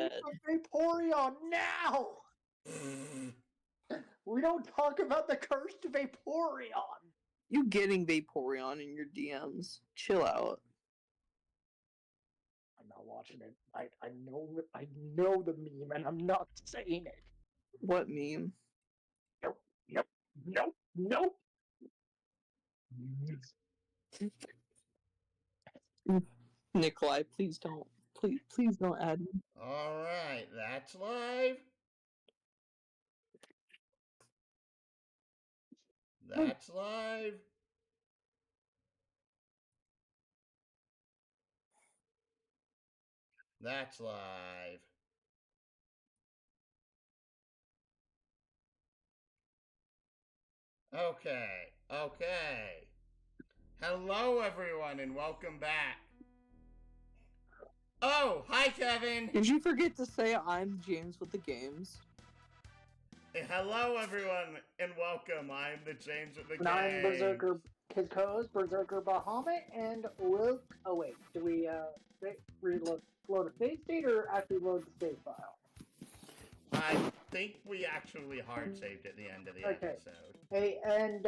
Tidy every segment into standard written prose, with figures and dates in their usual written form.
bed. Vaporeon now! We don't talk about the cursed Vaporeon. You getting Vaporeon in your DMs. Chill out. I'm not watching it. I know the meme and I'm not saying it. What meme? Nope. Nikolai, please don't. Please don't add me. Alright, that's live. That's live. That's live. Okay. Hello, everyone, and welcome back. Oh, hi, Kevin. Did you forget to say I'm James with the games? Hello, everyone, and welcome. I'm the James with the And I'm games. Berserker Kizko's Berserker Bahamut, and we'll. Oh wait, do we reload a save state or actually load the save file? I think we actually hard saved at the end of the episode. Hey, and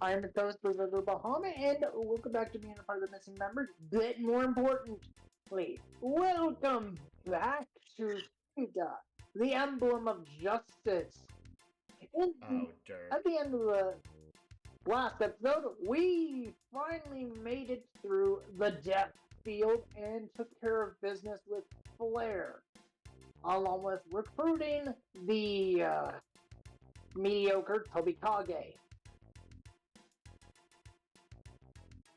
I'm the host Berserker Bahamut, and welcome back to me and a part of the missing members. But more importantly, welcome back to Feda, the Emblem of Justice. And Oh, dirt. at the end of the last episode, we finally made it through the death field and took care of business with Flair, along with recruiting the mediocre Tobikage.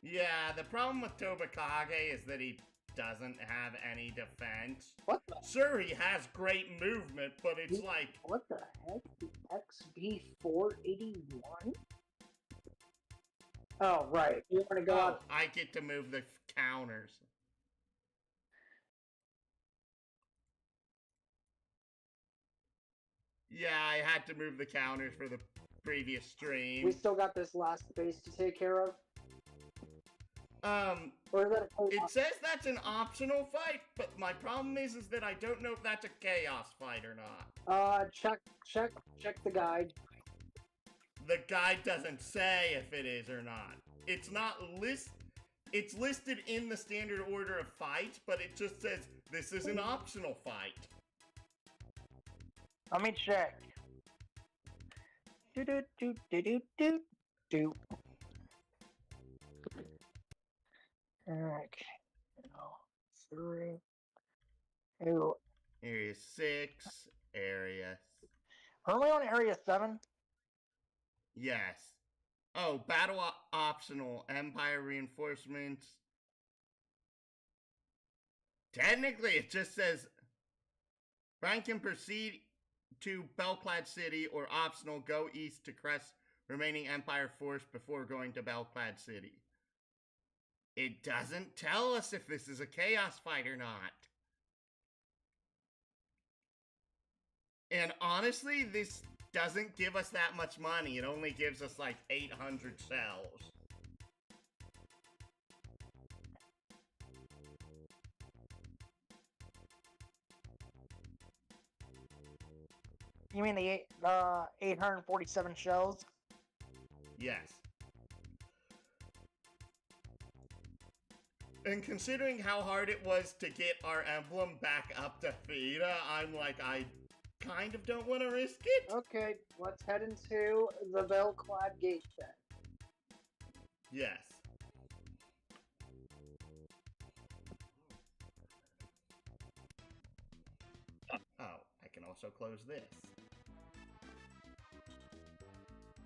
Yeah, the problem with Tobikage is that he doesn't have any defense. What the? Sure, he has great movement, but it's like... What the heck? The XB481? Oh, right. You want to go out? I get to move the counters. Yeah, I had to move the counters for the previous stream. We still got this last base to take care of? Or is that it says that's an optional fight, but my problem is that I don't know if that's a chaos fight or not. Check the guide. The guide doesn't say if it is or not. It's not it's listed in the standard order of fights, but it just says this is an optional fight. Let me check. Do. Okay. 3. 2. Area 6. Area. Are we on Area 7? Yes. Oh, battle optional. Empire reinforcements. Technically, it just says Brian can proceed to Bellclade City, or optional, go east to crest remaining Empire force before going to Bellclade City. It doesn't tell us if this is a chaos fight or not. And honestly, this doesn't give us that much money. It only gives us like 800 cells. You mean the 847 shells? Yes. And considering how hard it was to get our emblem back up to Feda, I'm like, I kind of don't want to risk it. Okay, let's head into the Bellclade gate then. Yes. Oh, I can also close this.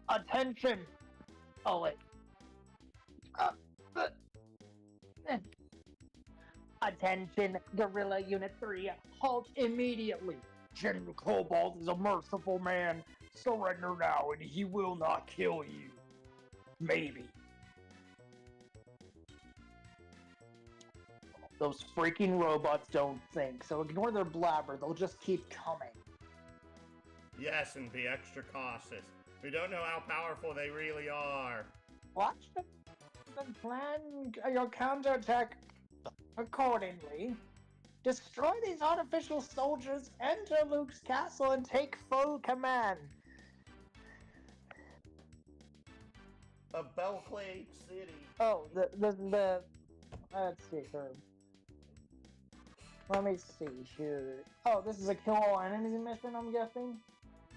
Attention! Oh, wait. Attention, Guerrilla Unit 3, halt immediately! General Cobalt is a merciful man. Surrender now and he will not kill you. Maybe. Those freaking robots don't think, so ignore their blabber, they'll just keep coming. Yes, and be extra cautious. We don't know how powerful they really are. Watch them and plan your counterattack accordingly. Destroy these artificial soldiers, enter Luke's castle, and take full command. A Bellclade city. Oh, let's see here. Let me see here. Oh, this is a kill all enemies mission, I'm guessing?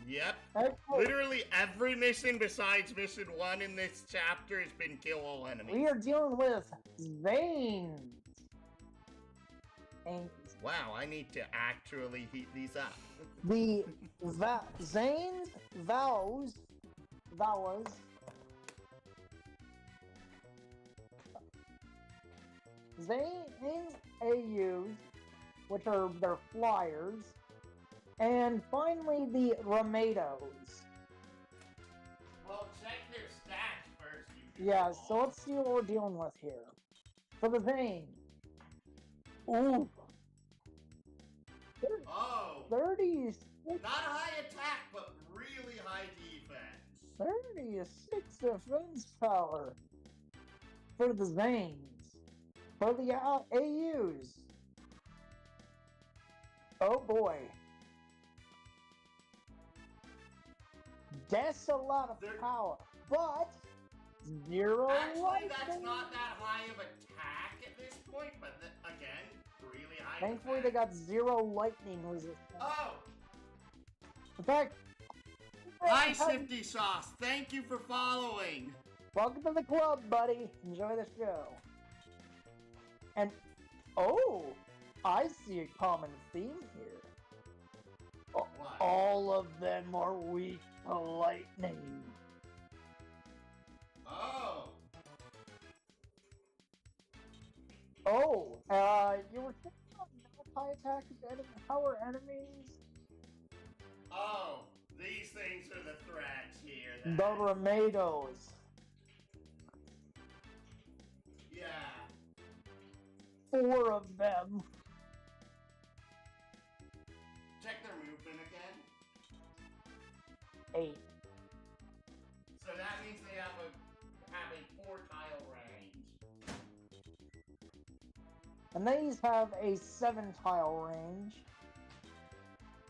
Yep. Okay. Literally every mission besides mission 1 in this chapter has been kill all enemies. We are dealing with Zanes. And Wow, I need to actually heat these up. the Zanes, Vows, Zanes, AUs, which are their flyers, and finally the Ramados. Well, check their stats first. You Yeah, so let's see what we're dealing with here. For the Zane. Ooh. Oh, 36, not high attack, but really high defense. 36 defense power. For the Zanes. For the AUs. Oh boy. That's a lot of power, but zero Actually, lightning. that's not that high of attack at this point, but again, really high Thankfully, defense. they got zero lightning resistance. Oh! In fact, Hi, Sifty Sauce. Thank you for following. welcome to the club, buddy. Enjoy the show. And oh, I see a common theme here. What? All of them are weak to lightning. Oh! Oh, you were thinking about high attack power enemies? Oh, these things are the threats here. The Ramados. Yeah. 4 of them. Check their movement again. 8. So that means they have a 4-tile range. And these have a 7-tile range.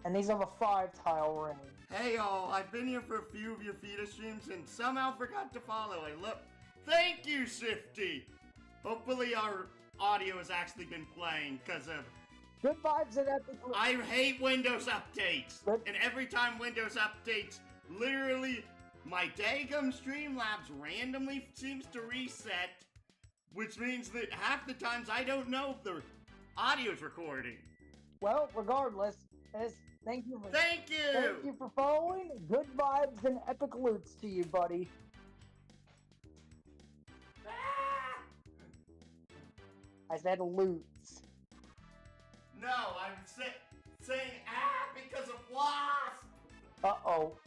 And these have a 5-tile range. Hey y'all, I've been here for a few of your Feda streams and somehow forgot to follow. Thank you, Sifty! Hopefully our audio has actually been playing, because of... Good vibes and epic. I hate Windows updates! Good. And every time Windows updates, literally, my daggum Streamlabs randomly seems to reset, which means that half the times I don't know if the audio's recording. Well, regardless, thank you. Thank you! Thank you for following. Good vibes and epic loots to you, buddy. Ah! I said loots. No, I'm saying because of wasp! Uh-oh.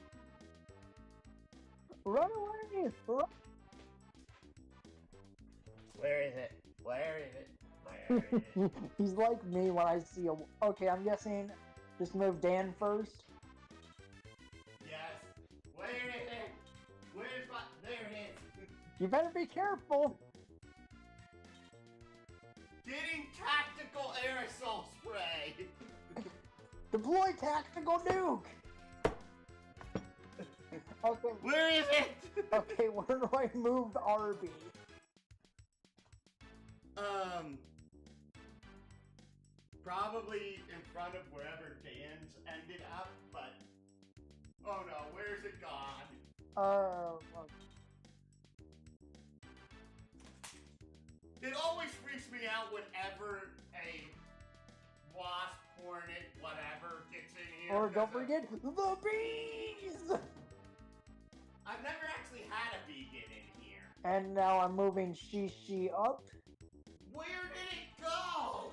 Run away! Run. Where is it? Where is it? Where is it? He's like me when I see a... Okay, I'm guessing just move Dan first. Yes. Where is it? Where's my... There it is. You better be careful. Getting tactical aerosol spray. Deploy tactical nuke. Okay. Where is it? Okay, where do I move Arby? Probably in front of wherever Dan's ended up, but... Oh no, where's it gone? It always freaks me out whenever a wasp, hornet, whatever gets in here. Or don't because forget, the bees! I've never actually had a bee get in here. And now I'm moving Shishi up. Where did it go?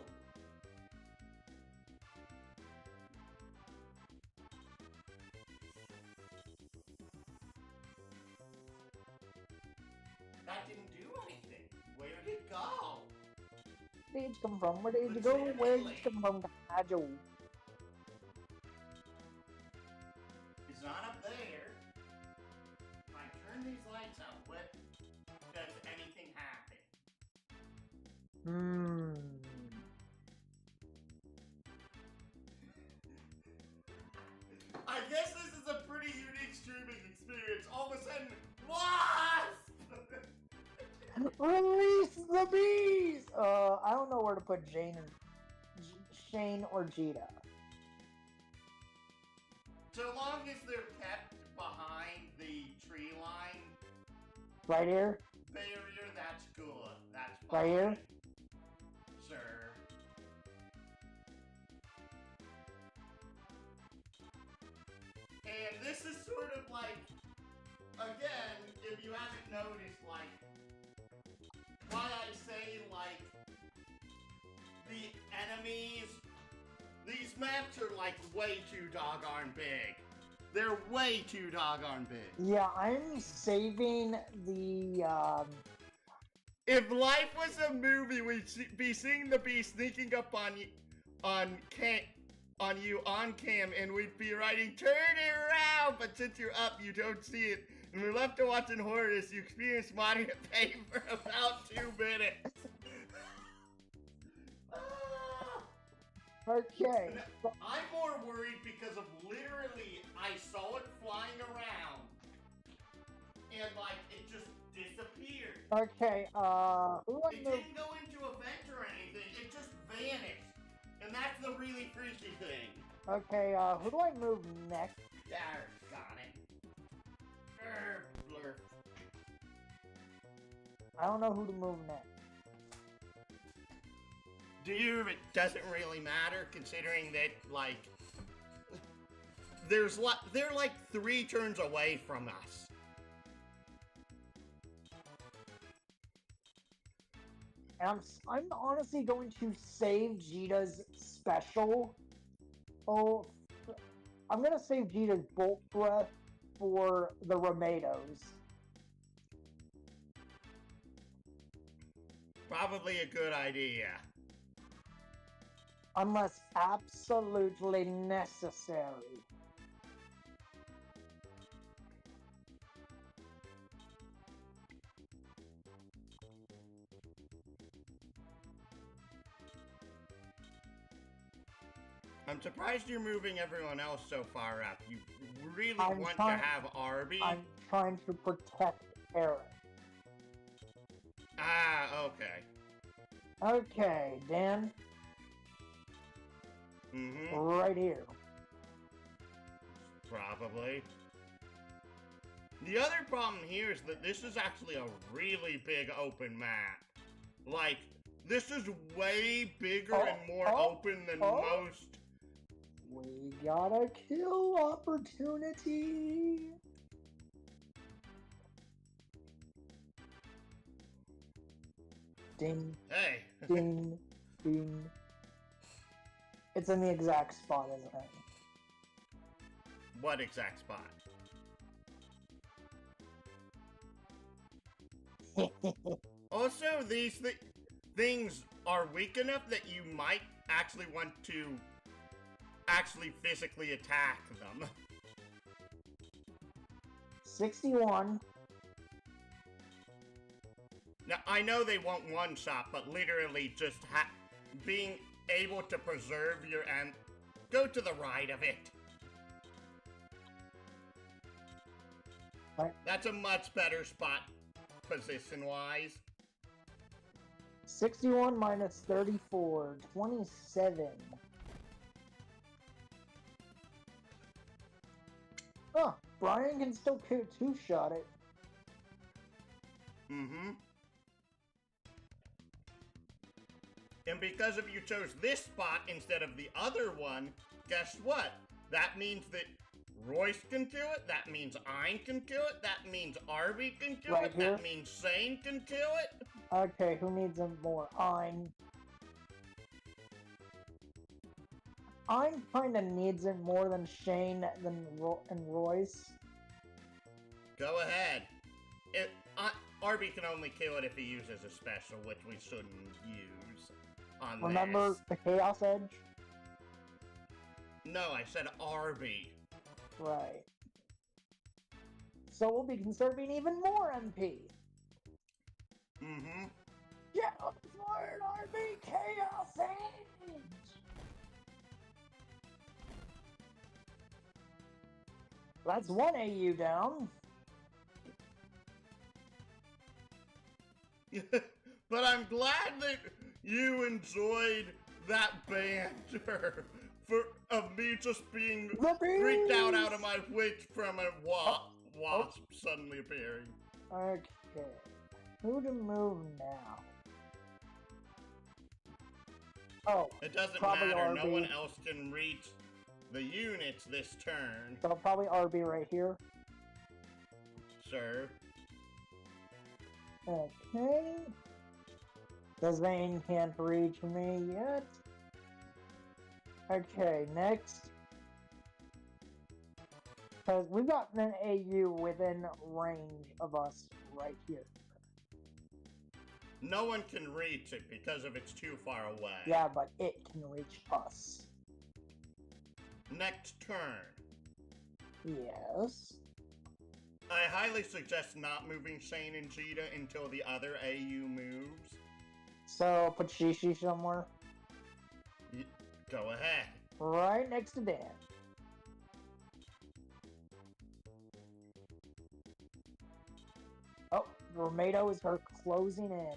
That didn't do anything. Where did it go? Where did it come from? Where did you go? Where did it come from? Kajo. It's not up there. If I turn these lights out, what does anything happen? I guess this is a pretty unique streaming experience. All of a sudden, wasp! Release the bees! I don't know where to put Shane or Jita. So long as they're kept behind the tree line Right here? barrier, that's good. That's fine. Right here? Sure. And this is sort of like, again, if you haven't noticed, like, why I say, like, the enemies, these maps are, like, way too doggone big. They're way too doggone big. Yeah, I'm saving the, If life was a movie, we'd be seeing the bee sneaking up on you, on cam, and we'd be writing, "Turn it around!" But since you're up, you don't see it. And we're left to watching horrors. You experience modding to pay for about 2 minutes. okay. I'm more worried because of literally, I saw it flying around, and like it just disappeared. Okay, who do I It move? didn't go into a vent or anything. It just vanished, and that's the really freaky thing. Okay, who do I move next? There, got it. Blur. I don't know who to move next. Do you? It doesn't really matter, considering that like they're like 3 turns away from us. And I'm honestly going to save Jita's special. Oh, I'm gonna save Jita's Bolt Breath for the Ramados. Probably a good idea. Unless absolutely necessary. I'm surprised you're moving everyone else so far up. You really I'm want trying- to have Arby? I'm trying to protect Eric. Ah, okay. Okay, Dan, Mm-hmm. right here. Probably. The other problem here is that this is actually a really big open map. Like, this is way bigger and more open than most. We got a kill opportunity. Ding, Hey, ding, ding. It's in the exact spot, isn't what exact spot? it? Also, these things are weak enough that you might actually want to actually physically attack them. 61. Now, I know they won't one-shot, but literally just being able to preserve your go to the right of it. Right. That's a much better spot position-wise. 61 minus 34. 27. Oh, Brian can still two-shot it. Mm-hmm. And because if you chose this spot instead of the other one, guess what? That means that Royce can kill it, that means Ein can kill it, that means Arby can kill Right it, here? that means Shane can kill it. Okay, who needs him more? Ein kinda needs it more than Shane and Royce. Go ahead. Arby can only kill it if he uses a special, which we shouldn't use on Remember this. the Chaos Edge? No, I said Arby. Right. So we'll be conserving even more MP. Mm-hmm. Get up for an RB Chaos Edge! That's one AU down. But I'm glad that you enjoyed that banter of me just being freaked out of my wits from a wasp suddenly appearing. Okay. Who to move now? Oh, It doesn't probably matter, no RB. one else can reach the units this turn, So probably RB right here. sir. Okay. The Zane can't reach me yet. Okay, next. Because we've got an AU within range of us right here. No one can reach it because of it's too far away. Yeah, but it can reach us. Next turn. Yes. I highly suggest not moving Shane and Cheetah until the other AU moves. So put Shishi somewhere. Go ahead. Right next to Dan. Oh, Romado is her closing in.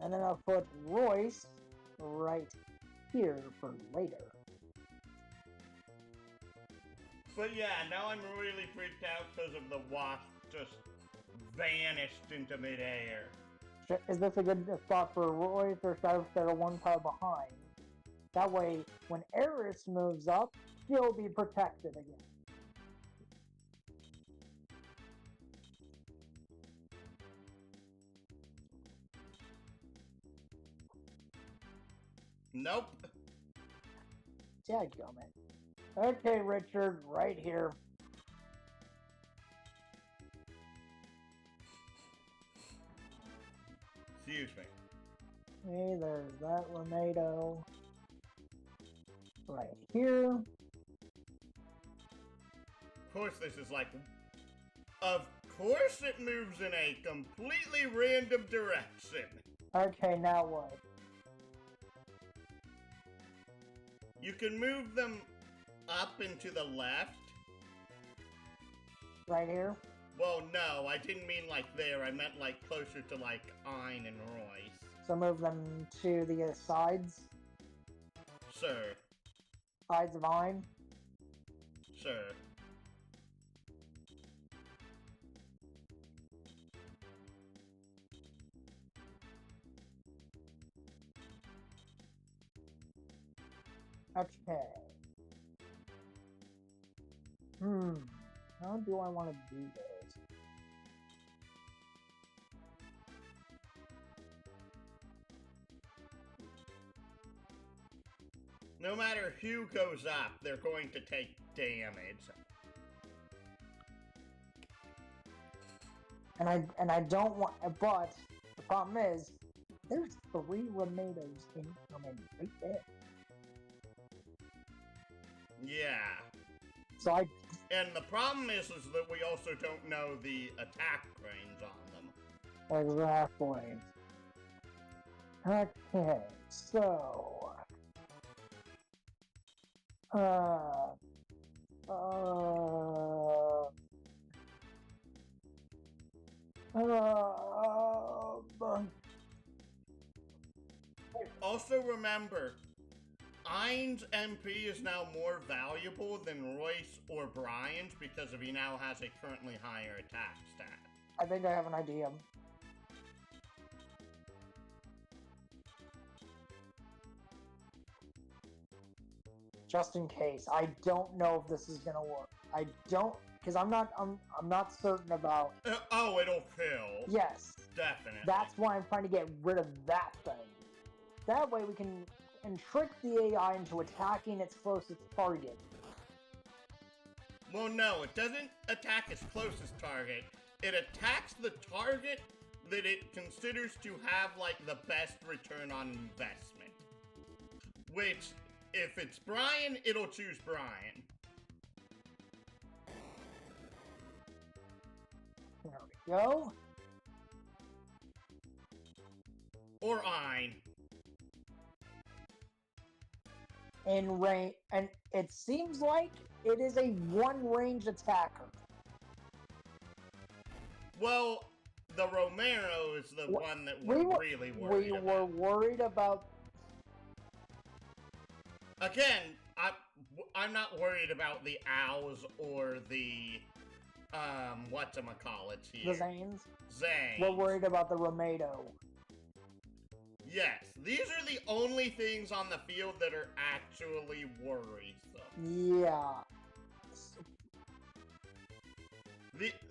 And then I'll put Royce right here for later. But yeah, now I'm really freaked out because of the wasp just vanished into midair. Is this a good spot for Royce, or should I set a one pile behind? That way, when Eris moves up, she'll be protected again. Nope. Dadgummit. Okay, Richard, right here. Excuse me. Hey, there's that Romado. Right here. Of course this is like... Of course it moves in a completely random direction. Okay, now what? You can move them up and to the left. Right here? Well, no, I didn't mean like there. I meant like closer to like Ein and Royce. So move them to the sides? Sir. Sides of Ein? Sir. Okay. How do I want to do this? No matter who goes up, they're going to take damage. And I don't want, but the problem is, there's 3 Romados incoming right there. Yeah. So And the problem is that we also don't know the attack range on them. Exactly. Okay, so... Also remember, Ein's MP is now more valuable than Royce or Brian's because he now has a currently higher attack stat. I think I have an idea. Just in case. I don't know if this is gonna work. I don't, because I'm not certain about... Oh, it'll kill. Yes. Definitely. That's why I'm trying to get rid of that thing. That way we can trick the AI into attacking its closest target. Well, no, it doesn't attack its closest target. It attacks the target that it considers to have, like, the best return on investment. Which, if it's Brian, it'll choose Brian. There we go. Or Ein. in range, and it seems like it is a one-range attacker. Well, the Romero is the one that we're really worried about. We were worried about... Again, I'm not worried about the owls or the, whatchamacallit here. The Zanes? Zanes. We're worried about the Romero. Yes, these are the only things on the field that are actually worrisome. Yeah.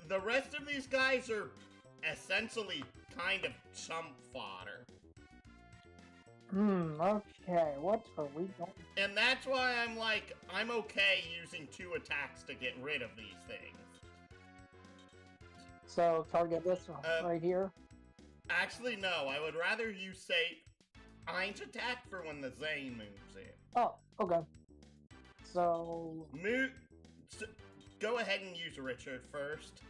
The rest of these guys are essentially kind of chump fodder. Okay, what are we going... And that's why I'm okay using 2 attacks to get rid of these things. So, target this one, right here? Actually, no, I would rather you say Ein's attack for when the Zane moves in. Oh, okay. So... Go ahead and use Richard first.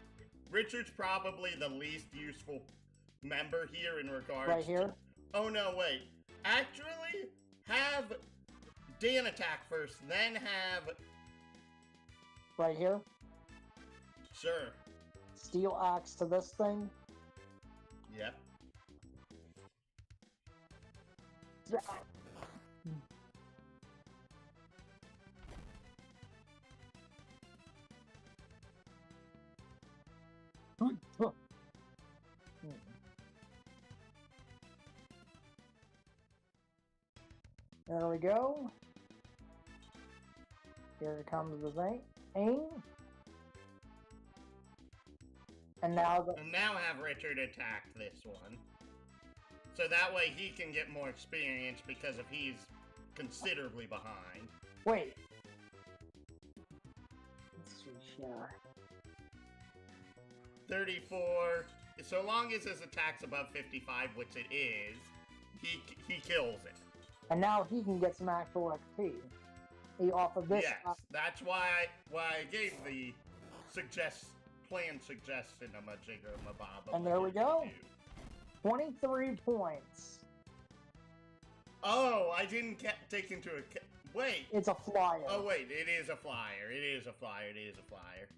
Richard's probably the least useful member here in regards right here? Oh, no, wait. Actually, have Dan attack first, then have... Right here? Sure. Steel axe to this thing? Yep. There we go. Here comes the thing. Aim. And now have Richard attack this one. So that way he can get more experience because if he's considerably behind. Wait. Let's see here. 34. So long as his attack's above 55, which it is, he kills it. And now he can get some actual XP. Off of this. Yes, that's why I gave the planned suggestion of Majigger Mababa. And there we go. 23 points. Oh, I didn't take into account. Wait. It's a flyer. Oh, wait. It is a flyer. It is a flyer. It is a flyer.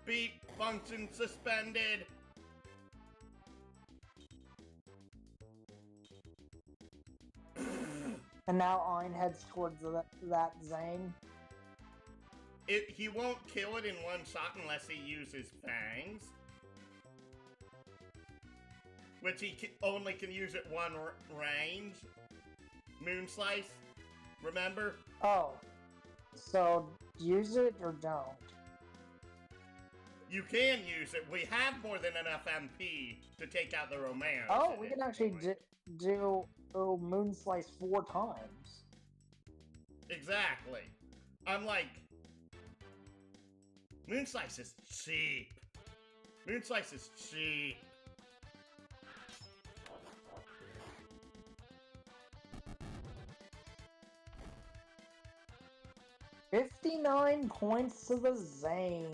Beep. Function suspended. And now Ein heads towards that Zane. He won't kill it in one shot unless he uses fangs. Which he only can use at one range. Moon Slice. Remember? Oh. So, use it or don't? You can use it. We have more than enough MP to take out the Romero. Oh, we can actually do Moon Slice 4 times. Exactly. I'm like... Moon Slice is cheap. Moon Slice is cheap. $59 points to the Zane.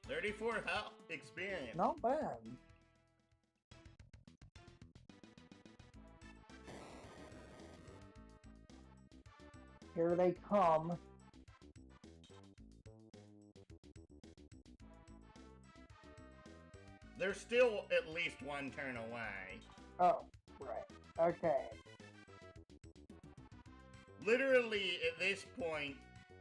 34 health experience. Not bad. Here they come. They're still at least one turn away. Oh, right. Okay. Literally, at this point,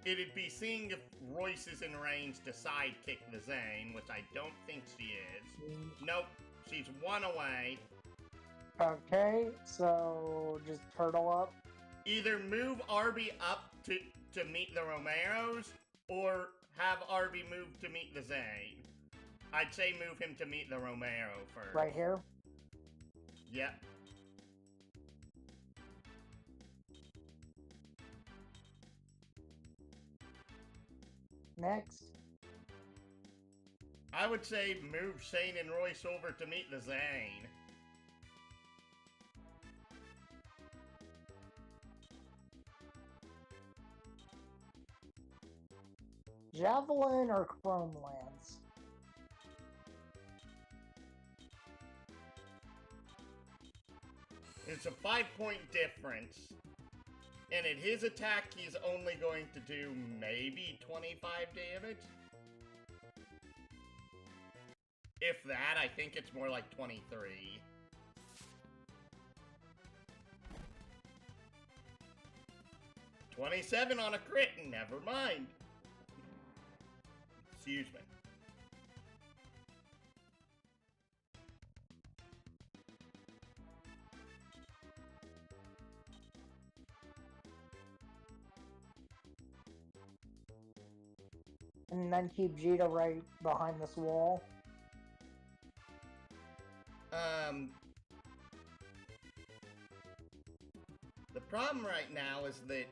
it'd be seeing if Royce is in range to sidekick the Zane, which I don't think she is. Nope, she's one away. Okay, so just turtle up. Either move Arby up to meet the Romeros, or have Arby move to meet the Zane. I'd say move him to meet the Romero first. Right here? Yep. Next. I would say move Shane and Royce over to meet the Zane. Javelin or Chrome Lance? It's a 5-point difference. And at his attack, he's only going to do maybe 25 damage. If that, I think it's more like 23. $27 on a crit, never mind. Excuse me. And then keep Jita right behind this wall. The problem right now is that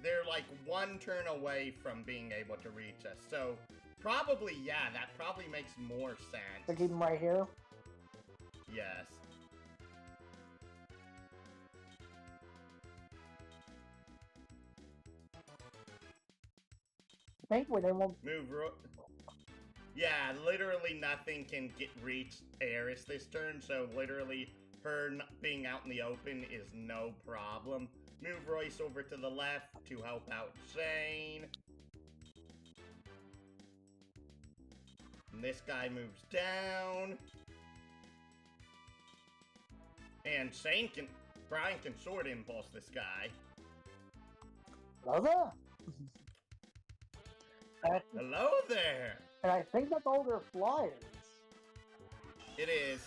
they're like one turn away from being able to reach us. So probably, yeah, that probably makes more sense. So keep him right here. Yes. Thankfully, they won't. Yeah, literally nothing can reach Eris this turn, so literally her being out in the open is no problem. Move Royce over to the left to help out Shane. And this guy moves down. And Brian can sword impulse this guy. Hello there. Hello there. And I think that's all their flyers. It is.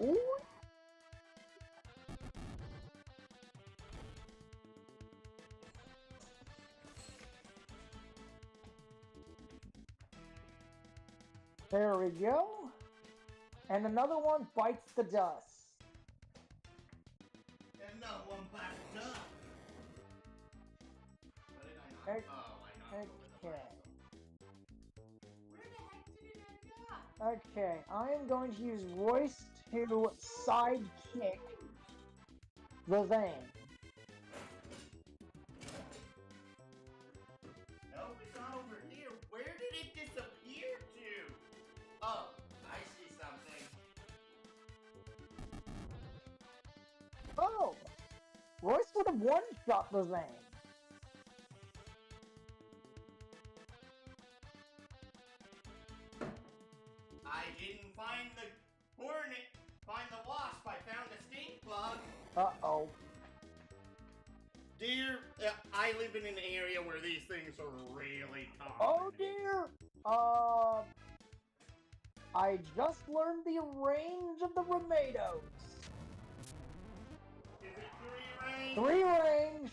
Ooh. There we go. And another one bites the dust. And another one bites the dust. What did I not? Oh, I knocked over the last one. Where the heck did it end up? Okay, I am going to use Royce to sidekick the van. No, it's not over here. Where did it disappear to? Oh, I see something. Oh! Royce would have one-shot the van. I didn't find the hornet, find the wasp. I found a stink bug. Uh-oh. Dear, I live in an area where these things are really common. Oh dear! I just learned the range of the Remados. Is it 3 range? 3 range!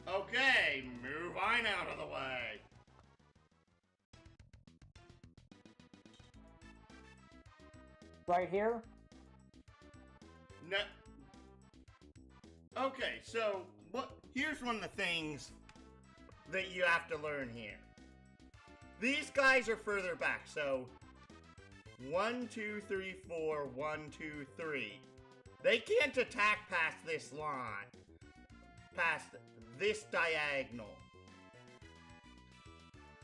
Okay, move on out of the way. Right here? No. Okay, so here's one of the things that you have to learn here. These guys are further back, so 1, 2, 3, 4, 1, 2, 3. They can't attack past this line, past this diagonal.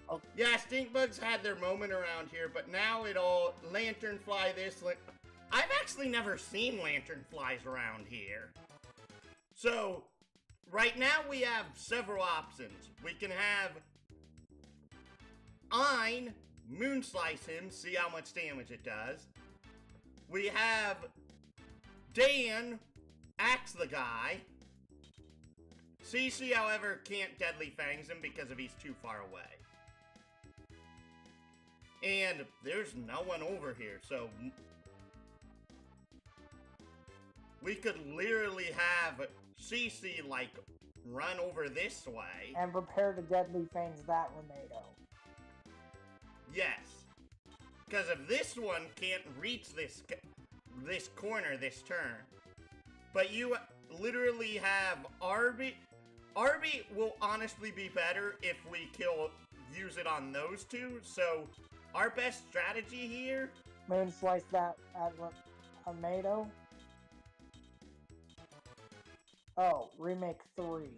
Oh. Yeah, stink bugs had their moment around here, but now it all lanternfly this. I've actually never seen lanternflies around here. So, right now we have several options. We can have Ein moonslice him, see how much damage it does. We have Dan axe the guy. CC, however, can't deadly fangs him because of he's too far away. And there's no one over here, so we could literally have CC, like, run over this way. And prepare to deadly fangs that Remado. Yes. Because if this one can't reach this corner this turn. But you literally have Arby. Arby will honestly be better if we use it on those two. So our best strategy here. Moon slice that at Remado. Oh, remake 3.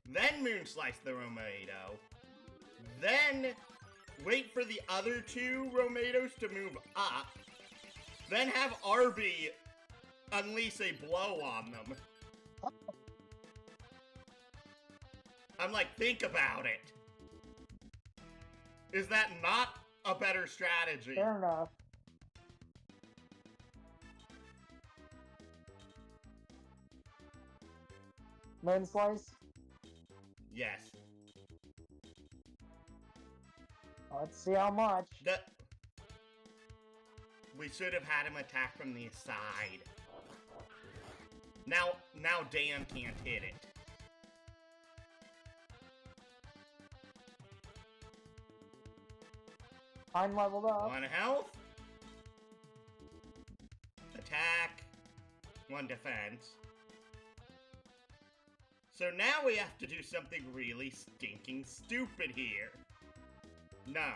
Then moonslice the Romado. Then wait for the other two Romados to move up, then have Arby unleash a blow on them. I'm like, think about it. Is that not a better strategy? Fair enough. Moon slice? Yes. Let's see how much. We should have had him attack from the side. Now Dan can't hit it. I'm leveled up. 1 health. Attack. 1 defense. So now we have to do something really stinking stupid here. No.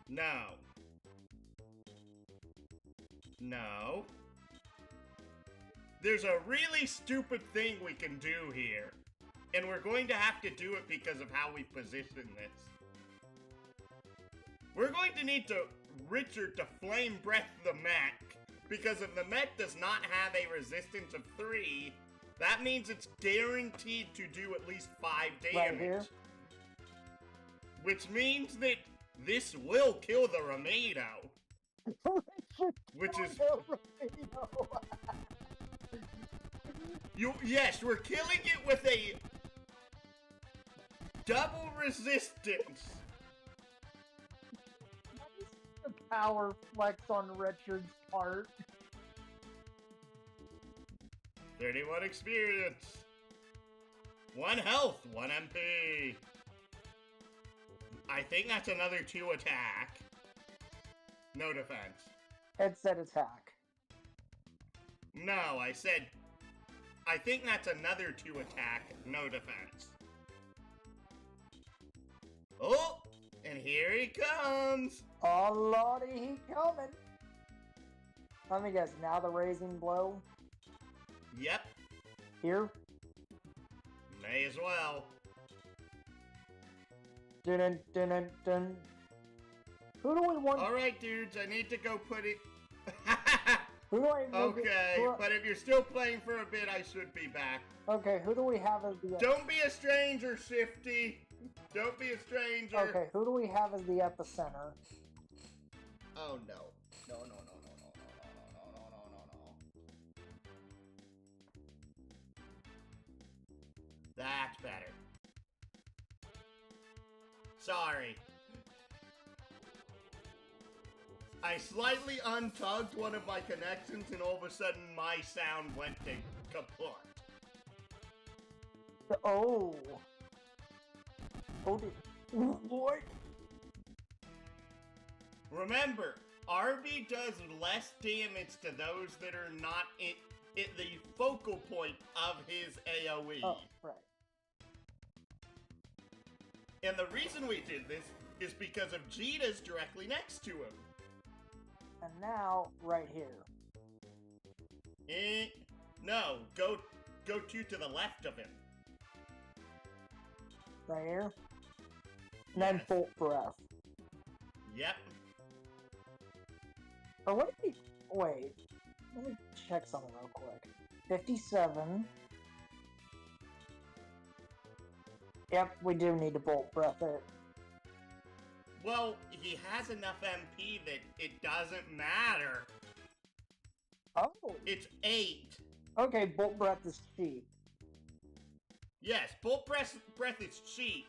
No. No. There's a really stupid thing we can do here. And we're going to have to do it because of how we position this. We're going to need to Richard to flame breath the mech. Because if the mech does not have a resistance of 3, that means it's guaranteed to do at least 5 damage. Right here. Which means that this will kill the Romado. Which is... Yes, we're killing it with a double resistance. The power flex on Richard's part. 31 experience. 1 health, 1 MP. I think that's another 2 attack. No defense. It said attack. No, I said... I think that's another 2 attack, no defense. Oh! And here he comes! Oh lordy, he coming! Let me guess, now the raising blow? Yep, Here? may as well. Dun dun dun dun dun. Who do we want? Alright, dudes, I need to go put it... Who do I make it- Okay, who- but if you're still playing for a bit, I should be back. Okay, who do we have as the... Don't be a stranger, Shifty! Don't be a stranger! Okay, who do we have as the epicenter? Oh no. No, no, no, no, no, no, no, no, no, no, no, no. That's better. Sorry. I slightly untugged one of my connections and all of a sudden my sound went to kaput. Oh. Oh dear. What? Remember, RB does less damage to those that are not at the focal point of his AoE. Oh, right. And the reason we did this is because of Jita's directly next to him. And now, right here. No, go two to the left of him. Right here. And then Yes. bolt breath. Yep. Or what did he... Wait. Let me check something real quick. 57. Yep, we do need to bolt breath it. Well, he has enough MP that it doesn't matter. Oh. It's 8. Okay, bolt breath is cheap. Yes, bolt breath is cheap.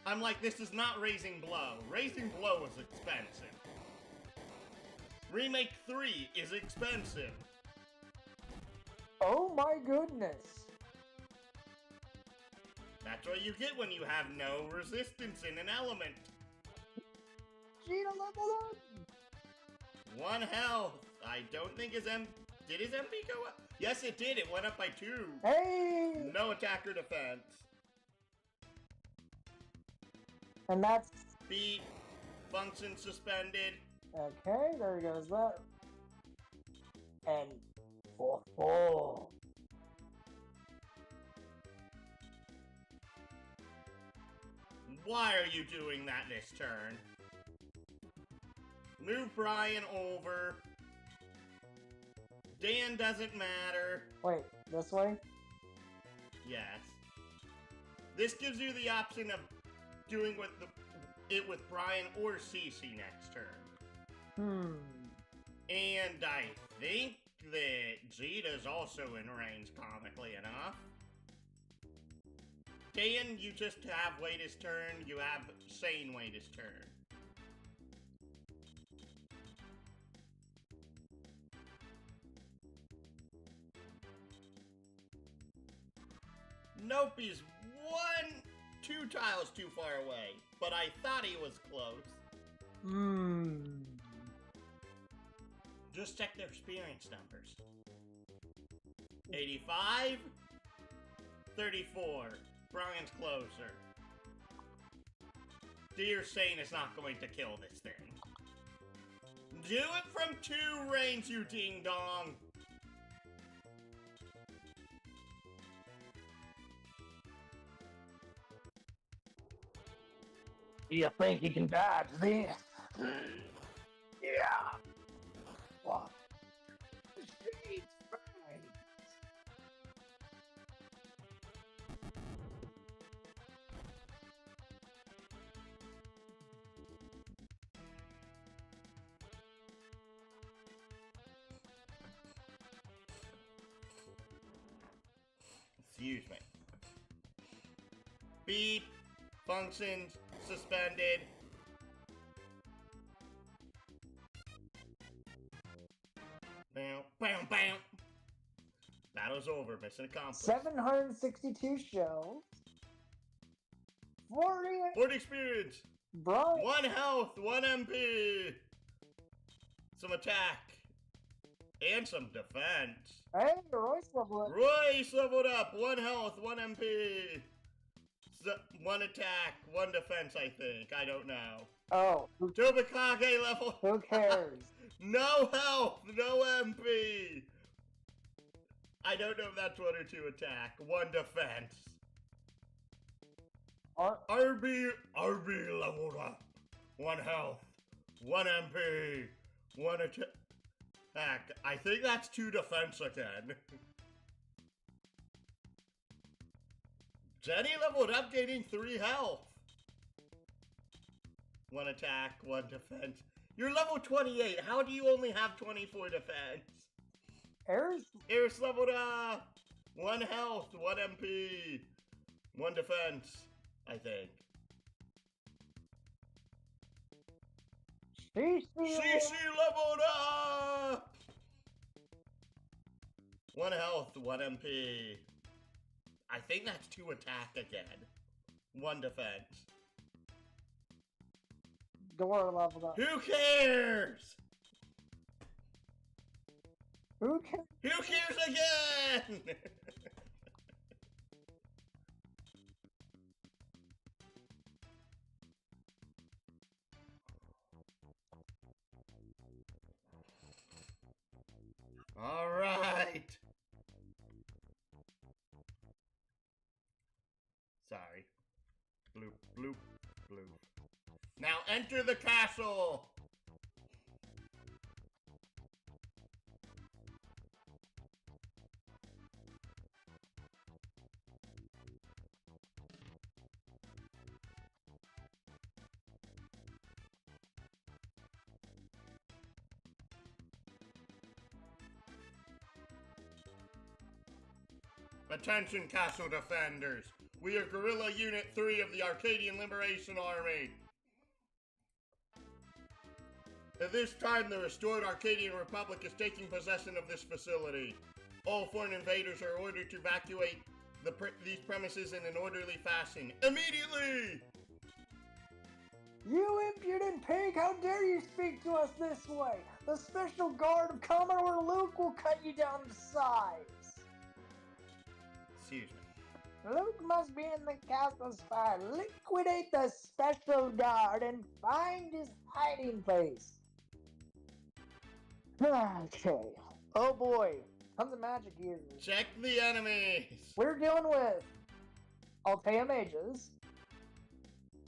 I'm like, this is not Raising Blow. Raising Blow is expensive. Remake 3 is expensive. Oh my goodness. That's what you get when you have no resistance in an element. Gina leveled up! 1 health. I don't think his Did his MP go up? Yes, it did. It went up by 2. Hey! No attack or defense. And that's... Speed. Function suspended. Okay, there goes that. And... Oh. Why are you doing that this turn? Move Brian over. Dan doesn't matter. Wait, this way? Yes. This gives you the option of doing it with Brian or Cece next turn. And I think that Zeta's also in range, comically enough. Dan, you just have wait his turn. You have Sane wait his turn. Nope, he's 2 tiles too far away. But I thought he was close. Just check their experience numbers. 85, 34. Brian's closer. Dear Sane is not going to kill this thing. Do it from 2 range, you ding dong. You think you can dodge this? Yeah. What? She's fine. Excuse me. Beep. Functions suspended. Bam, bam, bam. Battle's over. Mission accomplished. 762 shells. 40 experience. Bro. 1 health. 1 MP. Some attack. And some defense. Hey, Royce leveled up. Royce leveled up. 1 health. 1 MP. 1 attack. 1 defense, I think. I don't know. Oh. Tobikage level. Who cares? No health. No MP. I don't know if that's 1 or 2 attack. 1 defense. RB leveled up. 1 health. 1 MP. 1 attack. I think that's 2 defense again. Jenny leveled up, gaining 3 health. 1 attack, 1 defense. You're level 28. How do you only have 24 defense? Eris leveled up. 1 health, 1 MP, 1 defense, I think. Shishi leveled up. 1 health, 1 MP. I think that's 2 attack again. 1 defense. Dora leveled up. Who cares? Who cares? Who cares again? All right. Sorry. Bloop, bloop, bloop. Now enter the castle! Attention, castle defenders. We are Guerrilla Unit 3 of the Arcadian Liberation Army. At this time, the restored Arcadian Republic is taking possession of this facility. All foreign invaders are ordered to evacuate these premises in an orderly fashion. Immediately! You impudent pig! How dare you speak to us this way? The special guard of Commodore Luke will cut you down to size. Excuse me. Luke must be in the castle spire. Liquidate the special guard and find his hiding place. Okay. Oh boy. Tons of magic users. Check the enemies. We're dealing with Altea mages,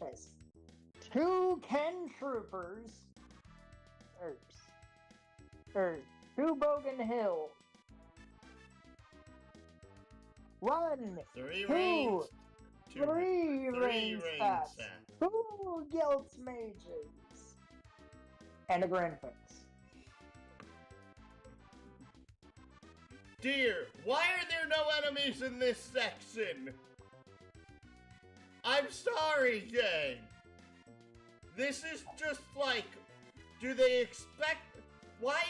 Yes. 2 Ken troopers. Or 2 Bogan Hill. 1, 3 2, ranged. 3 Three range range stats. stats. 2 guilt mages. And a grand fix. Dear, why are there no enemies in this section? I'm sorry, gang. This is just like, do they expect, why,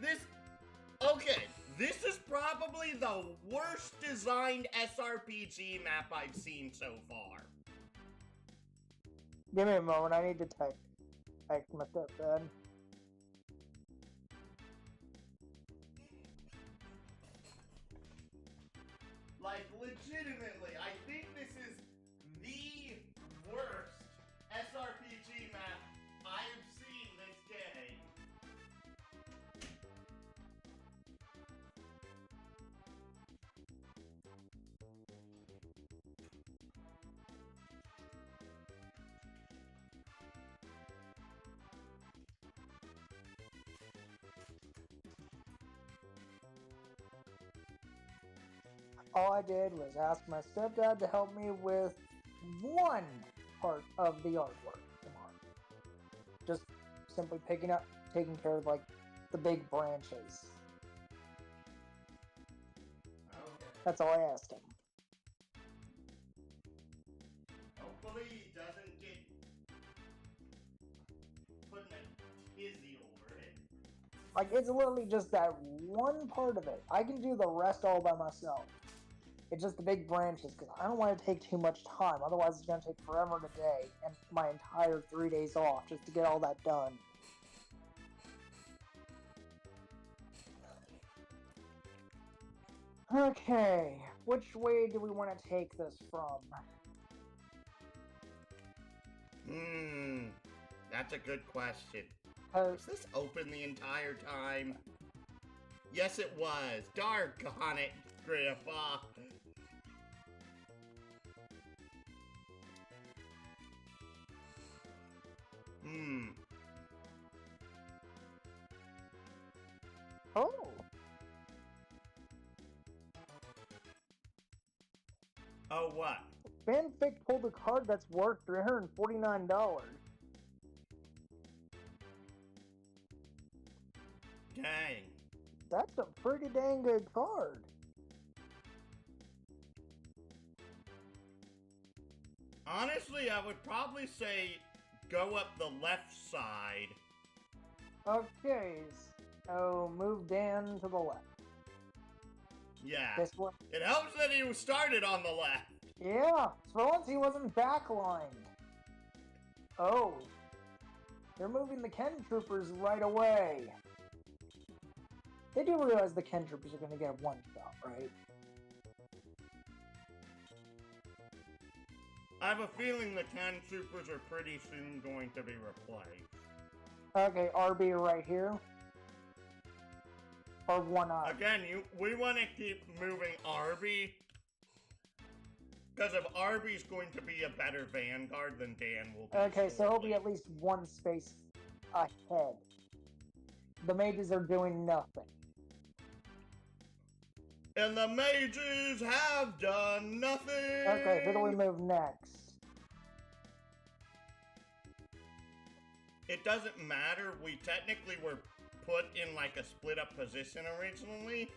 this, okay, this is probably the worst designed SRPG map I've seen so far. Give me a moment, I need to type my stepdad. Like, legitimately, I think this is the worst SRPG map I've seen this game. All I did was ask my stepdad to help me with one part of the artwork tomorrow. Just simply taking care of like the big branches. Okay. That's all I asked him. Hopefully he doesn't get put in a tizzy over it. Like, it's literally just that one part of it. I can do the rest all by myself. It's just the big branches, because I don't want to take too much time. Otherwise, it's going to take forever today, and my entire 3 days off just to get all that done. Okay, which way do we want to take this from? That's a good question. Because Was this open the entire time? Yes, it was. Doggone it, Grandpa. oh, Oh, what? fanfic pulled a card that's worth $349. Dang. That's a pretty dang good card. Honestly, I would probably say go up the left side. Okay, so move down to the left. Yeah. This one. It helps that he started on the left. Yeah, for once he wasn't backlined. Oh, they're moving the Ken Troopers right away. They do realize the Ken Troopers are going to get a one-shot, right? I have a feeling the Can Troopers are pretty soon going to be replaced. Okay, RB right here. Or one-eye. Again, we want to keep moving Arby. Because if Arby's going to be a better vanguard than Dan will be. Okay, so he'll shortly. be at least one space ahead. The mages are doing nothing. And the mages have done nothing! Okay, who do we move next? It doesn't matter, we technically were put in like a split up position originally,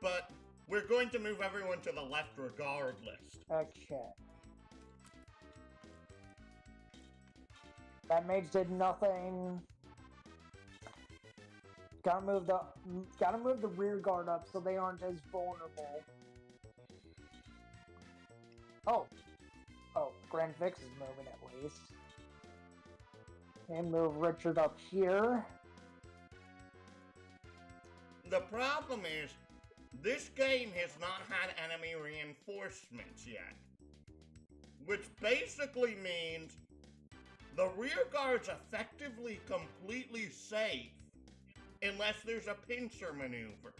but we're going to move everyone to the left regardless. Okay. That mage did nothing. Gotta move the rear guard up so they aren't as vulnerable. Oh, Grand Vix is moving at least. And move Richard up here. The problem is, this game has not had enemy reinforcements yet. Which basically means the rear guard's effectively completely safe unless there's a pincer maneuver.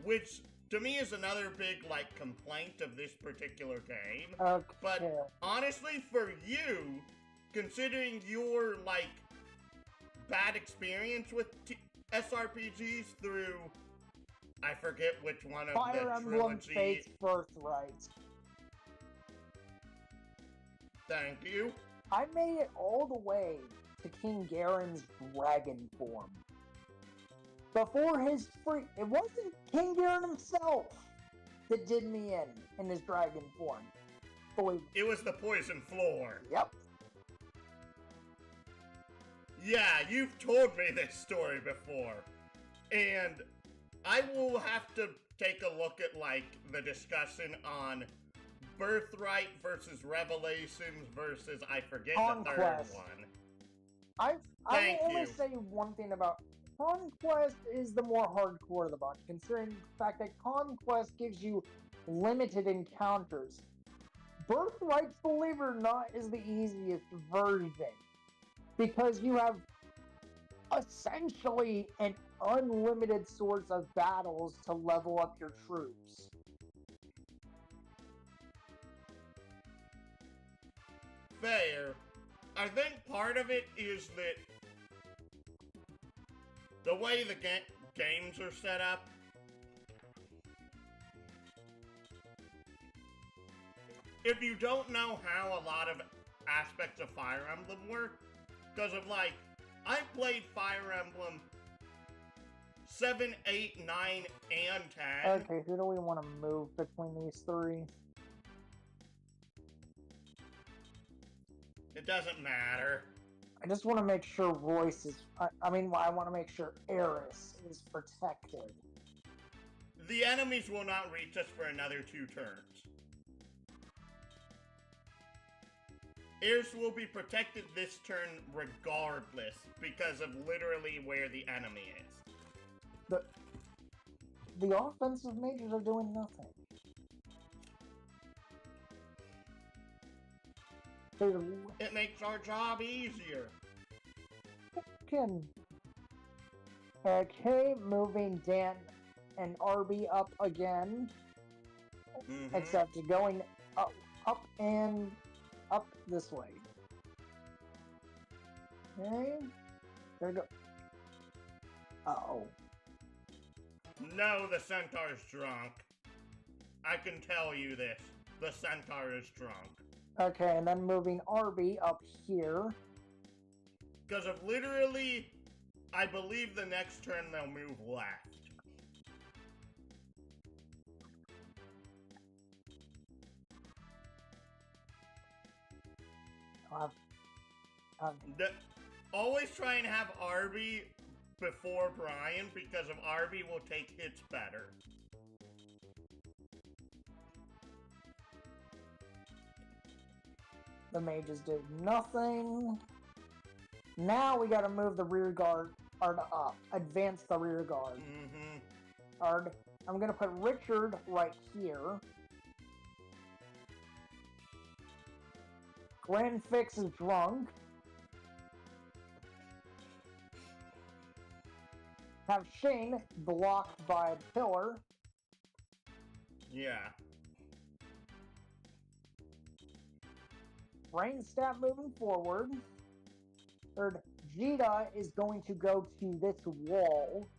Which to me is another big, like, complaint of this particular game. Okay. But honestly, for you, considering your, like, bad experience with SRPGs through, I forget which one of Fire the Emblem trilogy. Fate's Birthright. Thank you. I made it all the way to King Garen's dragon form. Before his free... It wasn't King Garen himself that did me in his dragon form. Believe me. It was the poison floor. Yep. Yeah, you've told me this story before. And I will have to take a look at, like, the discussion on Birthright versus Revelations versus, I forget the third Conquest. one. I Thank will only you. say one thing about Conquest is the more hardcore of the bunch, considering the fact that Conquest gives you limited encounters. Birthright, believe it or not, is the easiest version, because you have essentially an unlimited source of battles to level up your troops. Fair. I think part of it is that the way the games are set up, if you don't know how a lot of aspects of Fire Emblem work, because of, like, I played Fire Emblem 7, 8, 9, and 10. Okay, who do we want to move between these three? It doesn't matter. I just want to make sure Royce is... I want to make sure Eris is protected. The enemies will not reach us for another 2 turns. Eris will be protected this turn regardless, because of literally where the enemy is. The offensive mages are doing nothing. It makes our job easier. Okay, moving Dan and Arby up again. Mm-hmm. Except going up and up this way. Okay. There we go. Uh-oh. No, the centaur's drunk. I can tell you this. The centaur is drunk. Okay, and then moving Arby up here. Because of literally, I believe the next turn they'll move left. Always try and have Arby before Brian, because of Arby will take hits better. The mages did nothing. Now we gotta move the rear guard up. Advance the rear guard. Mm-hmm. I'm gonna put Richard right here. Grand Fix is drunk. Have Shane blocked by the pillar. Yeah. Rainstat moving forward. Third, Jita is going to go to this wall.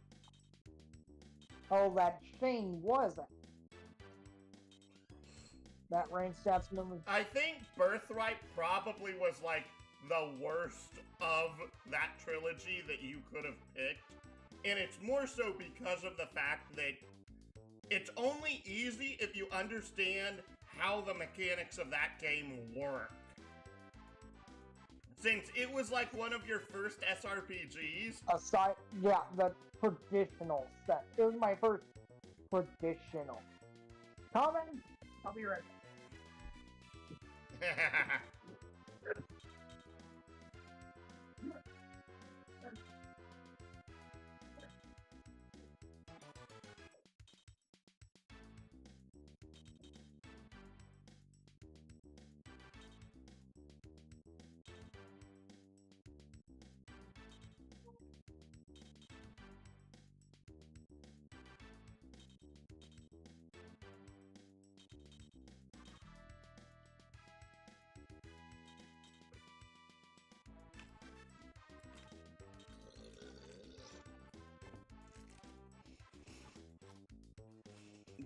Oh, that Shane wasn't. That Rainstat's moving. I think Birthright probably was, like, the worst of that trilogy that you could have picked. And it's more so because of the fact that it's only easy if you understand how the mechanics of that game work. Since it was like one of your first SRPGs. Aside, yeah, the traditional set. It was my first traditional. Coming? I'll be right back.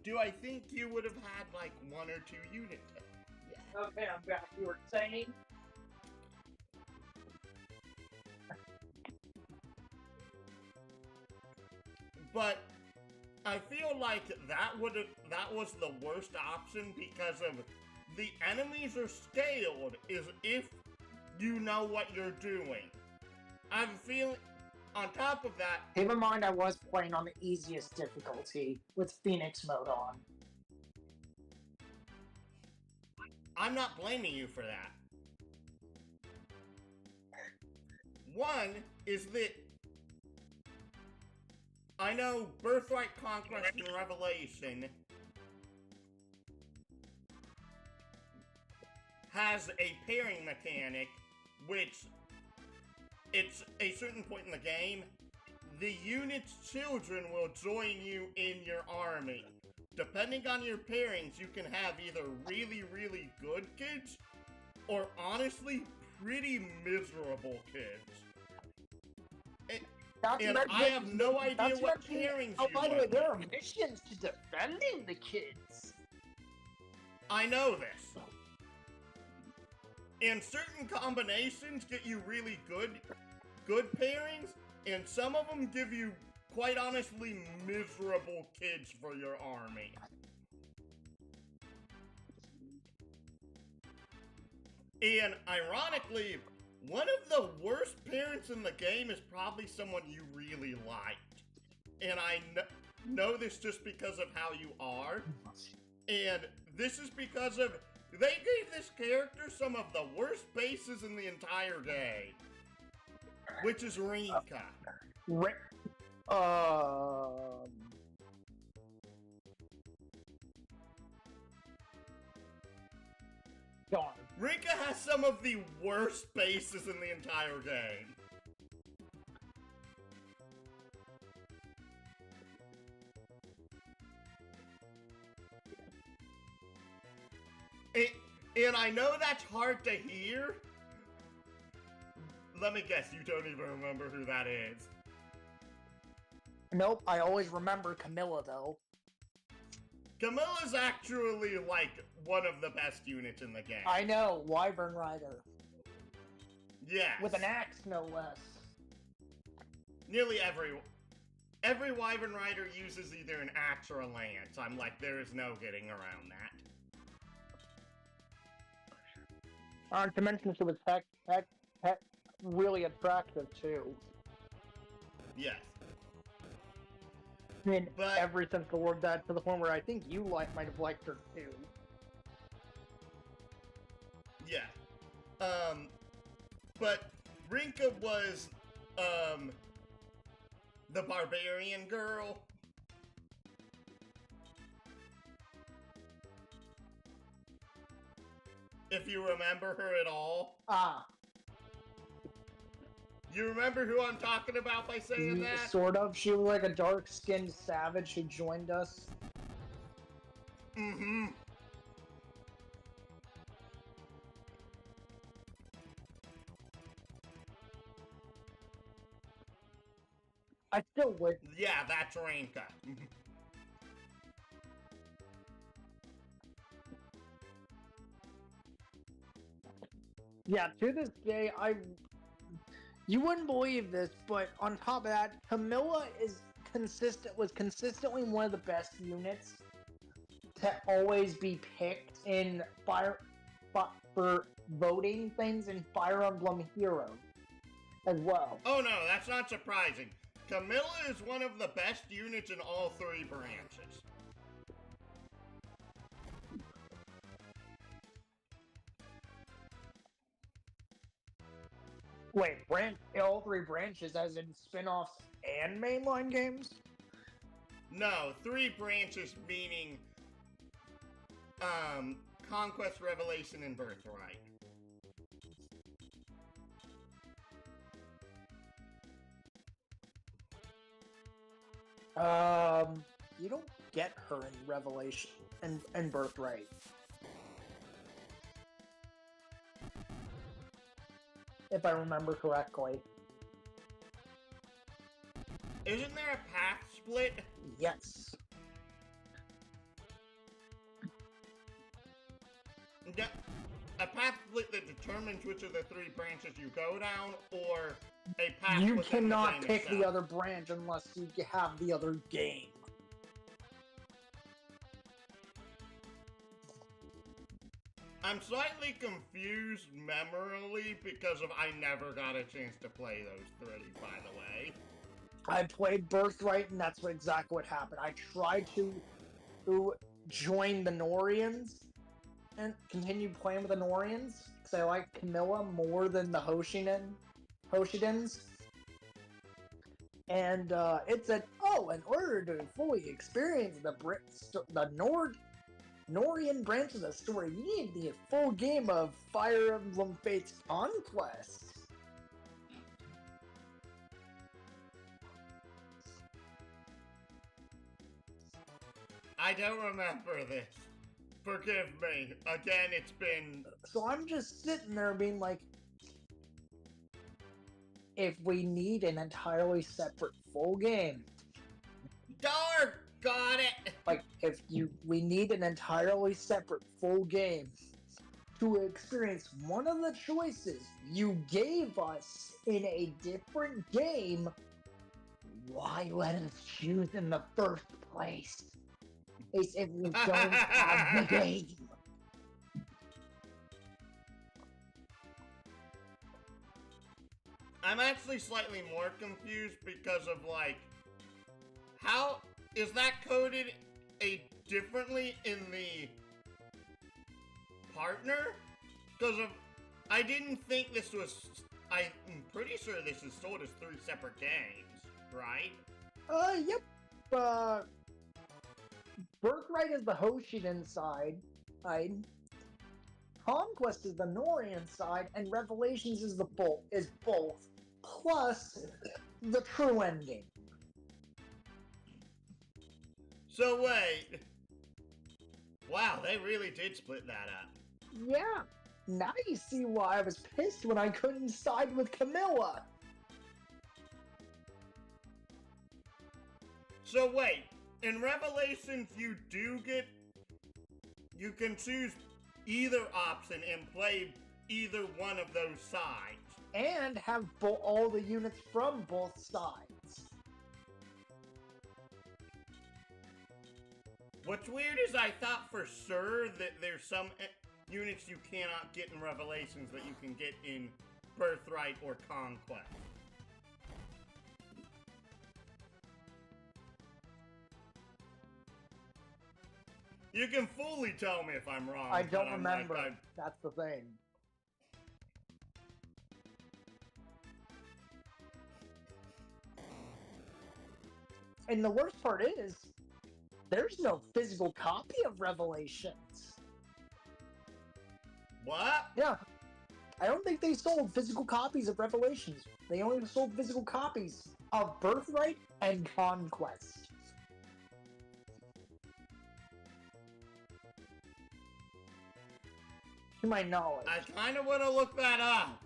do I think you would have had like 1 or 2 units? Yeah. Okay, I'm back. You were saying? But I feel like that was the worst option because of the enemies are scaled is if you know what you're doing. I'm feeling on top of that. Keep in mind, I was playing on the easiest difficulty with Phoenix mode on. I'm not blaming you for that. One is that I know Birthright, Conquest, and Revelation has a pairing mechanic, which it's a certain point in the game, the unit's children will join you in your army. Depending on your pairings, you can have either really, really good kids, or honestly, pretty miserable kids. And I have no idea what pairings Oh, you by the way, want. there are missions to defending the kids. I know this. And certain combinations get you really good pairings, and some of them give you, quite honestly, miserable kids for your army. And ironically, one of the worst parents in the game is probably someone you really liked. And I know this just because of how you are. And this is because of, they gave this character some of the worst bases in the entire game. Which is Rinka. Darn. Rinka has some of the worst bases in the entire game. And I know that's hard to hear. Let me guess, you don't even remember who that is. Nope, I always remember Camilla, though. Camilla's actually, like, one of the best units in the game. I know, Wyvern Rider. Yes. With an axe, no less. Nearly every Wyvern Rider uses either an axe or a lance. I'm like, there is no getting around that. To mention she was really attractive, too. Yes. I mean, But- ever since the word that to the point where I think you might have liked her, too. Yeah. But Rinka was, the barbarian girl. If you remember her at all. Ah. You remember who I'm talking about by saying that? Sort of. She was like a dark-skinned savage who joined us. Mm-hmm. I still would. Yeah, that's Rinka. Yeah, to this day, you wouldn't believe this, but on top of that, Camilla was consistently one of the best units to always be picked in for voting things in Fire Emblem Heroes as well. Oh no, that's not surprising. Camilla is one of the best units in all 3 branches. Wait, all 3 branches as in spin-offs and mainline games? No, 3 branches meaning, Conquest, Revelation, and Birthright. You don't get her in Revelation and Birthright. If I remember correctly. Isn't there a path split? Yes. Yeah, a path split that determines which of the three branches you go down, or a path You within cannot the game pick the itself. other branch unless you have the other game. I'm slightly confused memorily because of I never got a chance to play those three, by the way. I played Birthright, and that's exactly what happened. I tried to join the Norians and continue playing with the Norians because I like Camilla more than the Hoshidans. And it said, "Oh, in order to fully experience the Norian branch of the story, you need the full game of Fire Emblem Fates Conquest." I don't remember this. Forgive me. Again, it's been... So I'm just sitting there being like, if we need an entirely separate full game, Dark! Got it! like we need an entirely separate full game to experience one of the choices you gave us in a different game, why let us choose in the first place? It's if we don't have the game. I'm actually slightly more confused because of, like, how is that coded differently in the partner? Because of, I didn't think this was, I'm pretty sure this is sold as 3 separate games, right? Yep. Birthright is the Hoshidan side. Conquest is the Norian side, and Revelations is both, plus the true ending. So wait. Wow, they really did split that up. Yeah. Now you see why I was pissed when I couldn't side with Camilla. So wait, in Revelations you can choose either option and play either one of those sides. And have all the units from both sides. What's weird is I thought for sure that there's some units you cannot get in Revelations that you can get in Birthright or Conquest. You can fully tell me if I'm wrong. I don't but I'm remember. Like, That's the thing. And the worst part is, there's no physical copy of Revelations. What? Yeah. I don't think they sold physical copies of Revelations. They only sold physical copies of Birthright and Conquest. To my knowledge. I kind of want to look that up.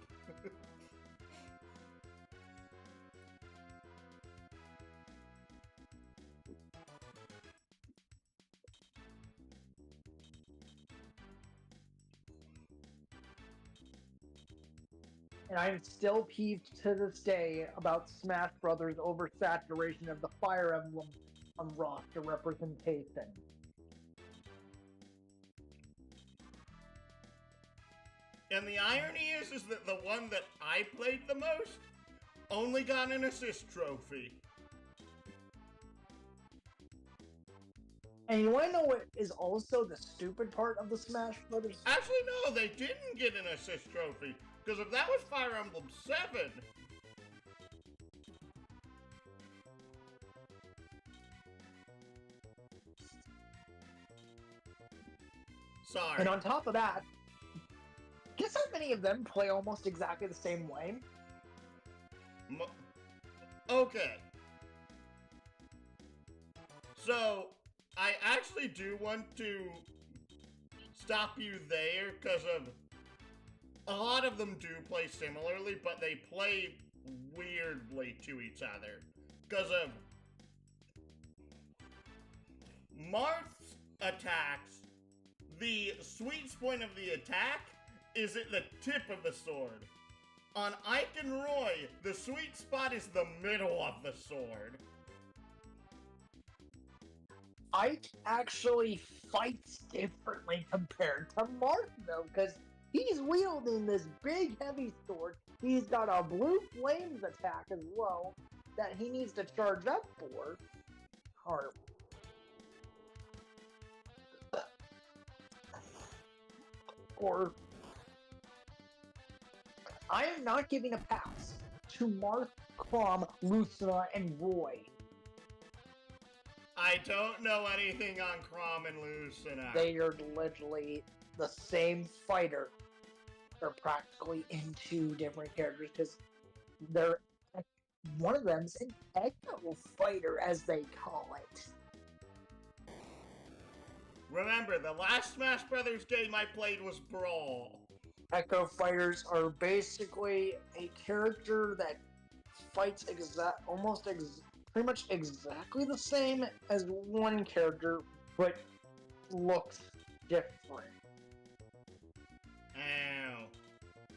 And I'm still peeved to this day about Smash Brothers' oversaturation of the Fire Emblem roster representation. And the irony is that the one that I played the most only got an assist trophy. And you want to know what is also the stupid part of the Smash Brothers? Actually, no, they didn't get an assist trophy. Because if that was Fire Emblem 7... Sorry. And on top of that, guess how many of them play almost exactly the same way? Okay. So, I actually do want to stop you there, because of... A lot of them do play similarly, but they play weirdly to each other. Because of... Marth's attacks, the sweet point of the attack is at the tip of the sword. On Ike and Roy, the sweet spot is the middle of the sword. Ike actually fights differently compared to Martin, though, because he's wielding this big, heavy sword. He's got a blue flames attack as well that he needs to charge up for. Or I am not giving a pass to Marth, Crom, Lucina, and Roy. I don't know anything on Crom and Lucina. They are literally the same fighter. They're practically in two different characters because they're one of them's an echo fighter, as they call it. Remember, the last Smash Brothers game I played was Brawl. Echo fighters are basically a character that fights pretty much exactly the same as one character, but looks different. Ow.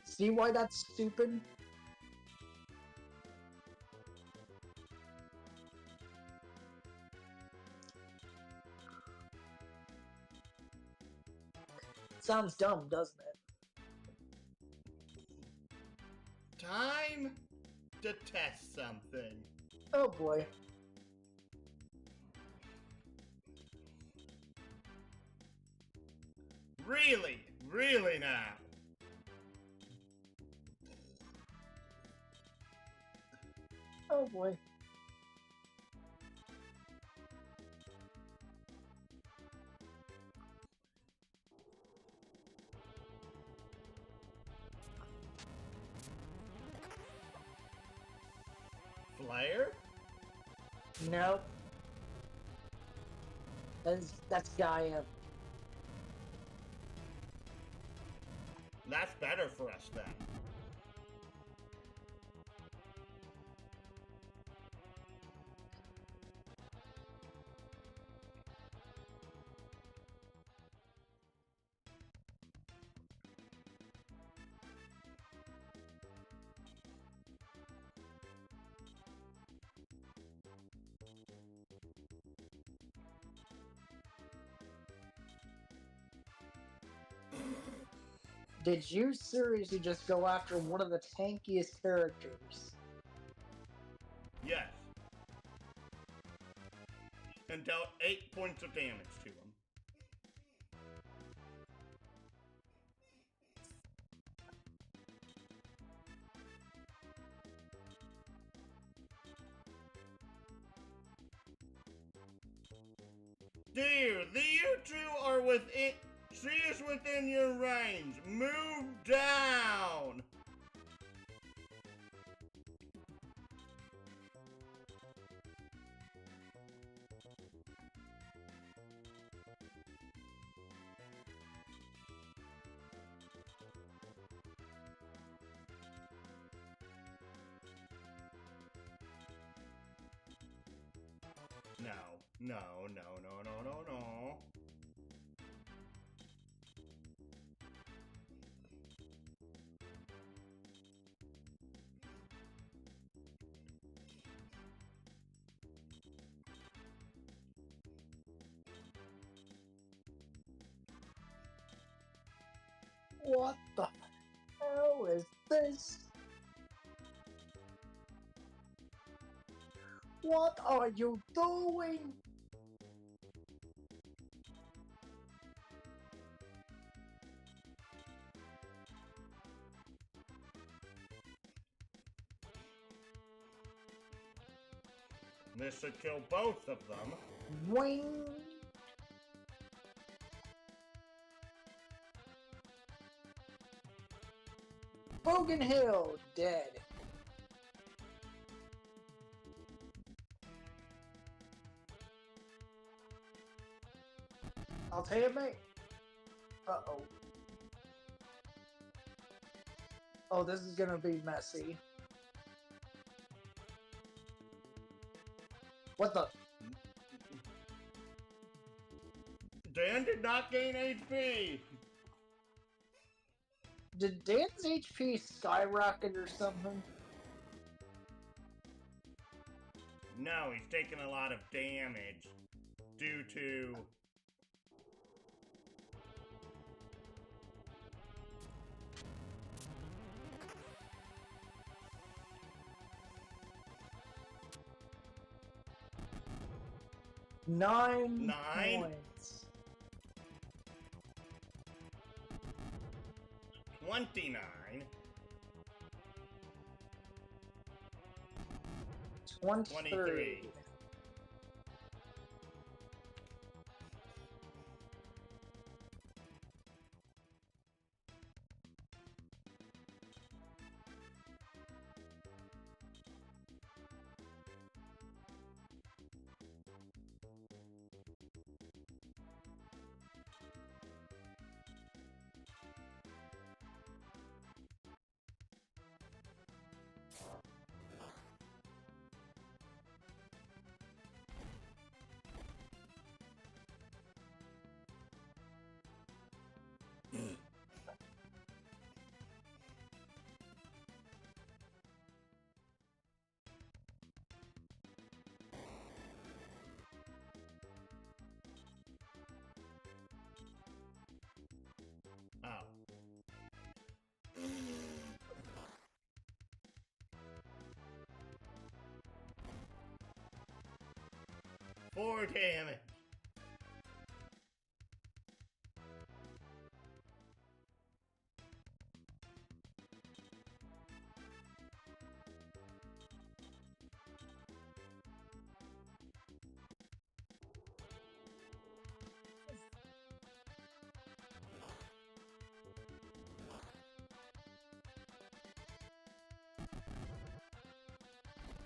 See why that's stupid? Sounds dumb, doesn't it? Time to test something. Oh boy. Really? Really now? Oh boy. Flare? Nope. That's Gaia. That's better for us then. Did you seriously just go after one of the tankiest characters? Yes. And dealt 8 points of damage to him. Dear, you two are within... She is within your range. Move down. No, no, no, no, no, no, no. What the hell is this? What are you doing? This should kill both of them. Wing. Bogan Hill, dead. I'll tell you, mate. Uh-oh. Oh, this is gonna be messy. What the? Dan did not gain HP. Did Dan's HP skyrocket or something? No, he's taking a lot of damage due to... Nine points. 29. 23. Oh. Four damage.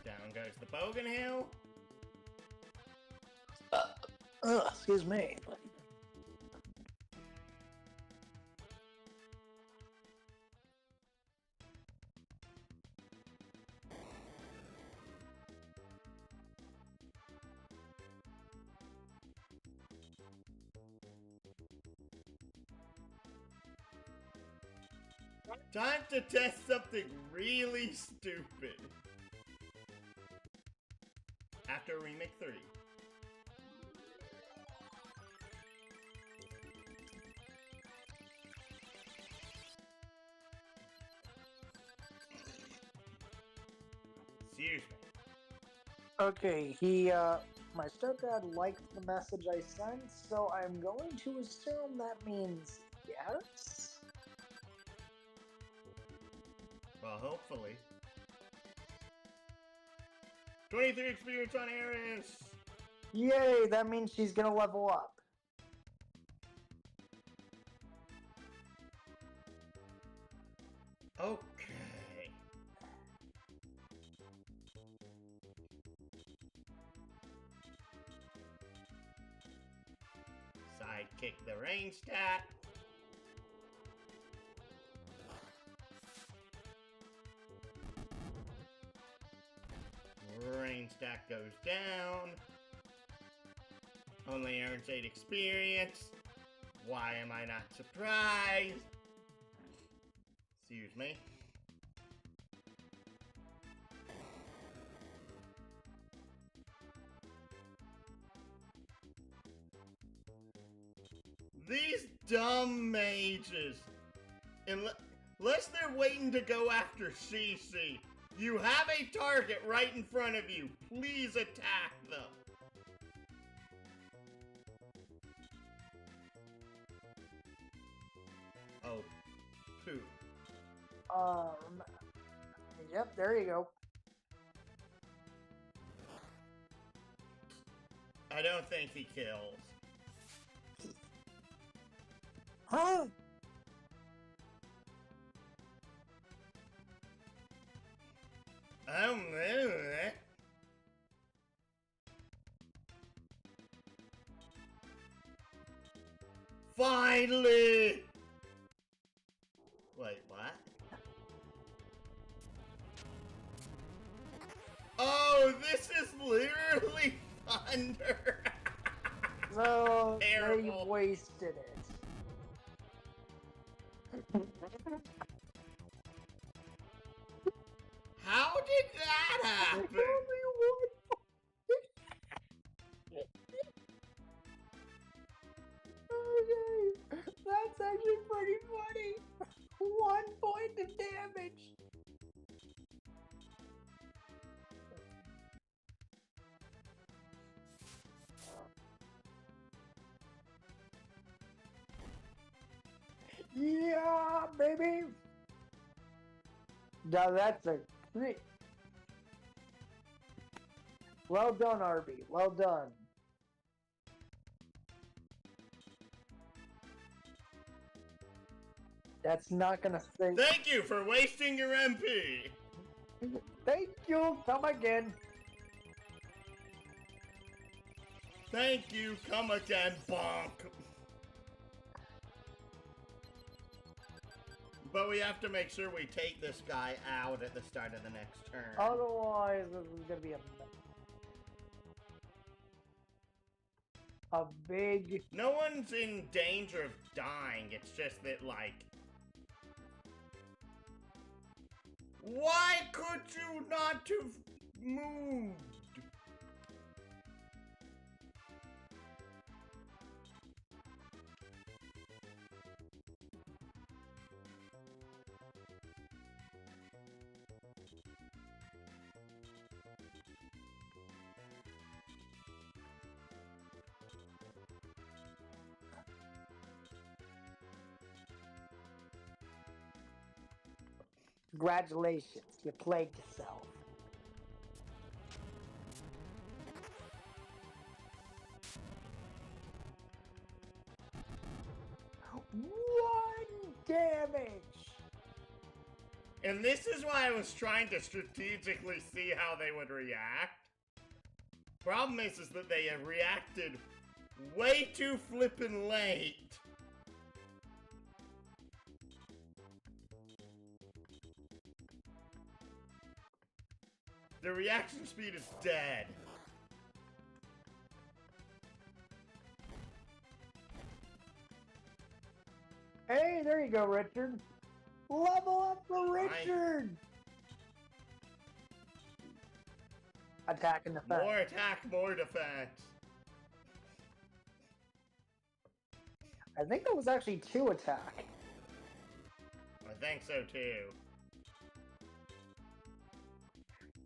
Down goes the Bogan Hill. Excuse me. Time to test something really stupid. After Remake 3. Excuse me. Okay, my stepdad liked the message I sent, so I'm going to assume that means yes? Well, hopefully. 23 experience on Eris! Yay, that means she's gonna level up. Okay. Sidekick the rain stat. Rain stack goes down. Only earns 8 experience. Why am I not surprised? Excuse me. These dumb mages. Unless they're waiting to go after CC. You have a target right in front of you. Please attack them. Oh, poo. Yep, there you go. I don't think he kills. Huh? Oh, man. Finally! Wait, what? Oh, this is literally thunder! So they Terrible. wasted it. How did that happen? Only one. Okay, that's actually pretty funny. 1 point of damage. Yeah, baby. Now that's a crit. Well done, Arby. Well done. That's not gonna stay. Thank you for wasting your MP. Thank you. Come again. Thank you. Come again, bonk. But we have to make sure we take this guy out at the start of the next turn. Otherwise, this is gonna be a big. No one's in danger of dying. It's just that, like... Why could you not have moved? Congratulations, you plagued yourself. One damage. And this is why I was trying to strategically see how they would react. Problem is that they have reacted way too flippin' late. The reaction speed is dead. Hey, there you go, Richard. Level up for Richard. Attack and defense. More attack, more defense. I think that was actually 2 attack. I think so too.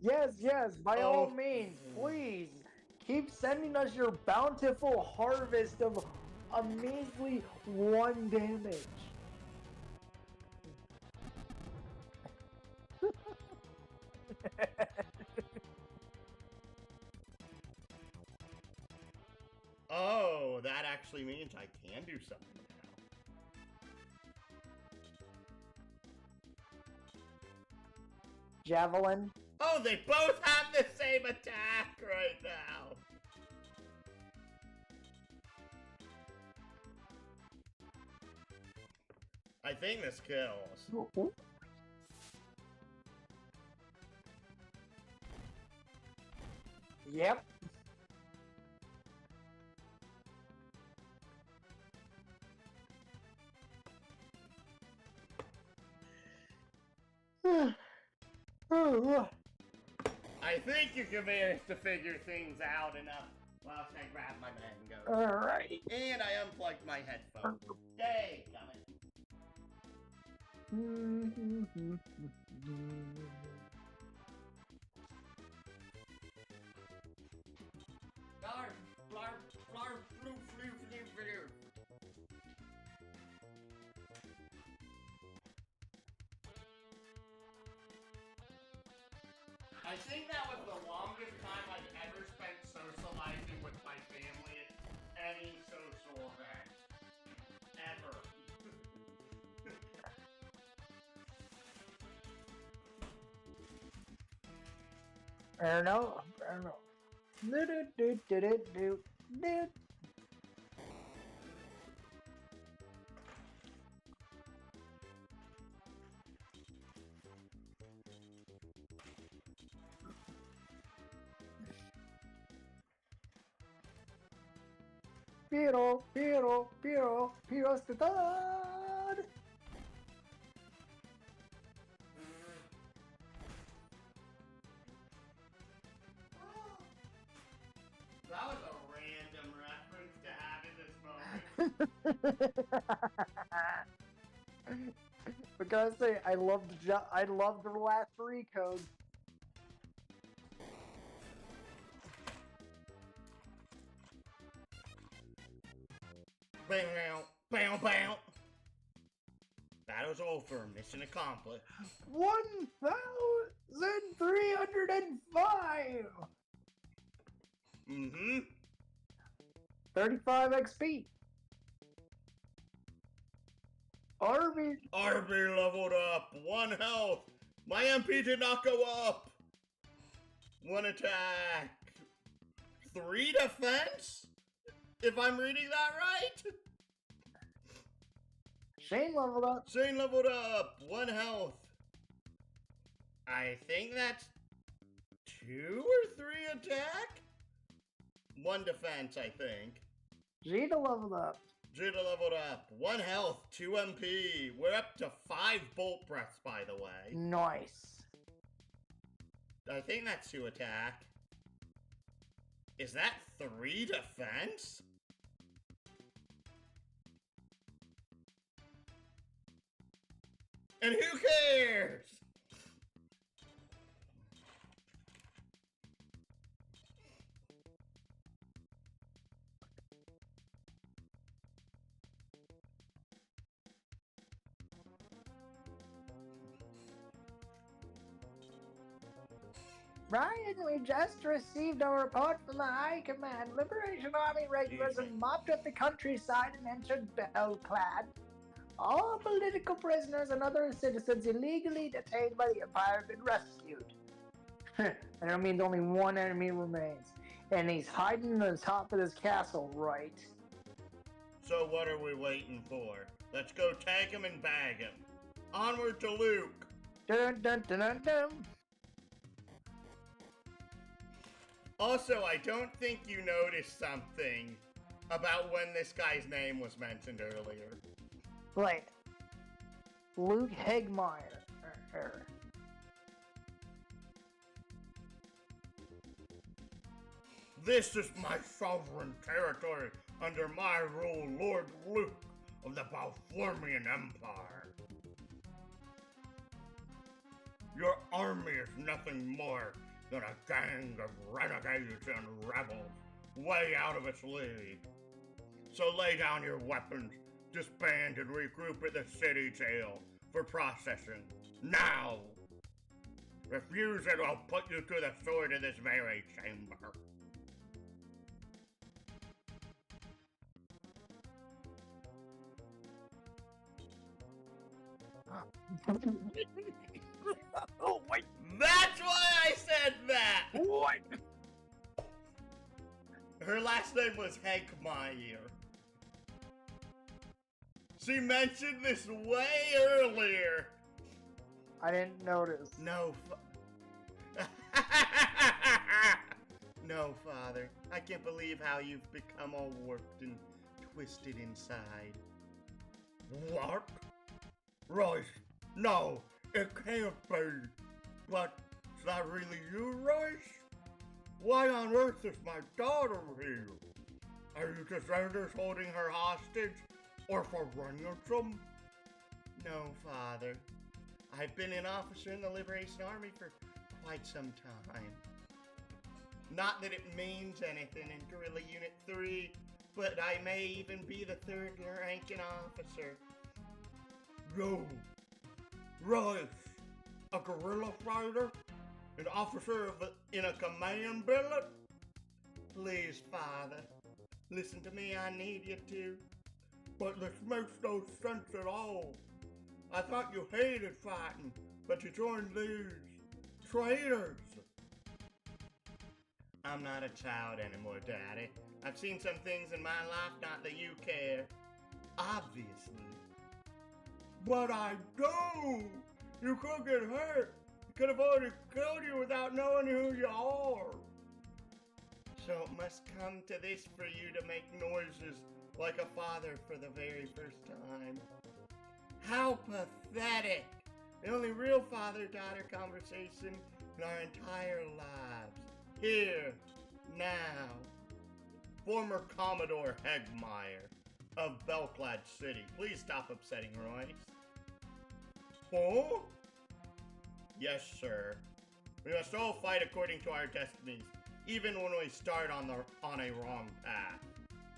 Yes, by all Oh. means, please keep sending us your bountiful harvest of a measly 1 damage. Oh, that actually means I can do something now. Javelin. Oh, they both have the same attack right now. I think this kills. Yep. I think you can manage to figure things out enough. Well, I grab my man and go. Alright. And I unplugged my headphones. Yay, coming. Blarf, blarf, blarf, floof, floof, floof, floof. I think that was the longest time I've ever spent socializing with my family at any social event. Ever. I don't know. Do. Piero, Piero, Piero, Piero Stad. That was a random reference to have in this moment. But gotta say, I loved the last three codes. Bow, bow, bow. Battle's over. Mission accomplished. 1,305. Mm-hmm. 35 XP. Arby. RB leveled up. 1 health. My MP did not go up. 1 attack. 3 defense? If I'm reading that right? Shane leveled up. Shane leveled up. 1 health. I think that's 2 or 3 attack? 1 defense, I think. Gita leveled up. Jita leveled up. 1 health, 2 MP. We're up to 5 bolt breaths, by the way. Nice. I think that's 2 attack. Is that 3 defense? And who cares? Ryan, we just received a report from the High Command. Liberation Army regulars have mopped up the countryside and entered Bellclade. All political prisoners and other citizens illegally detained by the Empire have been rescued. And that means only 1 enemy remains. And he's hiding in the top of this castle, right? So what are we waiting for? Let's go tag him and bag him. Onward to Luke. Dun dun dun dun dun. Also, I don't think you noticed something about when this guy's name was mentioned earlier. Wait. Luke Hegmeyer. This is my sovereign territory under my rule, Lord Luke of the Balformian Empire. Your army is nothing more than a gang of renegades and rebels way out of its league. So lay down your weapons, disband and regroup at the city jail for processing. Now! Refuse and I'll put you to the sword in this very chamber. Oh, wait. That's why I said that! What? Her last name was Hegmeyer. She mentioned this way earlier. I didn't notice. No, no, Father. I can't believe how you've become all warped and twisted inside. What? Royce, no, it can't be. But is that really you, Royce? Why on earth is my daughter here? Are you deserters holding her hostage? Or for ransom? No, Father. I've been an officer in the Liberation Army for quite some time. Not that it means anything in Guerrilla Unit 3, but I may even be the 3rd ranking officer. No. Royce, a guerrilla fighter? An officer in a command billet? Please, Father, listen to me, I need you to. But this makes no sense at all. I thought you hated fighting, but you joined these traitors. I'm not a child anymore, Daddy. I've seen some things in my life, not that you care. Obviously. But I do! You could get hurt. He could have already killed you without knowing who you are. So it must come to this for you to make noises like a father for the very first time. How pathetic! The only real father-daughter conversation in our entire lives. Here, now. Former Commodore Hegmeyer of Bellclade City. Please stop upsetting Royce. Oh? Yes, sir. We must all fight according to our destinies, even when we start on a wrong path.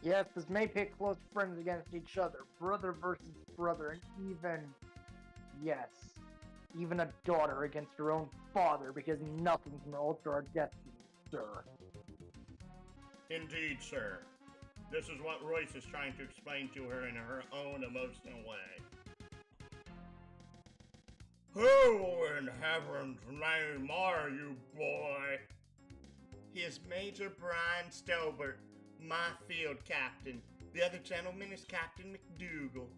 Yes, this may pit close friends against each other, brother versus brother, and even a daughter against her own father, because nothing can alter our destiny, sir. Indeed, sir. This is what Royce is trying to explain to her in her own emotional way. Who in heaven's name are you, boy? He is Major Brian Stobart, my field captain. The other gentleman is Captain McDougal.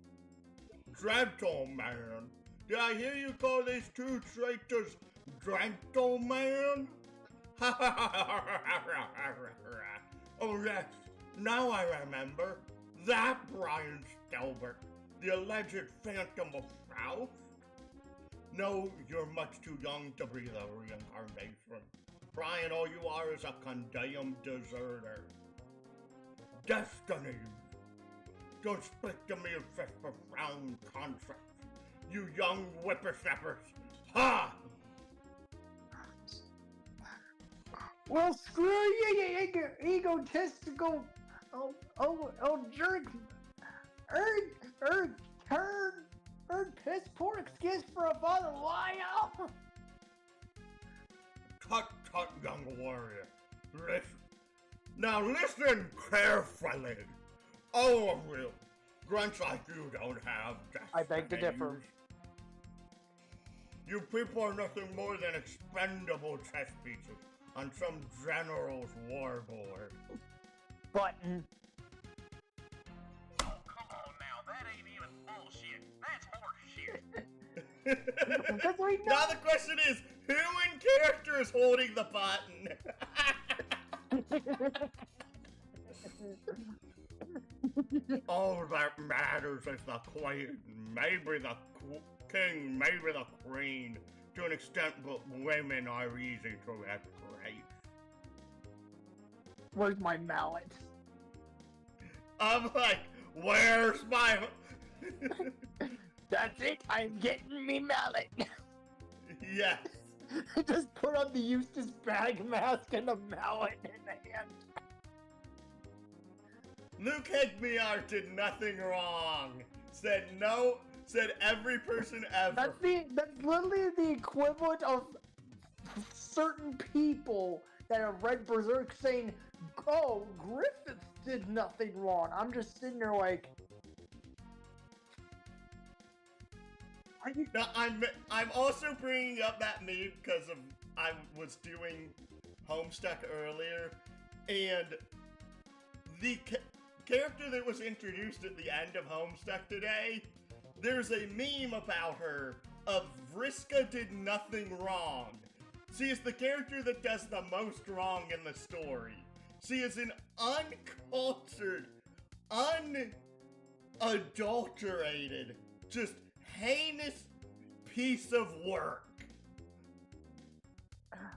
Gentleman? Did I hear you call these two traitors gentlemen? Oh yes, now I remember. That Brian Stobart, the alleged Phantom of South? No, you're much too young to be the reincarnation. Brian, all you are is a condemned deserter. Destiny. Don't speak to me of such profound concepts, you young whippersnappers. Ha! Well, screw you, you egotistical, jerk, piss poor excuse for a father, liar. Tut, young warrior. Listen. Now listen carefully. All of you, grunts like you don't have destinies. I beg to differ. You people are nothing more than expendable chess pieces on some general's war board. Button. Oh, come on now, that ain't even bullshit. That's horseshit. Because we know. Now the question is, who in character is holding the button? All that matters is the queen, maybe the king, maybe the queen, to an extent, but women are easy to replace. Where's my mallet? I'm like, where's my... That's it, I'm getting me mallet. Yes. Just put on the Eustace bag mask and a mallet in the hand. Luke Hegmeyer did nothing wrong. Said every person ever. That's literally the equivalent of certain people that have read Berserk saying, "Oh, Griffith did nothing wrong." I'm just sitting there like, are you? Now, I'm also bringing up that meme because of I was doing Homestuck earlier, and the character that was introduced at the end of Homestuck today, there's a meme about her of Vriska did nothing wrong. She is the character that does the most wrong in the story. She is an uncultured, unadulterated, just heinous piece of work.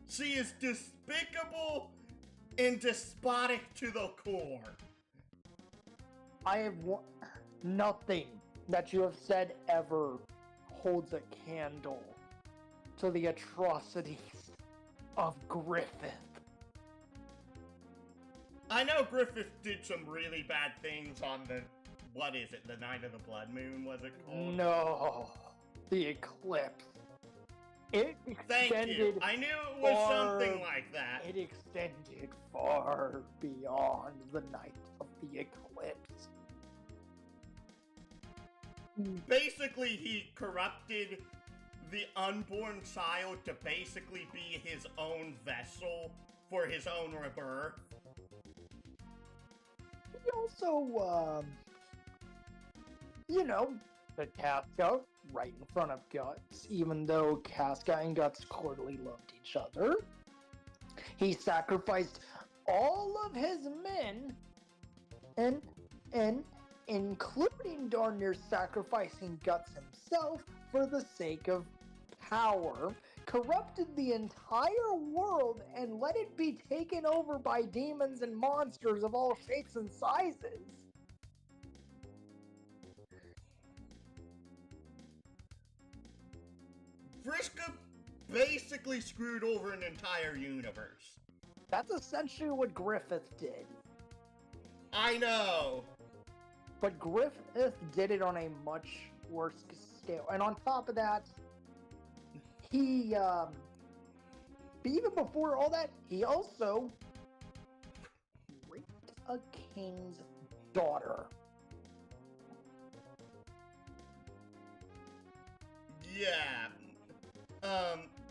She is despicable and despotic to the core. I have nothing that you have said ever holds a candle to the atrocities of Griffith. I know Griffith did some really bad things on the, what is it, the Night of the Blood Moon, was it called? No, the eclipse. It extended. Thank you. I knew it was something like that. It extended far beyond the night of the eclipse. Basically, he corrupted the unborn child to basically be his own vessel for his own rebirth. He also, the Casca right in front of Guts, even though Casca and Guts clearly loved each other. He sacrificed all of his men, and including darn near sacrificing Guts himself for the sake of power, corrupted the entire world and let it be taken over by demons and monsters of all shapes and sizes. Vriska basically screwed over an entire universe. That's essentially what Griffith did. I know. But Griffith did it on a much worse scale. And on top of that, he, even before all that, he also raped a king's daughter. Yeah.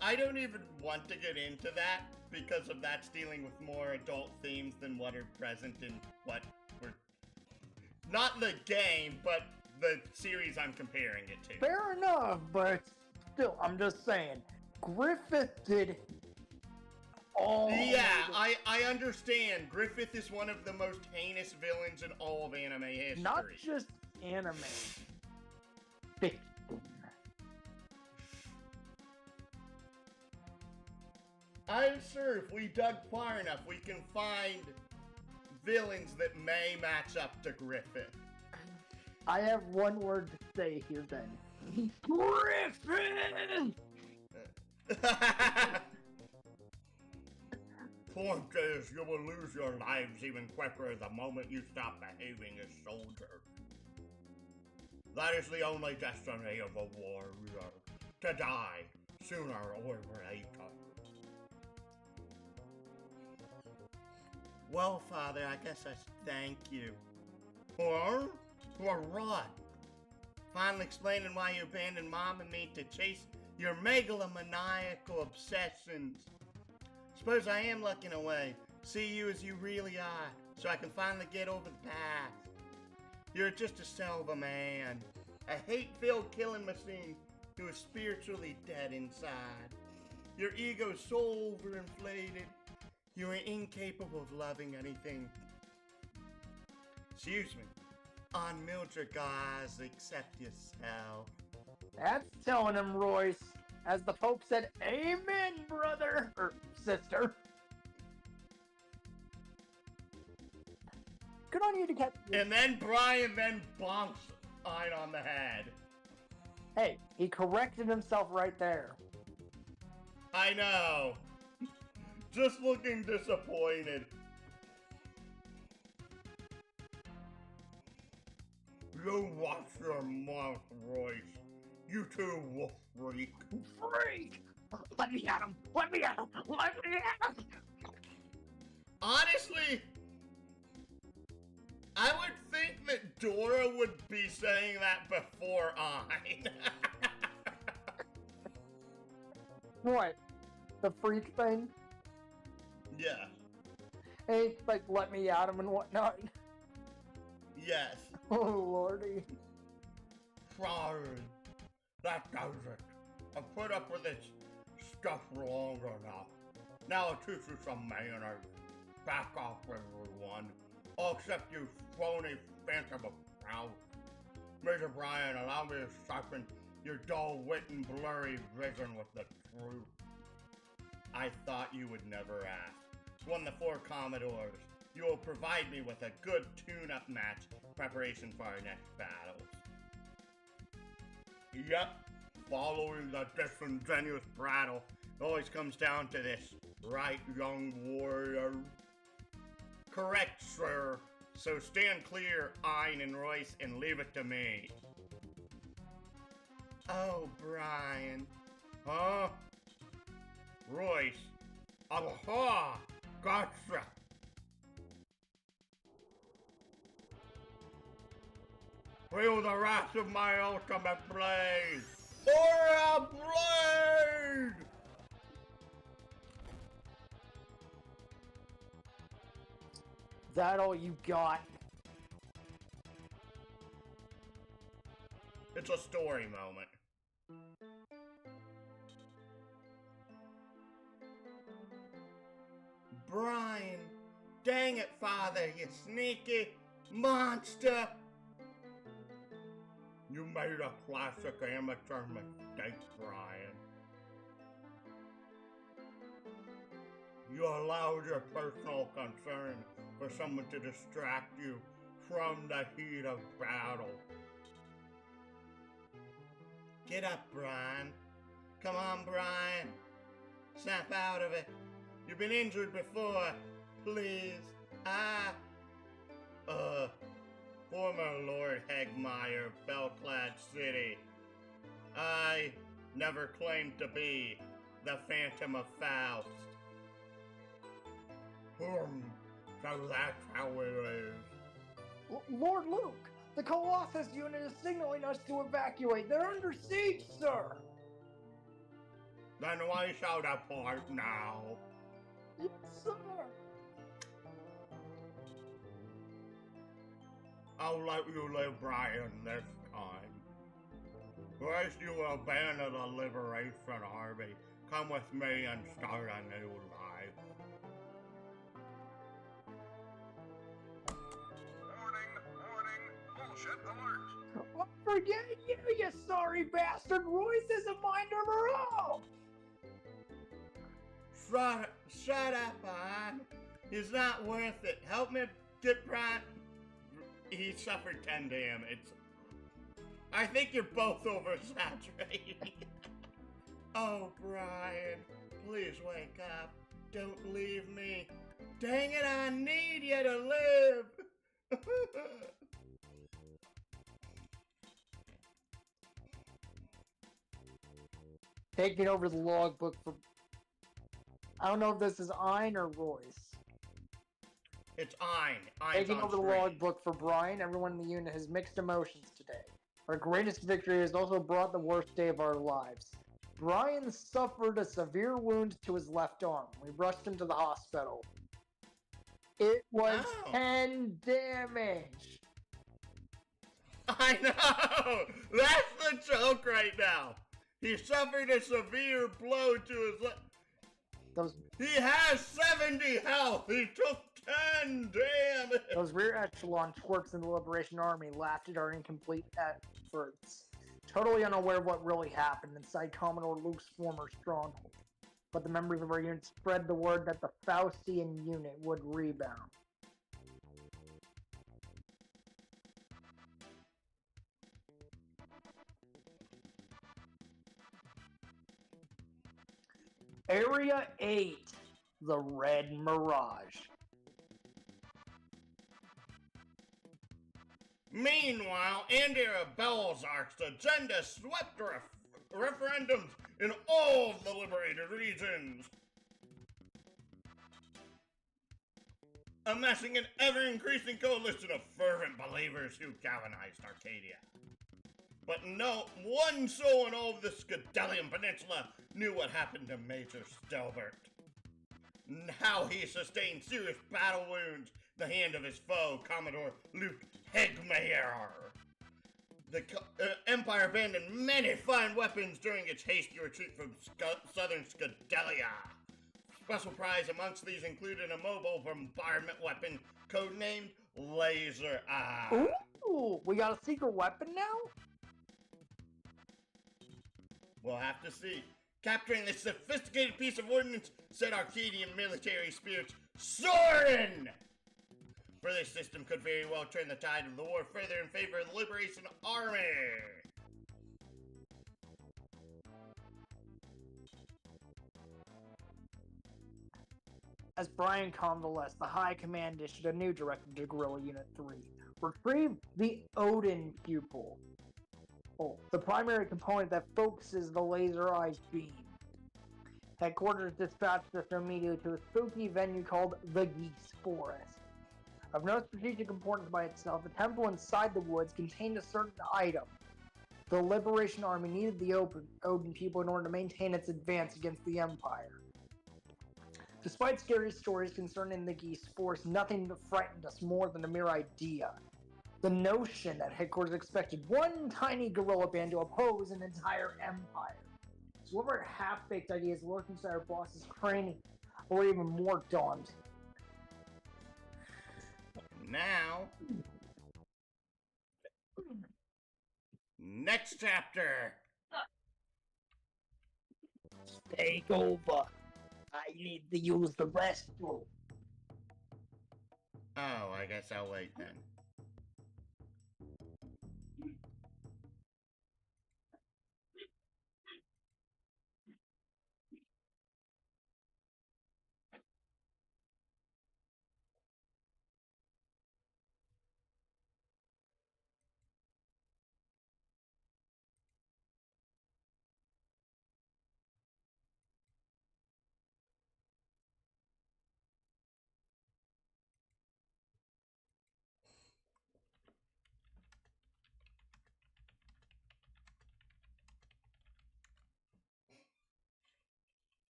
I don't even want to get into that because of that's dealing with more adult themes than what are present in what we're... Not the game, but the series I'm comparing it to. Fair enough, but still, I'm just saying, Griffith did all... Yeah, I understand. Griffith is one of the most heinous villains in all of anime history. Not just anime. Fiction. I'm sure if we dug far enough, we can find villains that may match up to Griffith. I have one word to say here then. Griffith! Point is, you will lose your lives even quicker the moment you stop behaving as soldiers. That is the only destiny of a warrior, to die sooner or later. Well, Father, I guess I should thank you. Or what? Finally explaining why you abandoned Mom and me to chase your megalomaniacal obsessions. Suppose I am looking away, see you as you really are, so I can finally get over the past. You're just a cell of a man, a hate-filled killing machine who is spiritually dead inside. Your ego's so overinflated, you are incapable of loving anything. Excuse me. On Mildred guys, except yourself. That's telling him, Royce. As the Pope said, amen, brother, or sister. Good on you to catch. And then Brian bonks Ein on the head. Hey, he corrected himself right there. I know. Just looking disappointed. You watch your mouth, Royce. You too, wolf freak. Freak! Let me at him! Let me at him! Let me at him! Honestly, I would think that Dora would be saying that before Ein. What? The freak thing? Yeah. Hey, like, let me at him and whatnot. Yes. Oh, lordy. Sorry. That does it. I've put up with this stuff long enough. Now I'll teach you some manners. Back off, everyone. All except you phony phantom of proud. Mr. Brian, allow me to sharpen your dull wit and blurry vision with the truth. I thought you would never ask. Won the 4 commodores. You will provide me with a good tune-up match preparation for our next battles. Yep, following the disingenuous prattle, it always comes down to this, right, young warrior? Correct, sir. So stand clear, Ein and Royce, and leave it to me. Oh, Brian. Huh? Royce. Aha! Gotcha! Feel the wrath of my ultimate blade! For a blade! Is that all you got? It's a story moment. Brian, Dang it, Father, you sneaky monster! You made a classic amateur mistake, Brian. You allowed your personal concern for someone to distract you from the heat of battle. Get up, Brian. Come on, Brian. Snap out of it. You've been injured before. Please. Former Lord Hegmeyer of Bellclade City. I never claimed to be the Phantom of Faust. So that's how it is. Lord Luke, the Colossus unit is signaling us to evacuate. They're under siege, sir. Then we shall depart now. Yes, sir. I'll let you live, Brian, this time. First you will abandon the Liberation Army. Come with me and start a new life. Warning, bullshit alert. Oh, forget you sorry bastard. Royce is a mind of her own. Shut up, Brian. It's not worth it. Help me get Brian. He suffered 10 damage. I think you're both oversaturated. Oh, Brian, please wake up. Don't leave me. Dang it, I need you to live. Taking over the logbook for... I don't know if this is Ein or Royce. It's Ein. Taking over the logbook for Brian, everyone in the unit has mixed emotions today. Our greatest victory has also brought the worst day of our lives. Brian suffered a severe wound to his left arm. We rushed him to the hospital. It was 10 damage. I know! That's the joke right now. He suffered a severe blow to his left. He has 70 health. He took 10 damage. Those rear echelon twerks in the Liberation Army laughed at our incomplete efforts, totally unaware of what really happened inside Commodore Luke's former stronghold. But the members of our unit spread the word that the Faustian unit would rebound. Area 8, the Red Mirage. Meanwhile, Andrea Belzark's agenda swept referendums in all of the liberated regions, amassing an ever-increasing coalition of fervent believers who galvanized Arcadia. But no one soul in all of the Scudelian Peninsula knew what happened to Major Stelbert. How he sustained serious battle wounds at the hand of his foe, Commodore Luke Hegmeyer. The Empire abandoned many fine weapons during its hasty retreat from southern Scudelia. Special prize amongst these included a mobile bombardment weapon codenamed Laser Eye. Ooh, we got a secret weapon now? We'll have to see. Capturing this sophisticated piece of ordnance set Arcadian military spirits soaring! For this system could very well turn the tide of the war further in favor of the Liberation Army. As Brian convalesced, the High Command issued a new directive to Guerrilla Unit 3. Retrieve the Odin Pupil. The primary component that focuses the laser eye beam. Headquarters dispatched us immediately to a spooky venue called the Geese Forest. Of no strategic importance by itself, the temple inside the woods contained a certain item. The Liberation Army needed the Odin Pupil in order to maintain its advance against the Empire. Despite scary stories concerning the Geese Force, nothing frightened us more than a mere idea. The notion that headquarters expected one tiny guerrilla band to oppose an entire empire. So whatever half-baked ideas lurk inside our boss's cranium, or even more daunting. Now, next chapter. Take over. I need to use the restroom. Oh, I guess I'll wait then.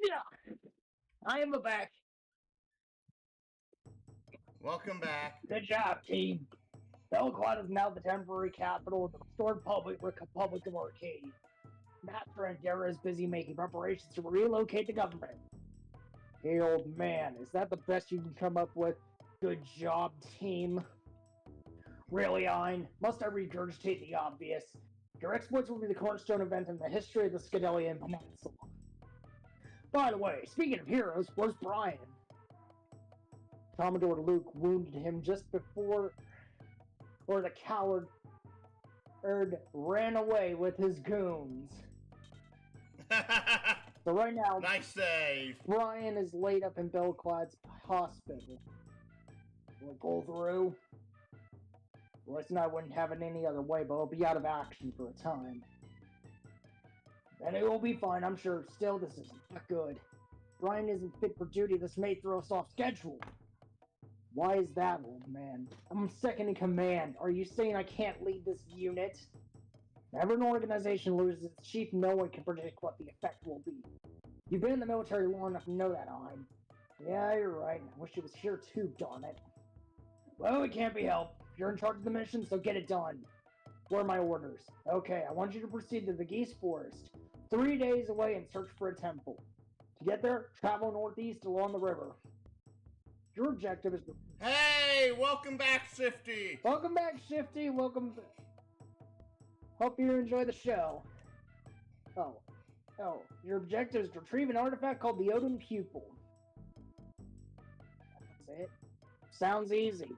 Yeah, I am back. Welcome back. Good job, team. Bellclade is now the temporary capital of the restored Republic of Arcade. Master Andera is busy making preparations to relocate the government. Hey, old man, is that the best you can come up with? Good job, team. Really, Ein? Must I regurgitate the obvious? Your exploits will be the cornerstone event in the history of the Scadelian Peninsula. By the way, speaking of heroes, where's Brian? Commodore Luke wounded him just before, or the coward ran away with his goons. So right now, Nice save. Brian is laid up in Bellclade's hospital. Will it pull through? Royce and I wouldn't have it any other way, but he'll be out of action for a time. And it will be fine, I'm sure. Still, this is not good. Brian isn't fit for duty. This may throw us off schedule. Why is that, old man? I'm second in command. Are you saying I can't lead this unit? Whenever an organization loses its chief, no one can predict what the effect will be. You've been in the military long enough to know that, Ein. Yeah, you're right. I wish it was here too, darn it. Well, it can't be helped. You're in charge of the mission, so get it done. What are my orders? Okay, I want you to proceed to the Geese Forest. 3 days away and search for a temple. To get there, travel northeast along the river. Your objective is... Hey, welcome back, Shifty. Welcome back, Shifty. Welcome... Hope you enjoy the show. Oh, your objective is to retrieve an artifact called the Odin Pupil. That's it. Sounds easy.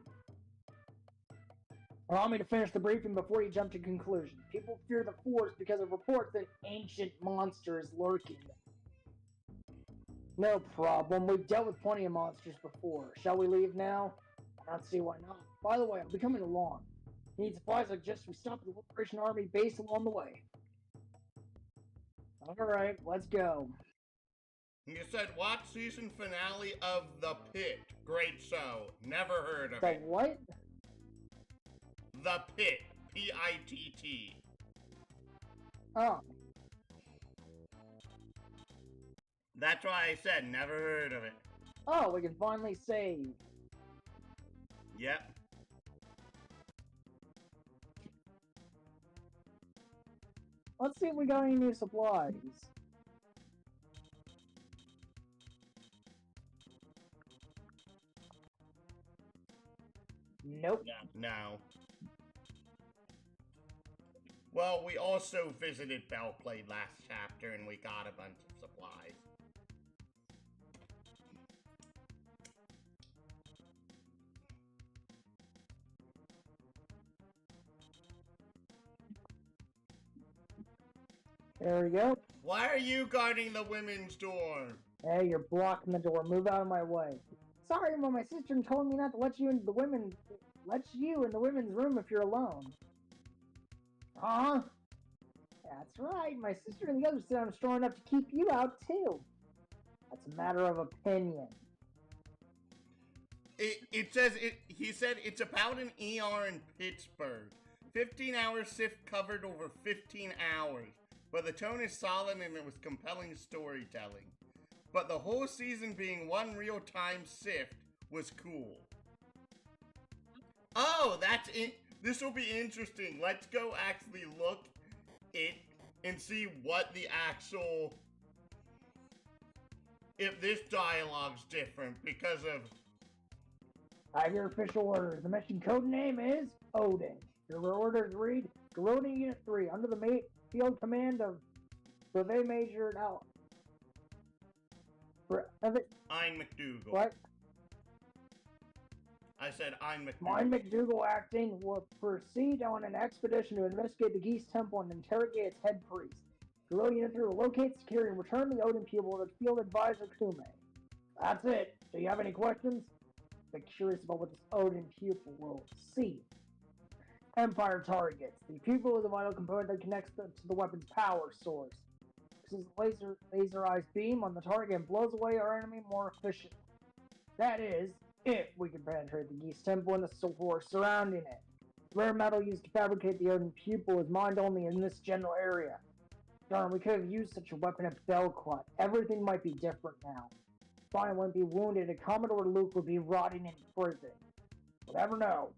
Allow me to finish the briefing before you jump to conclusions. People fear the Force because of reports that an ancient monster is lurking. No problem. We've dealt with plenty of monsters before. Shall we leave now? I don't see why not. By the way, I'll be coming along. Need supplies like just we stop at the Liberation Army base along the way. Alright, let's go. You said, watch season finale of The Pit. Great show. Never heard of The it. what? The Pit. P-I-T-T. Oh. That's why I said never heard of it. Oh, we can finally save. Yep. Let's see if we got any new supplies. Nope. No. Well, we also visited Bellclade last chapter and we got a bunch of supplies. There we go. Why are you guarding the women's door? Hey, you're blocking the door. Move out of my way. Sorry, Mom. My sister told me not to let you in the women's room if you're alone. Huh? That's right. My sister and the others said I'm strong enough to keep you out too. That's a matter of opinion. He said it's about an ER in Pittsburgh. 15-hour shift covered over 15 hours. But the tone is solid and it was compelling storytelling. But the whole season being one real-time shift was cool. Oh, that's it. This will be interesting. Let's go actually look it and see what the actual... if this dialogue's different because of... I have your official orders. The mission code name is Odin. Your orders read, Garona Unit 3, under the field command of Brevet Major now. Ein McDougal. What? I said Ein McDougal. Mine McDougal acting will proceed on an expedition to investigate the Geese Temple and interrogate its head priest. Garona Unit 3 will locate, secure, and return the Odin pupil to field advisor Kume. That's it. Do you have any questions? I'm curious about what this Odin pupil will see. Empire targets. The pupil is a vital component that connects to the weapon's power source. This laserized beam on the target and blows away our enemy more efficiently. That is, if we can penetrate the Geese Temple and the force surrounding it. Rare metal used to fabricate the Odin pupil is mined only in this general area. Darn, we could have used such a weapon at Bellclade. Everything might be different now. Fine wouldn't be wounded and Commodore Luke would be rotting in prison. We'll never know.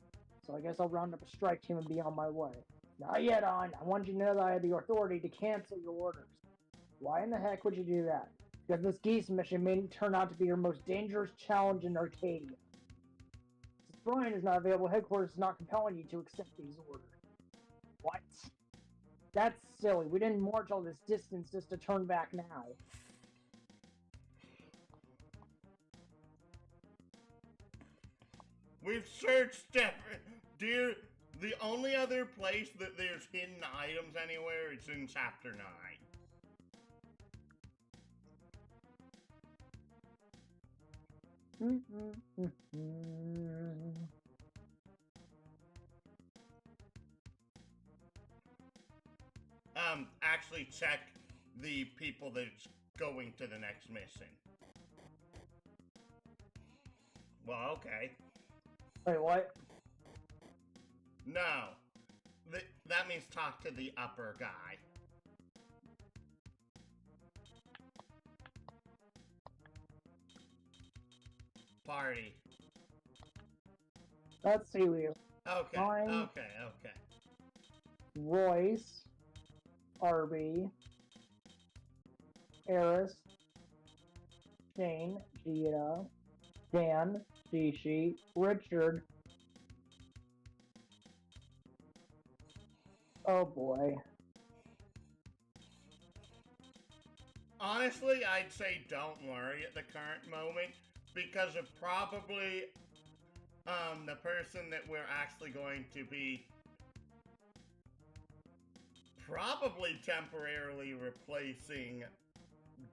So I guess I'll round up a strike team and be on my way. Not yet, I want you to know that I have the authority to cancel your orders. Why in the heck would you do that? Because this Geese mission may turn out to be your most dangerous challenge in Arcadia. Since Brian is not available, headquarters is not compelling you to accept these orders. What? That's silly. We didn't march all this distance just to turn back now. We've searched dear. The only other place that there's hidden items anywhere is in Chapter 9. Actually check the people that's going to the next mission. Well, okay. Wait, what? No. That means talk to the upper guy. Party. Let's see you. Okay, Fine. okay. Royce, Arby, Eris, Shane, Gita, Dan, Shishi, Richard. Oh boy. Honestly, I'd say don't worry at the current moment because of probably the person that we're actually going to be probably temporarily replacing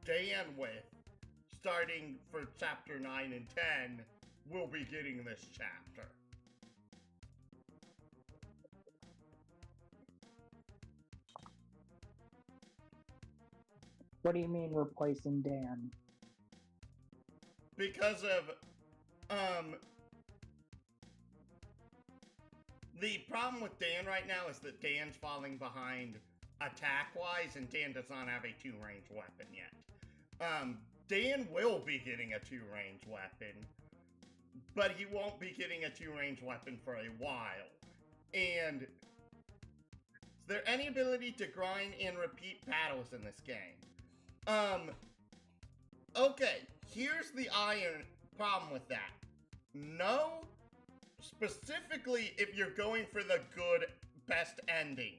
Dan with, starting for chapter 9 and 10, we'll be getting this chapter. What do you mean replacing Dan? Because of, the problem with Dan right now is that Dan's falling behind attack-wise, and Dan does not have a 2-range weapon yet. Dan will be getting a 2-range weapon, but he won't be getting a 2-range weapon for a while. And is there any ability to grind and repeat battles in this game? Okay, here's the iron problem with that. No, specifically if you're going for the good, best ending.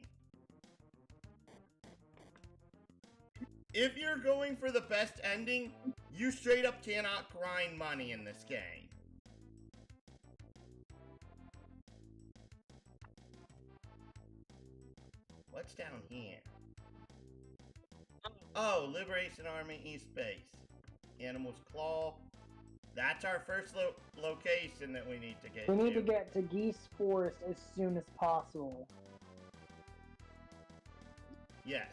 If you're going for the best ending, you straight up cannot grind money in this game. What's down here? Oh, Liberation Army East Base. Animal's Claw. That's our first location that we need to get We to. need to get to Geese Forest as soon as possible. Yes.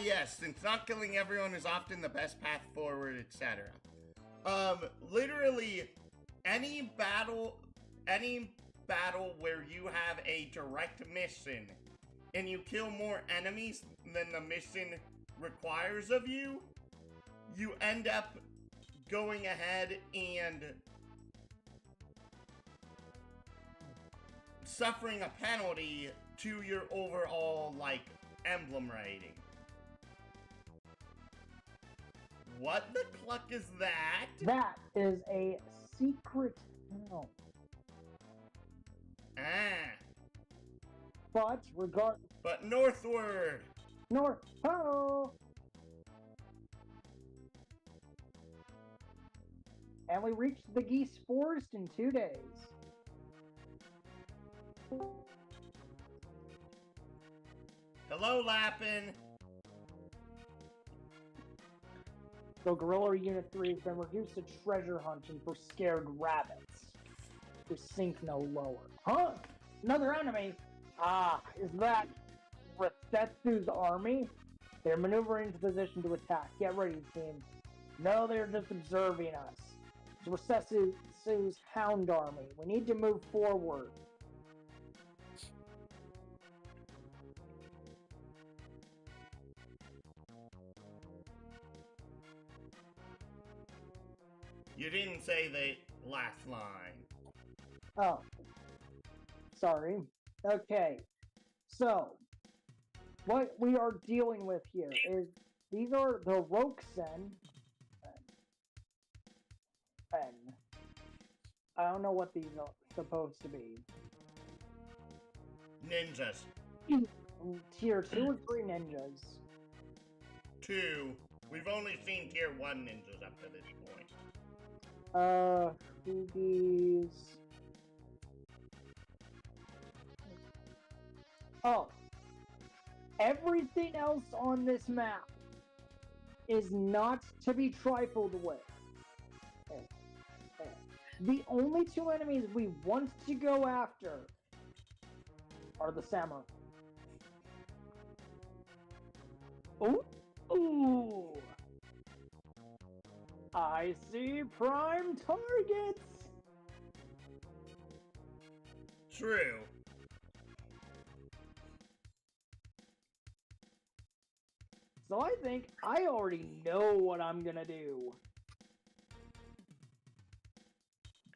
Yes, since not killing everyone is often the best path forward, etc. Literally, any battle where you have a direct mission and you kill more enemies than the mission requires of you, you end up going ahead and suffering a penalty to your overall, like, emblem rating. What the cluck is that? That is a secret tunnel. Ah, But but northward. North Pole. And we reached the Geese Forest in 2 days. Hello, Lappin. So Guerrilla Unit 3 has been reduced to treasure hunting for scared rabbits who sink no lower. Huh? Another enemy? Ah, is that Resetsu's army? They're maneuvering into position to attack. Get ready, team. No, they're just observing us. It's Resetsu's Hound army. We need to move forward. You didn't say the last line. Oh. Sorry. Okay. So, what we are dealing with here is these are the Rokusen. And I don't know what these are supposed to be. Ninjas. Tier 2 or 3 ninjas. 2. We've only seen tier 1 ninjas up to this point. Hoogies. Oh. Everything else on this map is not to be trifled with. The only 2 enemies we want to go after are the samurai. Ooh! I see prime targets! True. So I think I already know what I'm gonna do.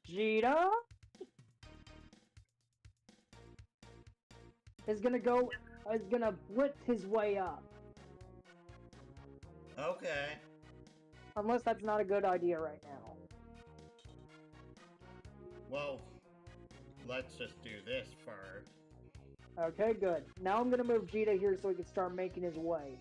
Vegeta is gonna blitz his way up. Okay. Unless that's not a good idea right now. Well, let's just do this first. Okay, good. Now I'm gonna move Vegeta here so he can start making his way.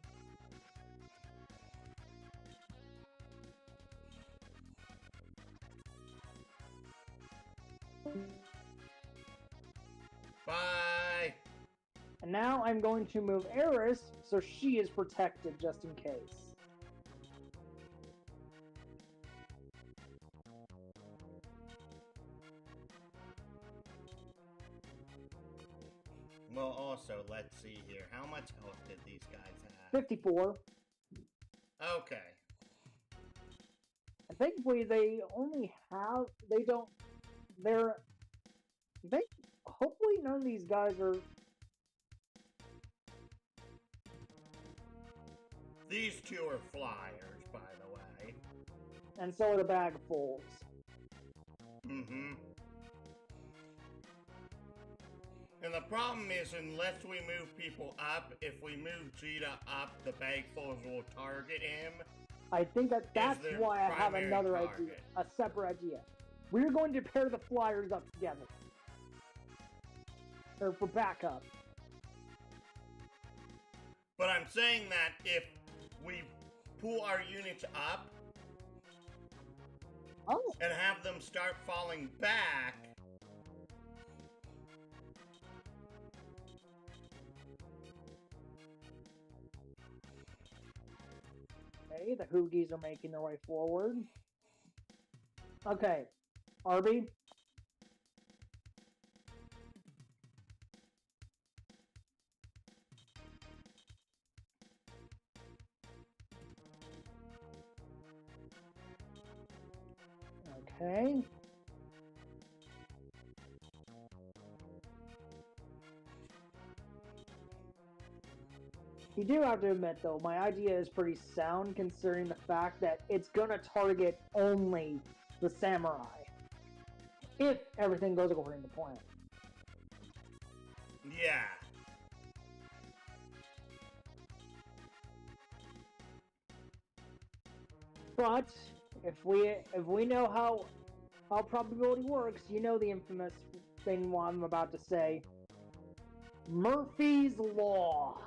Bye. And now I'm going to move Eris so she is protected just in case. Well, also, let's see here. How much health did these guys have? 54. Okay. And thankfully they only have, hopefully none of these guys are, These 2 are flyers, by the way. and so are the bagfuls. Mm-hmm. And the problem is, unless we move people up, if we move Vegeta up, the bagfuls will target him. I think that's their why I have primary another idea, target. a separate idea. We're going to pair the flyers up together. Or for backup. But I'm saying that if we pull our units up Oh, and have them start falling back, Okay, the Hoogies are making their way forward. Okay, Arby. Okay. You do have to admit, though, my idea is pretty sound considering the fact that it's gonna target only the samurai. If everything goes according to plan. Yeah. But if we know how probability works, you know the infamous thing what I'm about to say. Murphy's Law.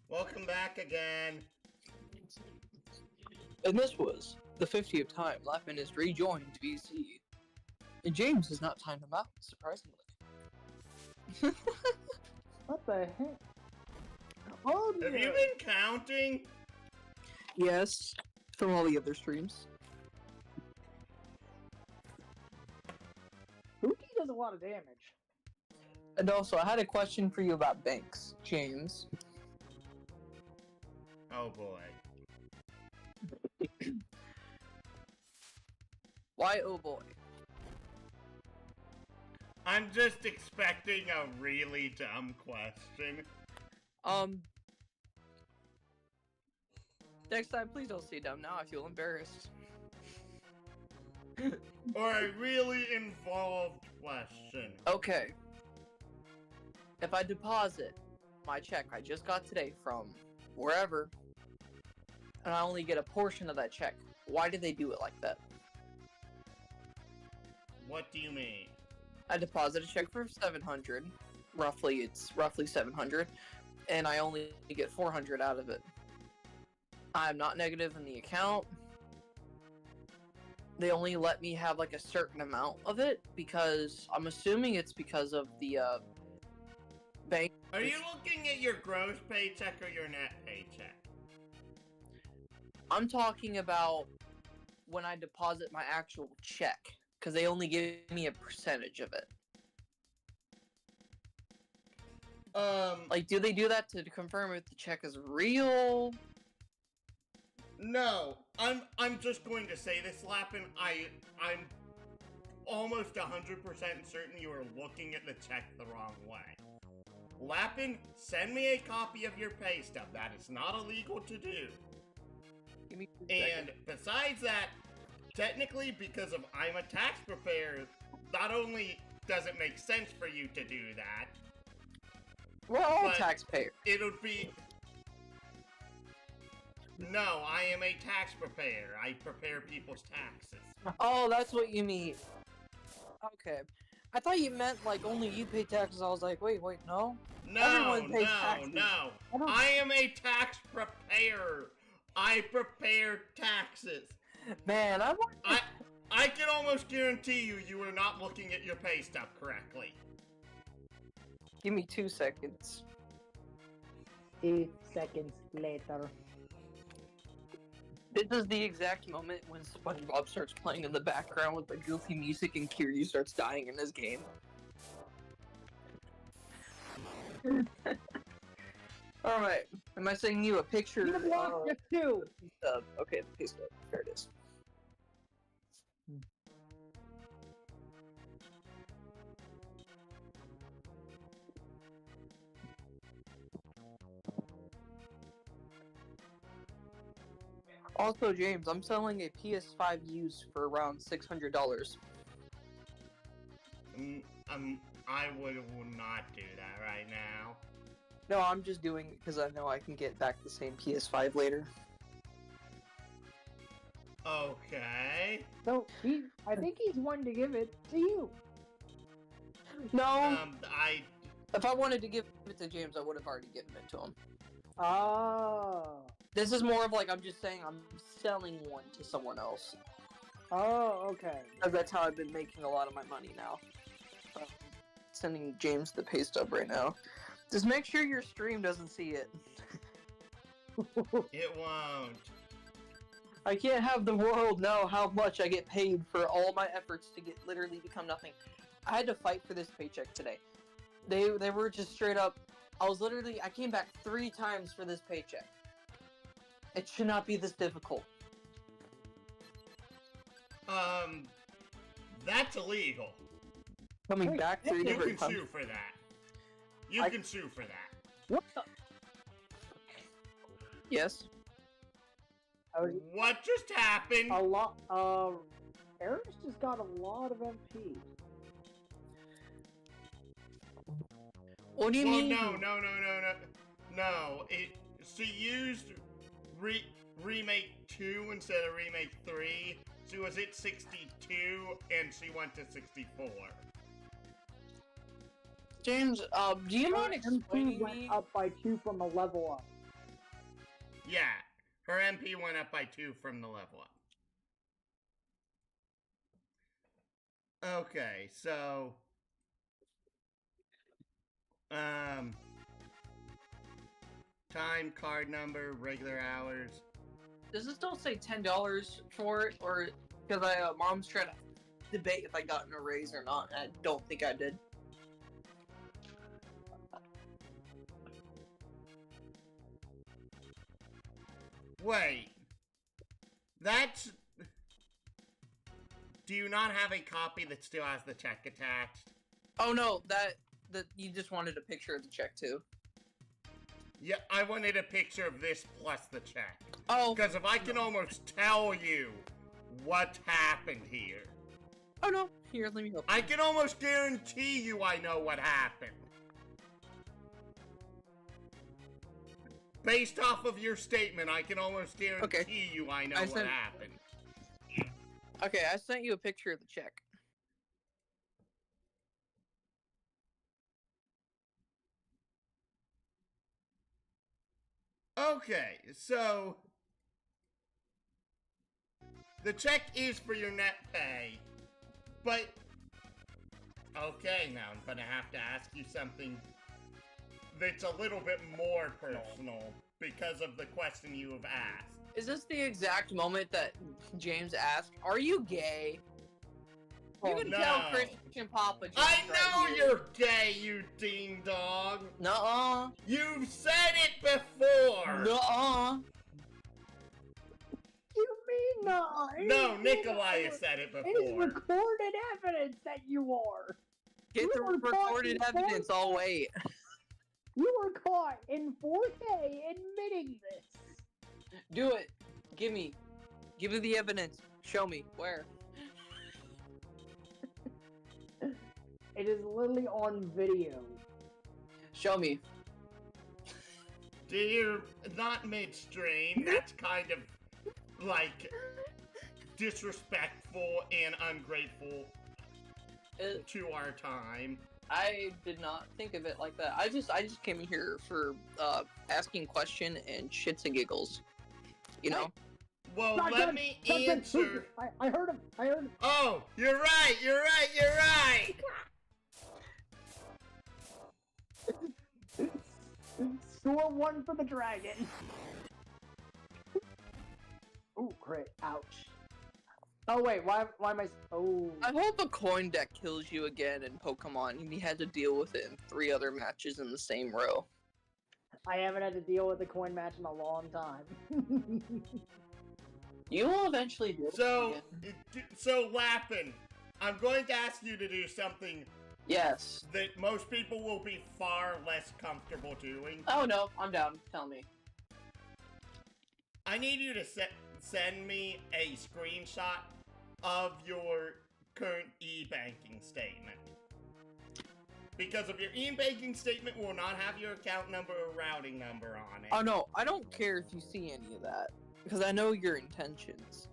Welcome back again. And this was the 50th time Lappin has rejoined VC. And James has not timed him out, surprisingly. What the heck? Oh, Have you been counting? Yes, from all the other streams. Hoogie does a lot of damage. And also, I had a question for you about banks, James. Oh boy. Why, oh boy? I'm just expecting a really dumb question. Next time, please don't say dumb now. I feel embarrassed. Or a really involved question. Okay. If I deposit my check I just got today from wherever, and I only get a portion of that check, why did they do it like that? What do you mean? I deposit a check for 700. It's roughly 700, and I only get 400 out of it. I'm not negative in the account. They only let me have like a certain amount of it because I'm assuming it's because of the bank. Are you looking at your gross paycheck or your net paycheck? I'm talking about when I deposit my actual check because they only give me a percentage of it. Like, do they do that to confirm if the check is real? No, I'm just going to say this, Lappin. I'm almost 100% certain you are looking at the check the wrong way. Lappin, send me a copy of your pay stub. That is not illegal to do. Give me 2 And seconds. besides that, technically, because of I'm a tax preparer, not only does it make sense for you to do that, We're all but taxpayers. it would be... No, I am a tax preparer. I prepare people's taxes. Oh, that's what you mean. Okay. I thought you meant like only you pay taxes. I was like, wait, no. No, Everyone pays no, taxes. no. I don't- I am a tax preparer. I prepare taxes. Man, I'm like, I can almost guarantee you are not looking at your pay stub correctly. give me 2 seconds. 2 seconds later. This is the exact moment when SpongeBob starts playing in the background with the goofy music and Kiryu starts dying in this game. Alright, am I sending you a picture? You blocked it too! Okay, the pay stub. There it is. Also, James, I'm selling a PS5 used for around $600. I would not do that right now. No, I'm just doing it because I know I can get back the same PS5 later. Okay. So I think he's one to give it to you. No, I if I wanted to give it to James, I would have already given it to him. Oh. This is more of like I'm just saying I'm selling one to someone else. Oh, okay. That's how I've been making a lot of my money now. Sending James the pay stub right now. Just make sure your stream doesn't see it. It won't. I can't have the world know how much I get paid for all my efforts to get literally become nothing. I had to fight for this paycheck today. They were just straight up. I came back 3 times for this paycheck. It should not be this difficult. That's illegal. Coming back 3 You different can times. sue for that. You can sue for that. What the? Yes. What just happened? A lot. Eric's just got a lot of MP. What do you mean? No. She used remake 2 instead of remake 3. She was at 62 and she went to 64. James, do you mind MP explaining went me? up by 2 from a level up. Yeah, her MP went up by 2 from the level up. Okay, so time, card number, regular hours. Does it still say $10 for it, or because mom's trying to debate if I got a raise or not, and I don't think I did. Wait, that's... Do you not have a copy that still has the check attached? Oh no, that you just wanted a picture of the check too. Yeah, I wanted a picture of this plus the check. Oh. Because if I can almost tell you what happened here. Oh no, here, let me go. I can almost guarantee you I know what happened. Based off of your statement, I can almost guarantee you I know what happened. Okay, I sent you a picture of the check. Okay, so the check is for your net pay, but okay, now I'm gonna have to ask you something that's a little bit more personal because of the question you have asked. Is this the exact moment that James asked, "Are you gay?" You can tell Christian Papa. James I know right here. you're gay, you ding dong. Nuh-uh. You've said it before. Nuh-uh. You mean no? No, Nikolai has said it It is before. recorded evidence that you are. Get You the were caught recorded in evidence. I'll wait. You were caught in 4K admitting this. Do it. Give me the evidence. Show me where. It is literally on video. Show me. Dear, not midstream. That's kind of like disrespectful and ungrateful to our time. I did not think of it like that. I just came here for asking question and shits and giggles. You know? Well, Shotgun, let me shotgun, answer. I heard him. I heard him. Oh, you're right. Score 1 for the dragon. Ooh, crit. Ouch. Oh wait, why am I? Oh. I hope a coin deck kills you again in Pokemon and you had to deal with it in 3 other matches in the same row. I haven't had to deal with a coin match in a long time. You will eventually do it So, again. so Lappin, I'm going to ask you to do something Yes. that most people will be far less comfortable doing. Oh no, I'm down. Tell me. I need you to send me a screenshot of your current e-banking statement. Because if your e-banking statement will not have your account number or routing number on it. Oh no, I don't care if you see any of that. Because I know your intentions.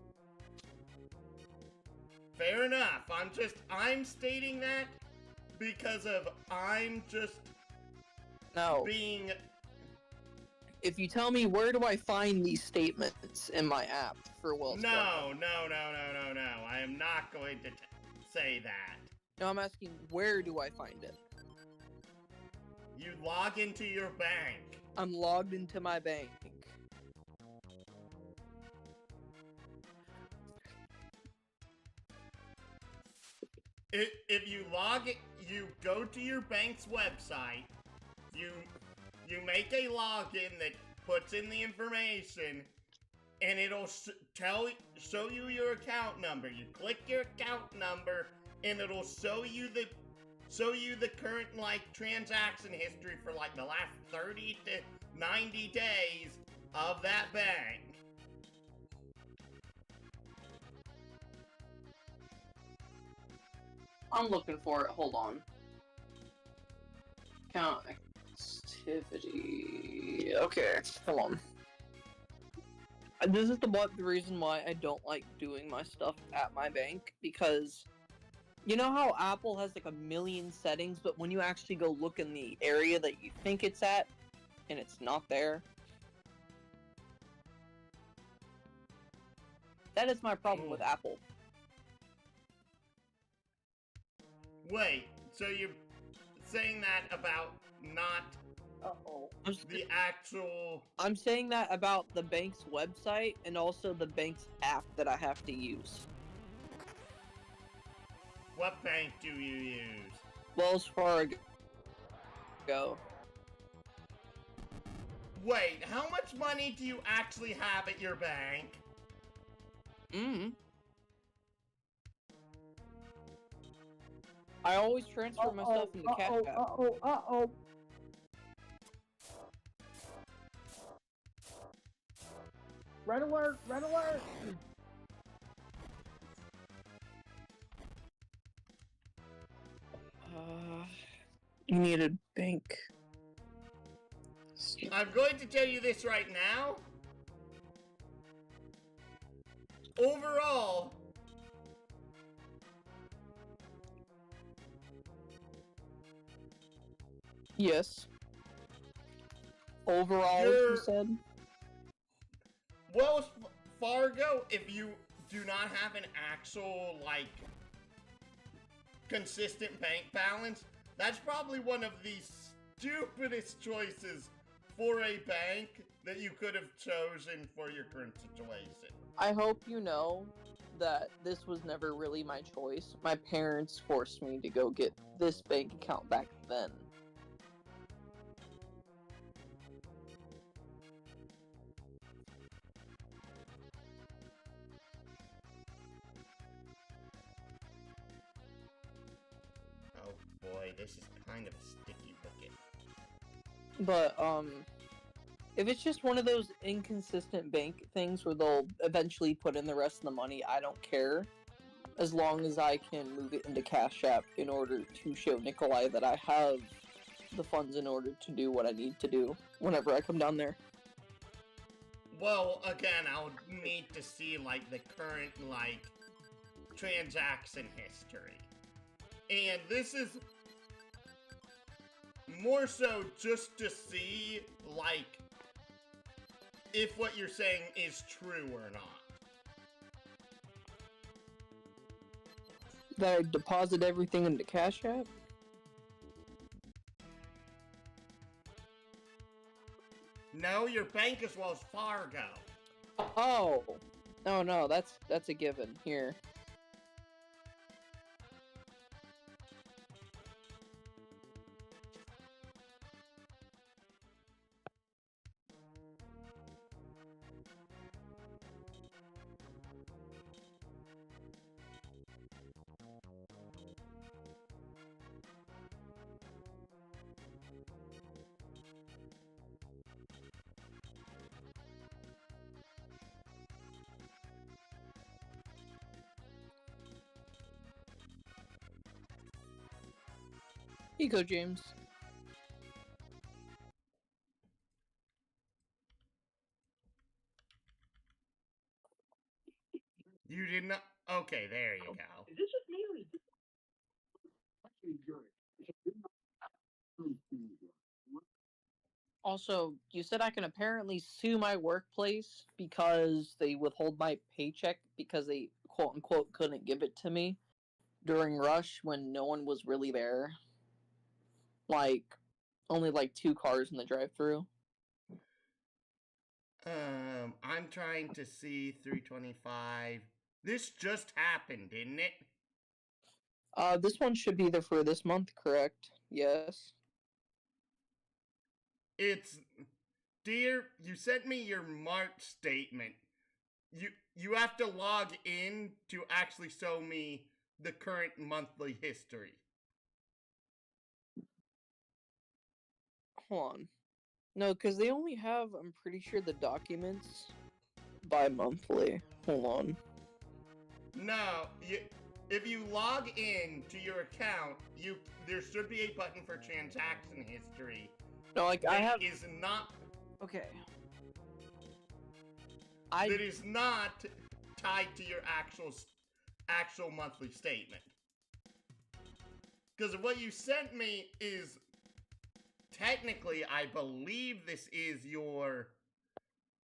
Fair enough. I'm stating that because of I'm just No. being If you tell me where do I find these statements in my app for Wells Fargo? No. I am not going to say that. No, I'm asking where do I find it? You log into your bank. I'm logged into my bank. If you log it, you go to your bank's website. You make a login that puts in the information, and it'll show you your account number. You click your account number, and it'll show you the current transaction history for the last 30 to 90 days of that bank. I'm looking for it. Hold on. Account activity. Okay, hold on. This is the reason why I don't like doing my stuff at my bank, because you know how Apple has a million settings, but when you actually go look in the area that you think it's at, and it's not there? That is my problem with Apple. Wait, so you're saying that about not the actual... I'm saying that about the bank's website and also the bank's app that I have to use. What bank do you use? Wells Fargo. Wait, how much money do you actually have at your bank? I always transfer my stuff into Cash App. Red alert! Red alert! You need a bank. I'm going to tell you this right now. Overall, yes. Overall, you said? Wells Fargo, if you do not have an actual, consistent bank balance, that's probably one of the stupidest choices for a bank that you could have chosen for your current situation. I hope you know that this was never really my choice. My parents forced me to go get this bank account back then. Oh boy, this is kind of a sticky wicket. But, if it's just one of those inconsistent bank things where they'll eventually put in the rest of the money, I don't care. As long as I can move it into Cash App in order to show Nikolai that I have the funds in order to do what I need to do whenever I come down there. Well, again, I'll need to see, the current, transaction history. And this is more so just to see, if what you're saying is true or not. That I deposit everything into Cash App? No, your bank is Wells Fargo. Oh! No, that's a given. Here. Here you go, James. You did not... Okay, there you go. Is this just me or is this actually good? Also, you said I can apparently sue my workplace because they withhold my paycheck because they quote unquote couldn't give it to me during rush when no one was really there. Like, only like 2 cars in the drive-through. I'm trying to see 325. This just happened, didn't it? This one should be there for this month, correct? Yes. It's dear, you sent me your March statement. You have to log in to actually show me the current monthly history. Hold on. No, because they only have, I'm pretty sure, the documents bi-monthly. Hold on. No, if you log in to your account, there should be a button for transaction history. No, like, I have... is not... Okay. That is not tied to your actual monthly statement. Because what you sent me is... Technically, I believe this is your...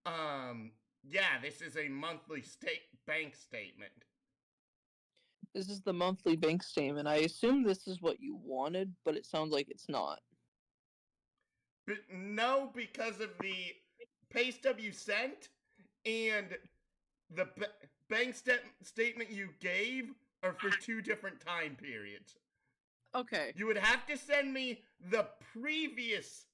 Yeah, this is a monthly bank statement. This is the monthly bank statement. I assume this is what you wanted, but it sounds like it's not. But no, because of the pay stub you sent and the bank statement you gave are for 2 different time periods. Okay. You would have to send me the previous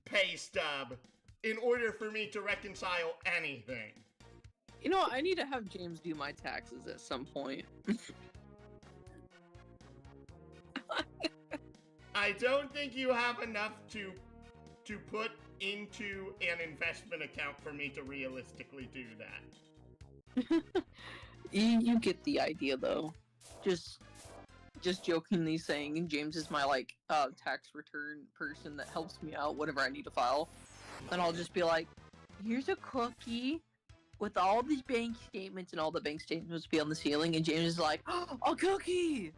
pay stub in order for me to reconcile anything. You know what? I need to have James do my taxes at some point. I don't think you have enough to put into an investment account for me to realistically do that. You get the idea, though. Just jokingly saying, James is my, like, tax return person that helps me out whenever I need to file. Then I'll just be like, here's a cookie with all these bank statements, and all the bank statements will be on the ceiling, and James is like, oh, a cookie!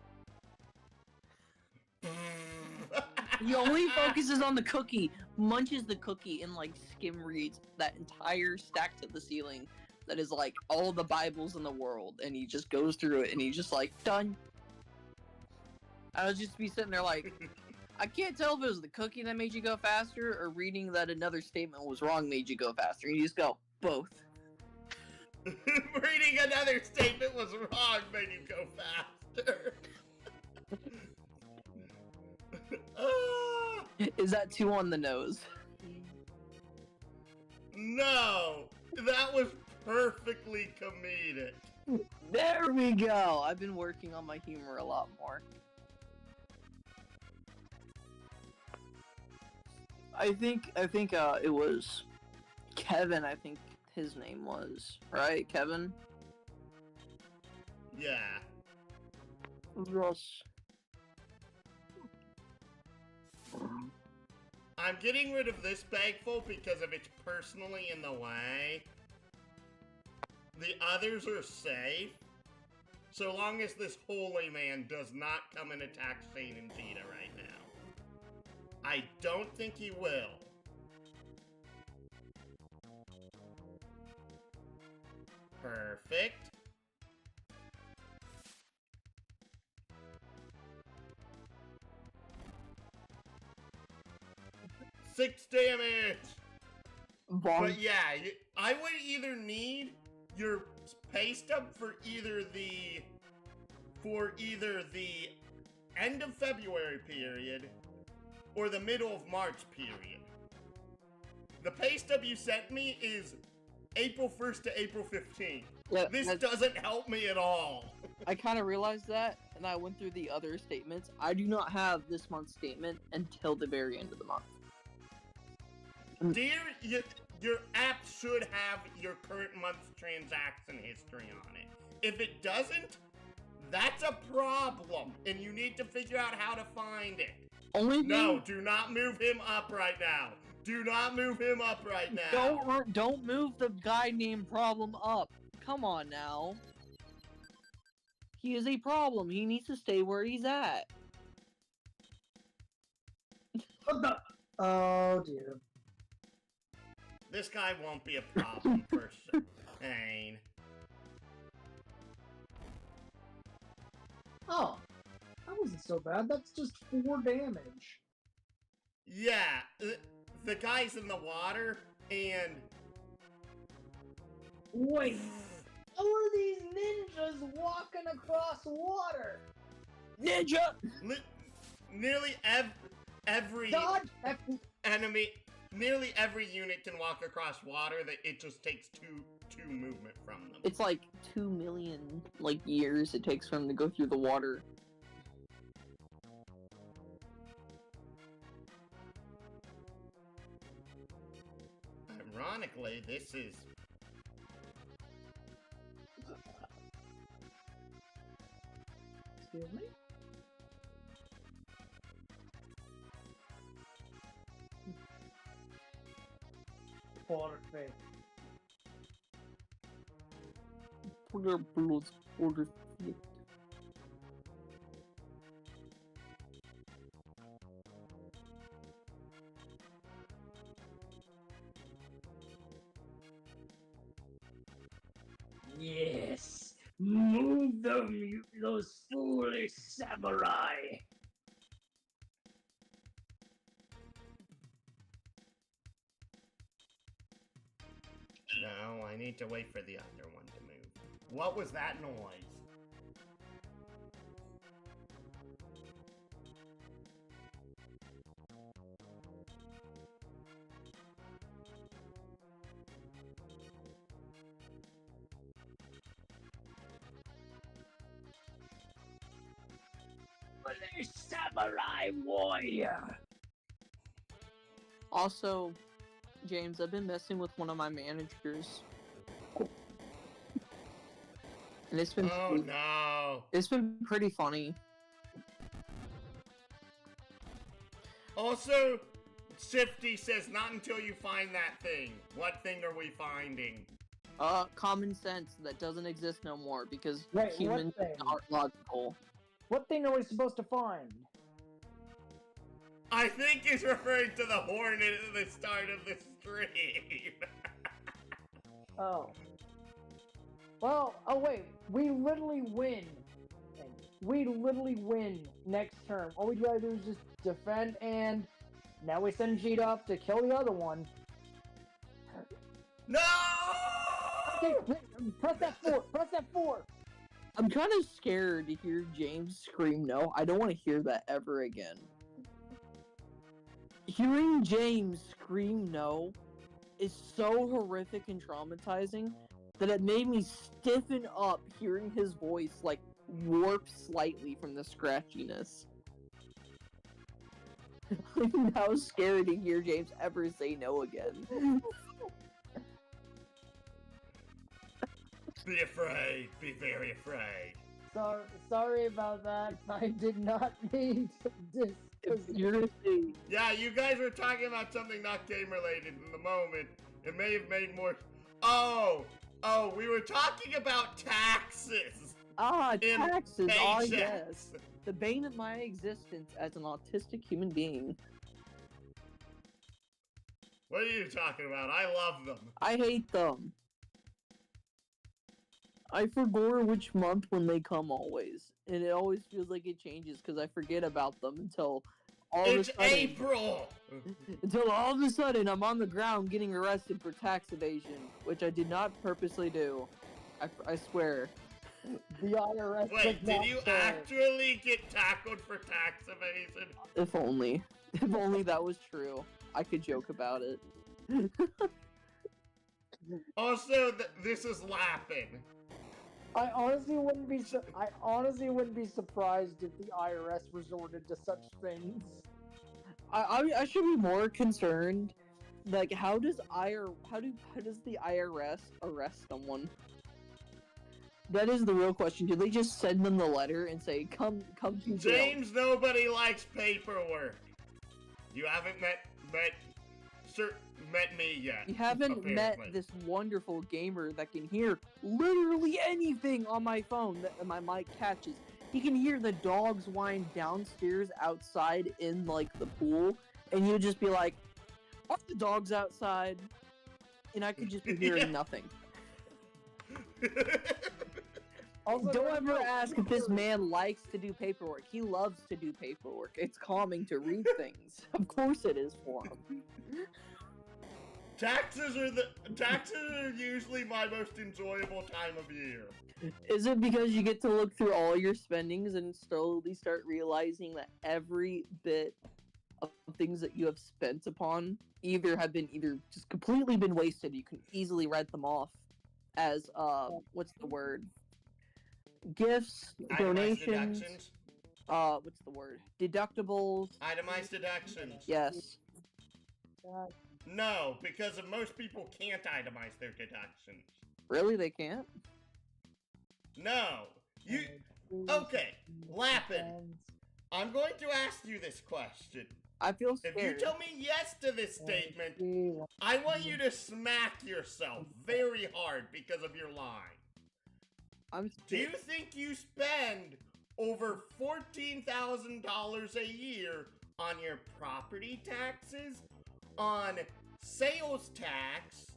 He only focuses on the cookie, munches the cookie, and, like, skim reads that entire stack to the ceiling that is, like, all the Bibles in the world, and he just goes through it, and he's just like, done. I would just be sitting there like, I can't tell if it was the cookie that made you go faster, or reading that another statement was wrong made you go faster, and you just go, both. Reading another statement was wrong made you go faster. Is that too on the nose? No, that was perfectly comedic. There we go. I've been working on my humor a lot more. I think it was Kevin, I think his name was, right? Kevin? Yeah. Yes. I'm getting rid of this bagful because if it's personally in the way, the others are safe, so long as this holy man does not come and attack Shane and Vita right now. I don't think he will. Perfect. Six damage! But yeah, I would either need your pay stub for either the end of February period or the middle of March period. The pay stub you sent me is April 1st to April 15th. Yeah, this doesn't help me at all. I kind of realized that, and I went through the other statements. I do not have this month's statement until the very end of the month. Dear, your app should have your current month's transaction history on it. If it doesn't, that's a problem, and you need to figure out how to find it. No, do not move him up right now. Do not move him up right now. Don't move the guy named Problem up. Come on now. He is a problem. He needs to stay where he's at. What the? Oh dear. This guy won't be a problem for Shane. Oh, that wasn't so bad. That's just 4 damage. Yeah, the guy's in the water, and... Wait, how are these ninjas walking across water? Ninja! Nearly every Dodge! enemy, nearly every unit can walk across water. That it just takes two movement from them. It's like 2 million years it takes for him to go through the water. Ironically, this is... Excuse me? Perfect. Yes! Move them, those foolish samurai! No, I need to wait for the other one to move. What was that noise? Foolish samurai warrior! Also, James, I've been messing with one of my managers. And it's been Oh no! It's been pretty funny. Also, Shifty says not until you find that thing. What thing are we finding? Common sense that doesn't exist no more because Wait, what humans thing? aren't logical. What thing are we supposed to find? I think he's referring to the hornet at the start of the stream. Oh. Well, oh wait, we literally win. We literally win next turn. All we gotta do is just defend, and now we send Jeet up to kill the other one. No! Okay, press that 4, press that 4! I'm kind of scared to hear James scream no. I don't want to hear that ever again. Hearing James scream no is so horrific and traumatizing that it made me stiffen up hearing his voice warp slightly from the scratchiness. I'm now scared to hear James ever say no again. Be afraid. Be very afraid. Sorry about that. I did not mean to Seriously. Yeah, you guys were talking about something not game related in the moment. It may have made more... Oh, we were talking about taxes. Taxes. Oh, paychecks. yes. The bane of my existence as an autistic human being. What are you talking about? I love them. I hate them. I forget which month when they come always. And it always feels like it changes because I forget about them until all of a It's sudden... April! Until all of a sudden I'm on the ground getting arrested for tax evasion, which I did not purposely do. I swear. The IRS. Wait, did you actually get tackled for tax evasion? If only. If only that was true. I could joke about it. Also, this is laughing. I honestly wouldn't be surprised if the IRS resorted to such things. I should be more concerned. Like, how does the IRS arrest someone? That is the real question. Do they just send them the letter and say, "Come to jail"? James, nobody likes paperwork. You haven't met me yet. You haven't apparently. met this wonderful gamer that can hear literally anything on my phone that my mic catches. He can hear the dogs whine downstairs outside in the pool, and you'd just be like, "Are the dogs outside?" And I could just be hearing nothing. Also, Don't no, ever ask if this man likes to do paperwork. He loves to do paperwork. It's calming to read things. Of course it is for him. Taxes are usually my most enjoyable time of year. Is it because you get to look through all your spendings and slowly start realizing that every bit of things that you have spent upon either just completely been wasted? You can easily write them off as what's the word? Gifts, Itemized donations. deductions. What's the word? Deductibles. Itemized deductions. Yes. No, because most people can't itemize their deductions. Really, they can't? No. You. Okay, Lappin. I'm going to ask you this question. I feel scared. If you tell me yes to this statement, I want you to smack yourself very hard because of your lie. Do you think you spend over $14,000 a year on your property taxes, on sales tax,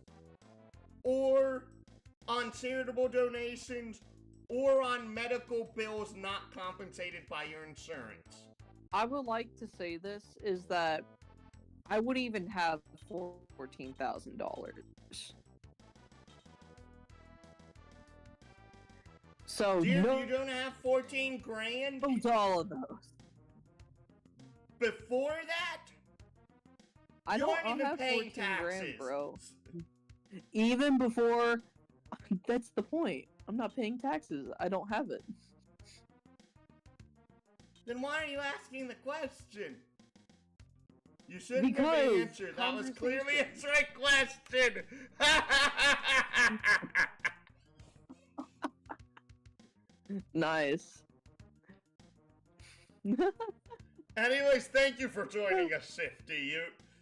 or on charitable donations, or on medical bills not compensated by your insurance? I would like to say this is that I wouldn't even have $14,000. So Dear, no, you don't have 14 grand? to all of those. Before that? I You don't aren't even have paying 14 grand, taxes. bro. Even before, that's the point. I'm not paying taxes. I don't have it. Then why are you asking the question? You shouldn't Because have answered. That was clearly a trick question. Nice. Anyways, thank you for joining us, Shifty.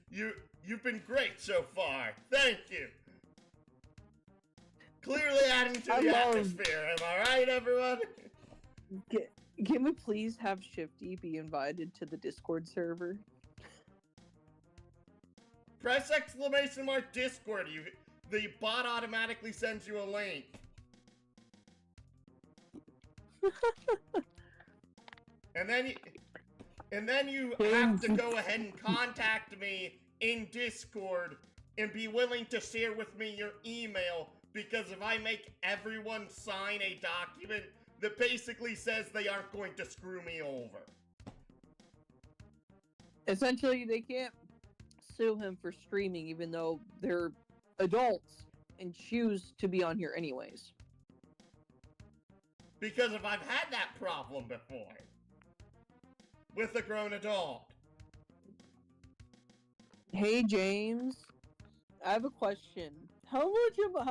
You've been great so far. Thank you. Clearly adding to the atmosphere. Am I right, everyone? Can we please have Shifty be invited to the Discord server? Press !! Discord. The bot automatically sends you a link. And then you have to go ahead and contact me in Discord and be willing to share with me your email, because if I make everyone sign a document that basically says they aren't going to screw me over. Essentially, they can't sue him for streaming even though they're adults and choose to be on here anyways. Because if I've had that problem before with a grown adult. Hey James, I have a question. How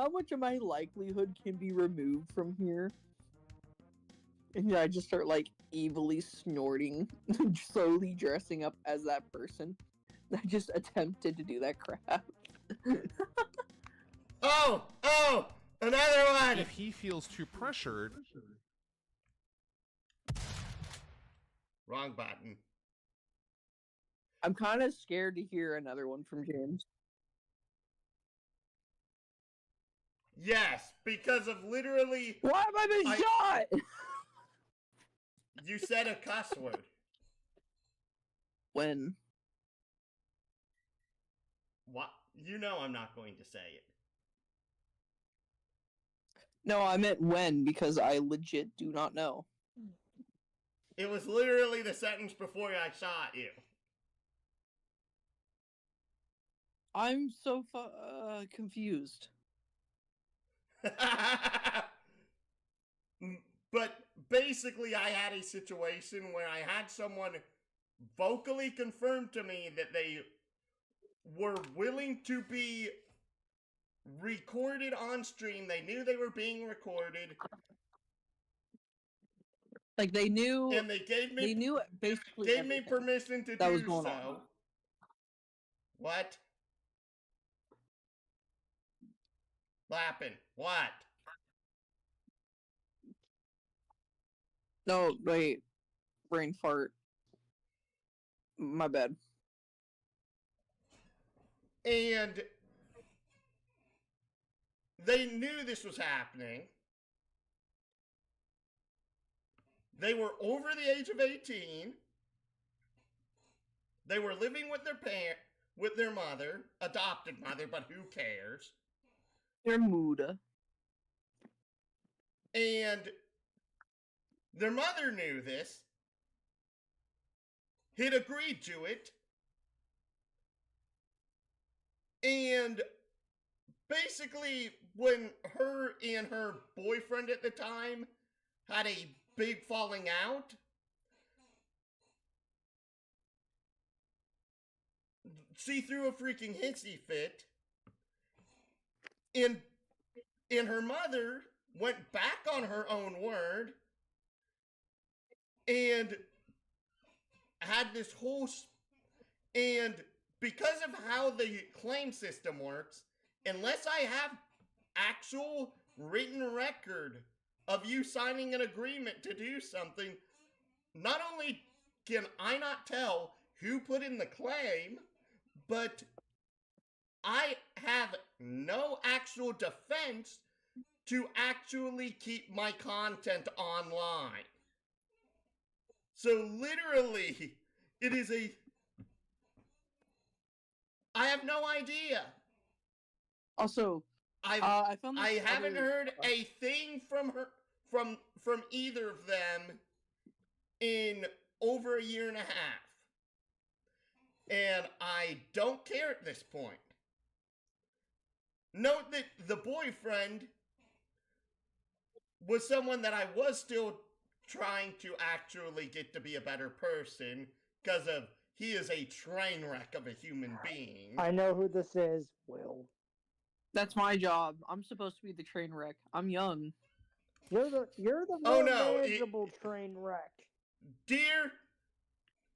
much of my likelihood can be removed from here? And I just start like evilly snorting, slowly dressing up as that person. I just attempted to do that crap. Oh, another one. If he feels too pressured. Wrong button. I'm kind of scared to hear another one from James. Yes, because of literally. Why have I been shot? You said a cuss word. When? What? You know I'm not going to say it. No, I meant when, because I legit do not know. It was literally the sentence before I shot you. I'm so confused. But basically, I had a situation where I had someone vocally confirm to me that they were willing to be recorded on stream. They knew they were being recorded. Like they knew, and they gave me basically gave me permission to do so. What? Lappin'. What? No, wait. Brain fart. My bad. And they knew this was happening. They were over the age of 18. They were living with their mother, adopted mother, but who cares? Their mood. And their mother knew this, had agreed to it, and basically when her and her boyfriend at the time had a big falling out, she threw a freaking hissy fit, and her mother went back on her own word and had this whole and because of how the claim system works, unless I have actual written record of you signing an agreement to do something, not only can I not tell who put in the claim, but I have no actual defense to actually keep my content online. So literally, it is I have no idea. Also, I found this I haven't other- heard a thing from her from either of them in over a year and a half. And I don't care at this point. Note that the boyfriend was someone that I was still trying to actually get to be a better person because of he is a train wreck of a human being. I know who this is, Will. That's my job. I'm supposed to be the train wreck. I'm young. You're the Oh, more no, manageable train wreck. Dear,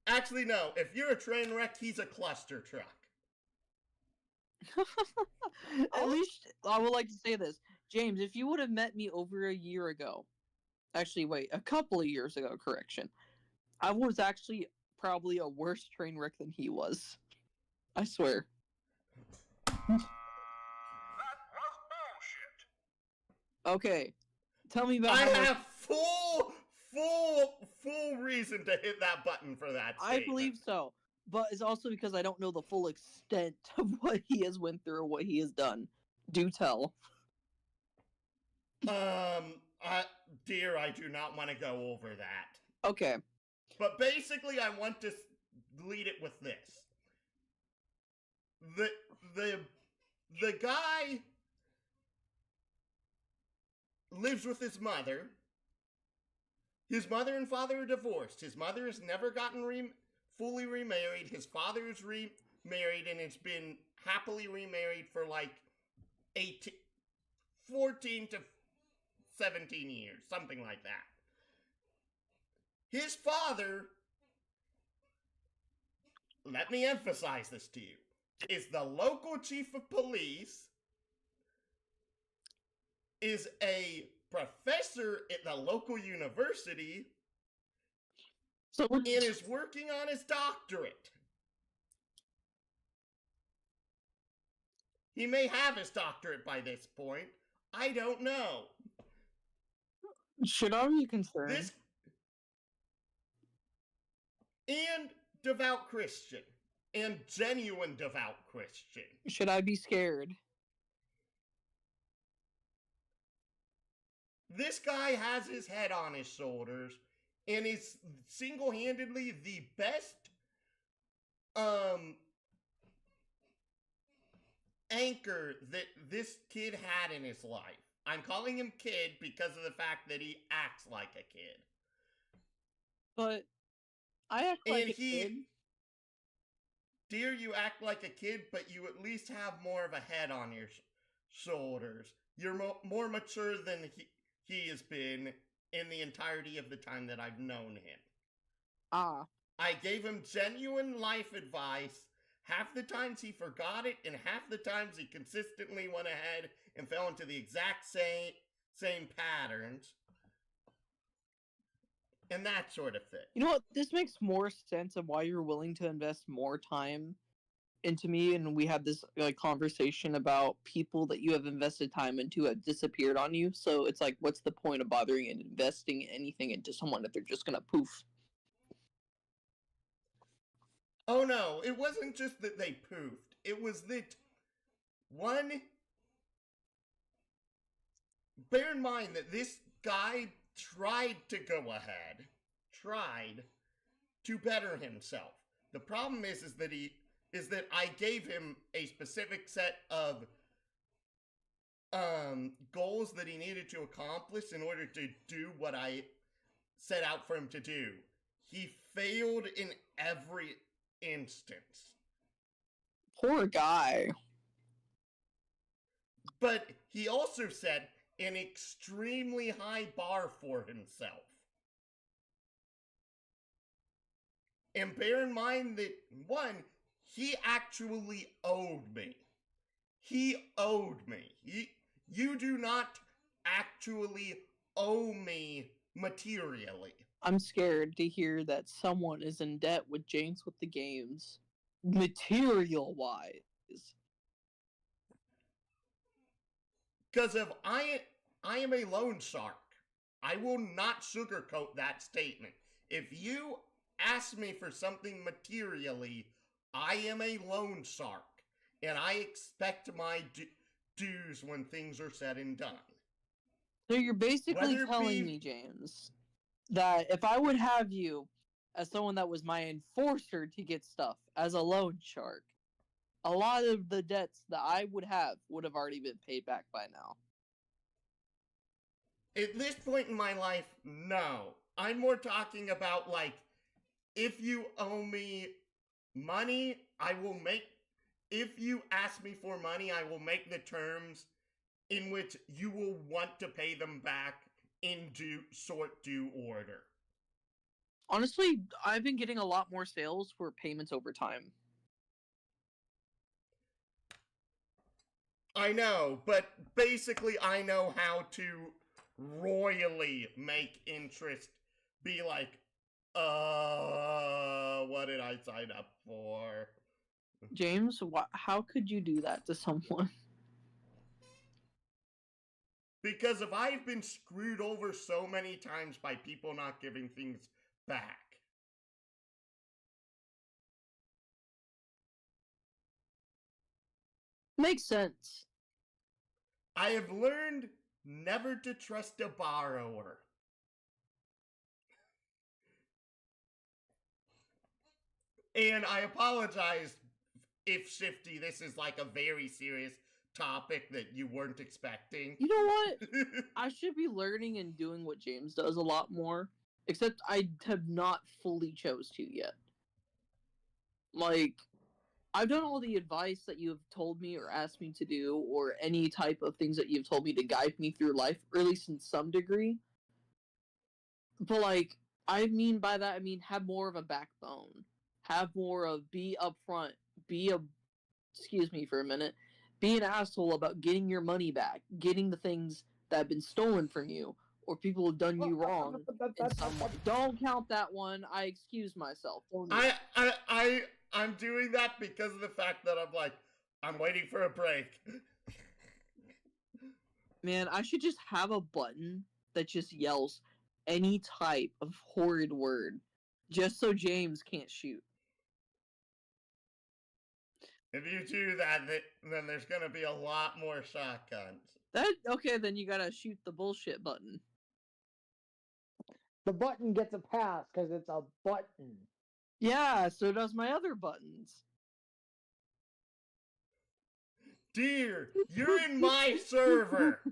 actually no, if you're a train wreck, he's a cluster truck. At least I would like to say this, James. If you would have met me over a year ago, actually, wait, a couple of years ago, correction, I was actually probably a worse train wreck than he was. I swear. That was bullshit. Okay, tell me about. I how much- have full reason to hit that button for that I statement. believe so, but it's also because I don't know the full extent of what he has went through or what he has done. Do tell. Dear, I do not want to go over that. Okay. But basically, I want to lead it with this. The guy lives with his mother. His mother and father are divorced. His mother has never gotten fully remarried. His father is remarried and has been happily remarried for like 14 to 17 years, something like that. His father, let me emphasize this to you, is the local chief of police, is a professor at the local university, So and is working on his doctorate. He may have his doctorate by this point. I don't know. should I be concerned? This and devout Christian. And genuine devout Christian. Should I be scared? This guy has his head on his shoulders and is single-handedly the best anchor that this kid had in his life. I'm calling him kid because of the fact that he acts like a kid. But I act like And a kid. Dear, you act like a kid, but you at least have more of a head on your shoulders. You're more mature than he has been in the entirety of the time that I've known him. Ah. I gave him genuine life advice. Half the times he forgot it, and half the times he consistently went ahead and fell into the exact same patterns. And that sort of thing. You know what? This makes more sense of why you're willing to invest more time into me, and we had this conversation about people that you have invested time into have disappeared on you. So it's like, what's the point of bothering and investing anything into someone if they're just gonna poof? Oh no, it wasn't just that they poofed. It was that, one, bear in mind that this guy tried to go ahead, tried to better himself. The problem is that I gave him a specific set of goals that he needed to accomplish in order to do what I set out for him to do. He failed in every instance. Poor guy. But he also set an extremely high bar for himself. And bear in mind that, one, he actually owed me. He owed me. You do not actually owe me materially. I'm scared to hear that someone is in debt with James with the games, material-wise. Because if I am a loan shark, I will not sugarcoat that statement. If you ask me for something materially, I am a loan shark, and I expect my dues when things are said and done. So you're basically telling me, James, that if I would have you as someone that was my enforcer to get stuff as a loan shark, a lot of the debts that I would have already been paid back by now. At this point in my life, no. I'm more talking about, like, if you owe me money, if you ask me for money, I will make the terms in which you will want to pay them back in due order. Honestly, I've been getting a lot more sales for payments over time. I know, but basically I know how to royally make interest be like, what did I sign up for? James, how could you do that to someone? Because if I've been screwed over so many times by people not giving things back. Makes sense. I have learned never to trust a borrower. And I apologize if, Shifty, this is like a very serious topic that you weren't expecting. You know what? I should be learning and doing what James does a lot more. Except I have not fully chose to yet. Like, I've done all the advice that you have told me or asked me to do, or any type of things that you've told me to guide me through life, or at least in some degree. But, like, I mean by that, I mean have more of a backbone. Have more of be upfront. Be an asshole about getting your money back, getting the things that have been stolen from you, or people who have done you wrong in some way. Don't count that one. I excuse myself. I'm doing that because of the fact that I'm waiting for a break. Man, I should just have a button that just yells any type of horrid word, just so James can't shoot. If you do that, then there's gonna be a lot more shotguns. Okay, then you gotta shoot the bullshit button. The button gets a pass because it's a button. Yeah, so does my other buttons. Dear, you're in my server.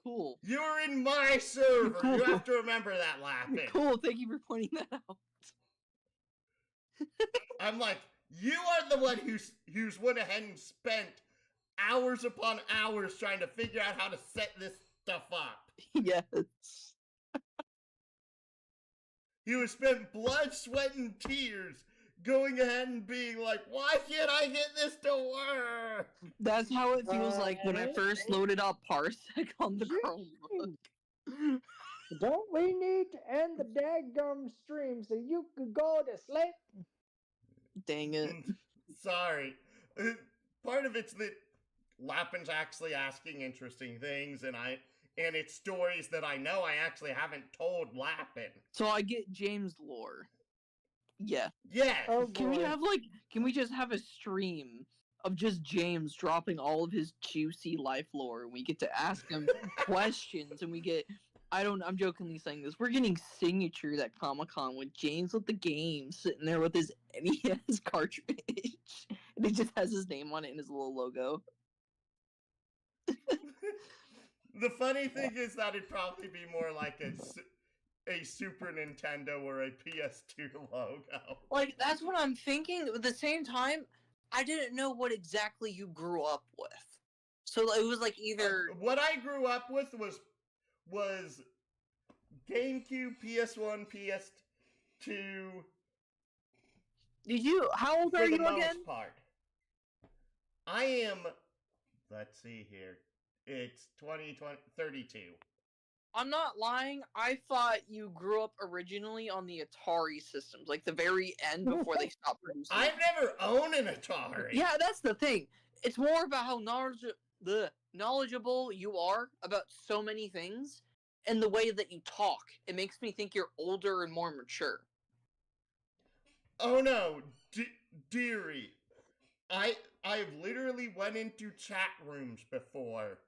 Cool. You're in my server. You have to remember that, Lapin. Cool, thank you for pointing that out. I'm like, you are the one who's went ahead and spent hours upon hours trying to figure out how to set this stuff up. Yes. You have spent blood, sweat, and tears going ahead and being like, why can't I get this to work? That's how it feels like when I first loaded up Parsec on the Chromebook. Don't we need to end the daggum stream so you could go to sleep? Dang it. Sorry. Part of it's that Lappin's actually asking interesting things, and it's stories that I know I actually haven't told Lappin. So I get James lore. Yeah. Yes. Oh, Can we boy. have can we just have a stream of just James dropping all of his juicy life lore, and we get to ask him questions, and we get, I'm jokingly saying this, we're getting signatures at Comic-Con with James with the game sitting there with his NES cartridge, and he just has his name on it and his little logo. The funny thing is that it'd probably be more like a Super Nintendo or a PS2 logo. Like, that's what I'm thinking. At the same time, I didn't know what exactly you grew up with. So it was like either... What I grew up with was GameCube, PS1, PS2. How old are you again? Part. I am, let's see here. It's 32. I'm not lying. I thought you grew up originally on the Atari systems, like the very end before they stopped producing. I've never owned an Atari. Yeah, that's the thing. It's more about how knowledgeable you are about so many things and the way that you talk. It makes me think you're older and more mature. Oh no, dearie. I've literally went into chat rooms before.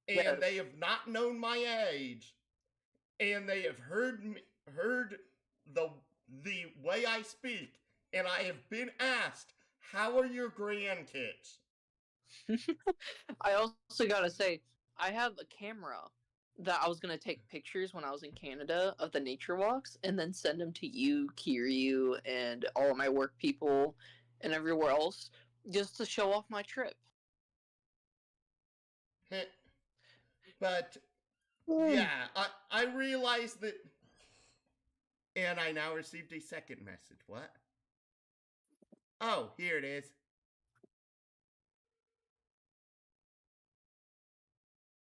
And Yes. they have not known my age. And they have heard the way I speak. And I have been asked, how are your grandkids? I also gotta say, I have a camera that I was gonna take pictures when I was in Canada of the nature walks and then send them to you, Kiryu, and all of my work people and everywhere else just to show off my trip. But, yeah, I realized that... And I now received a second message. What? Oh, here it is.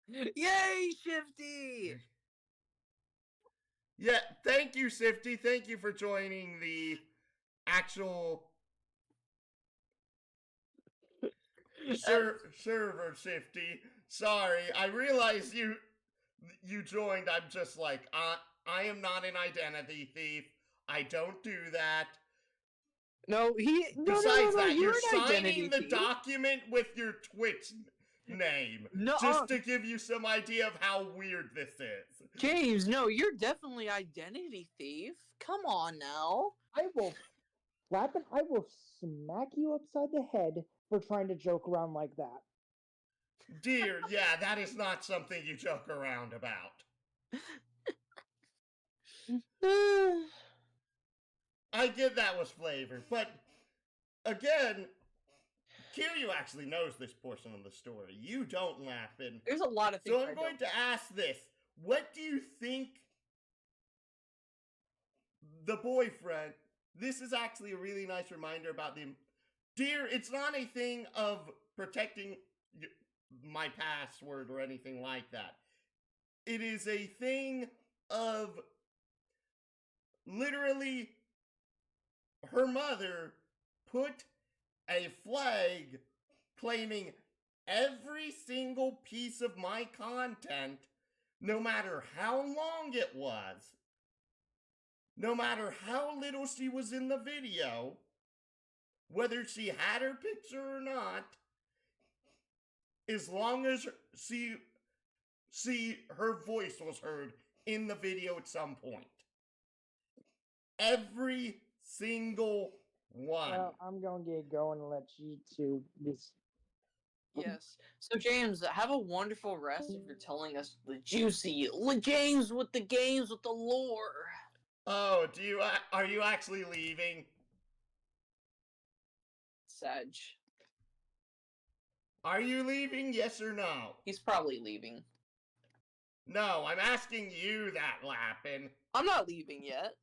Yay, Shifty! Yeah, thank you, Sifty. Thank you for joining the actual server, Sifty. Sorry, I realize you joined. I'm just like, I am not an identity thief. I don't do that. No, Besides that, you're an identity signing the thief. document with your Twitch name. No, just to give you some idea of how weird this is. James, no, you're definitely identity thief. Come on now. I will smack you upside the head for trying to joke around like that. Dear, yeah, that is not something you joke around about. I get that was flavor, but again, Kiryu actually knows this portion of the story. You don't, Lappin. There's a lot of things. So I'm going to ask this. What do you think the boyfriend... This is actually a really nice reminder about the... Dear, it's not a thing of protecting my password or anything like that. It is a thing of literally her mother put a flag claiming every single piece of my content, no matter how long it was, no matter how little she was in the video, whether she had her picture or not, as long as her voice was heard in the video at some point. Every single one. Well, I'm gonna get going and let you two just... Yes. So James, have a wonderful rest if you're telling us the juicy James with the games with the lore. Oh, are you actually leaving? Sag. Are you leaving, yes or no? He's probably leaving. No, I'm asking you that, Lappin. I'm not leaving yet.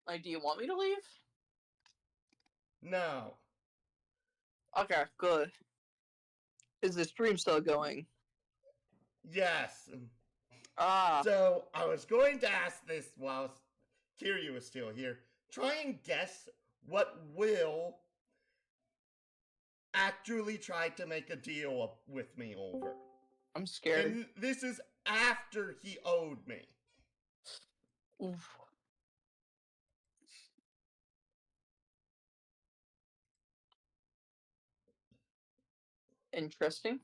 Like, do you want me to leave? No. Okay, good. Is the stream still going? Yes. Ah. So, I was going to ask this Kiryu is still here. Try and guess what Will actually tried to make a deal with me over. I'm scared. And this is after he owed me. Oof. Interesting.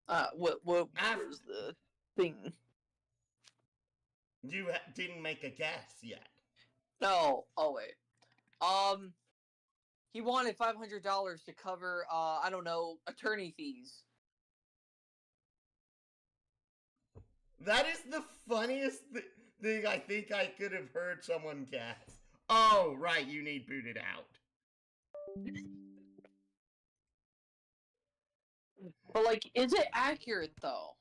What was the thing? You didn't make a guess yet. No. Oh wait. He wanted $500 to cover, I don't know, attorney fees. That is the funniest thing I think I could have heard someone guess. Oh, right, you need booted out. But, like, is it accurate, though?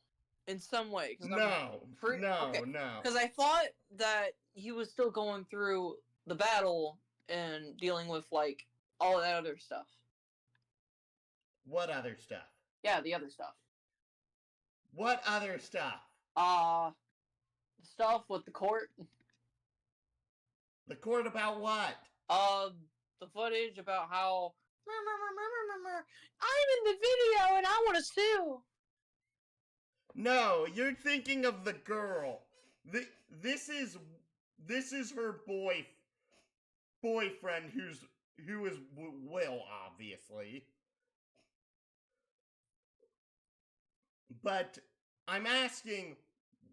In some way? No. Because I thought that he was still going through the battle and dealing with, like, all that other stuff. What other stuff? Yeah, the other stuff. What other stuff? Stuff with the court. The court about what? The footage about how I'm in the video and I want to sue. No, you're thinking of the girl. This is her boyfriend who is Will, obviously. But I'm asking,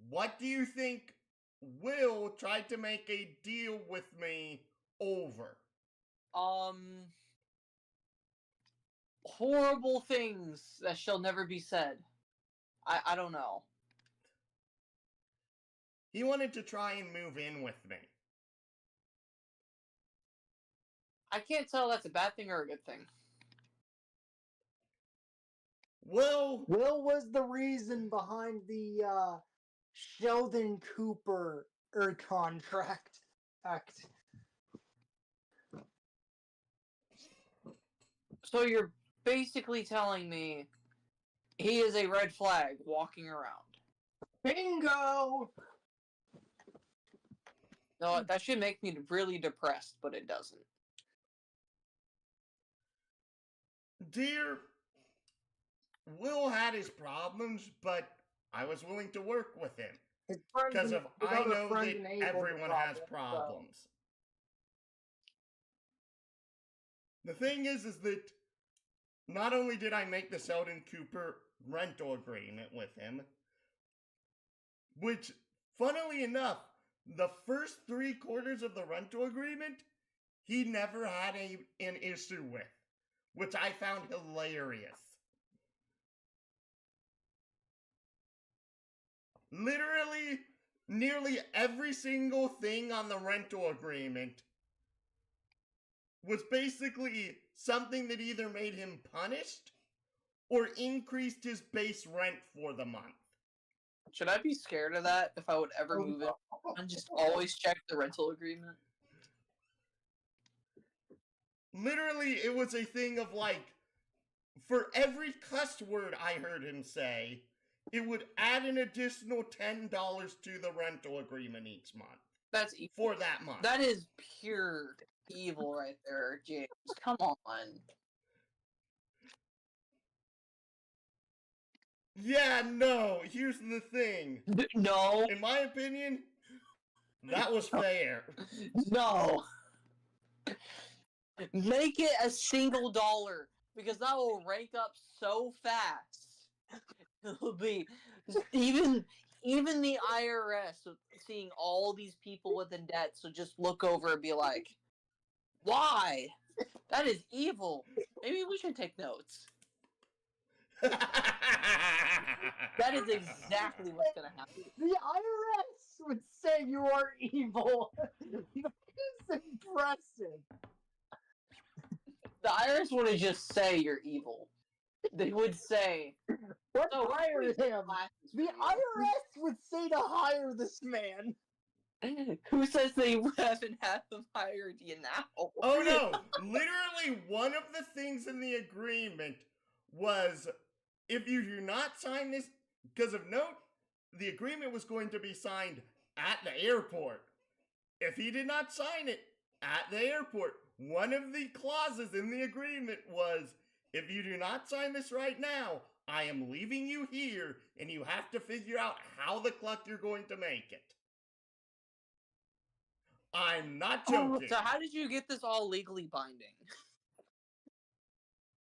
what do you think Will tried to make a deal with me over? Horrible things that shall never be said. I don't know. He wanted to try and move in with me. I can't tell if that's a bad thing or a good thing. Will was the reason behind the Sheldon Cooper contract act. So you're basically telling me he is a red flag walking around. Bingo! No, that should make me really depressed, but it doesn't. Dear, Will had his problems, but I was willing to work with him. Because I know that everyone has problems. The thing is that not only did I make the Sheldon Cooper rental agreement with him, which, funnily enough, the first 3/4 of the rental agreement, he never had an issue with, which I found hilarious. Literally, nearly every single thing on the rental agreement was basically something that either made him punished or increased his base rent for the month. Should I be scared of that if I would ever move in and just always check the rental agreement? Literally, it was a thing of like, for every cuss word I heard him say, it would add an additional $10 to the rental agreement each month. That's evil. For that month. That is pure evil right there, James. Come on. Yeah, no, here's the thing. No. In my opinion, that was fair. No. Make it a single dollar, because that will rank up so fast. It'll be even the IRS seeing all these people within debt, so just look over and be like, why? That is evil. Maybe we should take notes. That is exactly what's gonna happen. The IRS would say you are evil. That's impressive. The IRS wouldn't just say you're evil. They would say, What "So hired him? The IRS would say to hire this man. Who says they haven't had them hired you now?" Oh no! Literally, one of the things in the agreement was, if you do not sign this, because of note, the agreement was going to be signed at the airport. if he did not sign it at the airport, one of the clauses in the agreement was, if you do not sign this right now, I am leaving you here, and you have to figure out how the cluck you're going to make it. I'm not joking. So how did you get this all legally binding?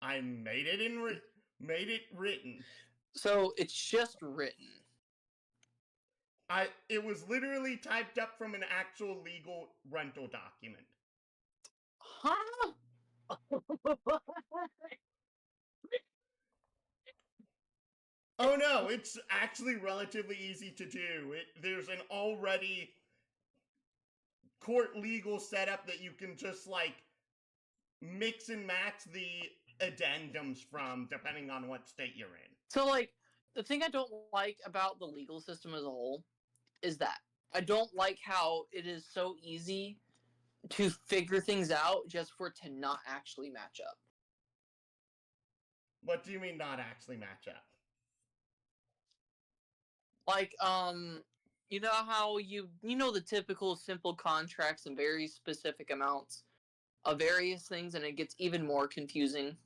I made it written. So it's just written. It was literally typed up from an actual legal rental document. Huh? Oh no, it's actually relatively easy to do. There's an already court legal setup that you can just like mix and match the addendums from, depending on what state you're in. So, like, the thing I don't like about the legal system as a whole is that I don't like how it is so easy to figure things out just for it to not actually match up. What do you mean not actually match up? Like, you know how you know the typical simple contracts and very specific amounts of various things, and it gets even more confusing.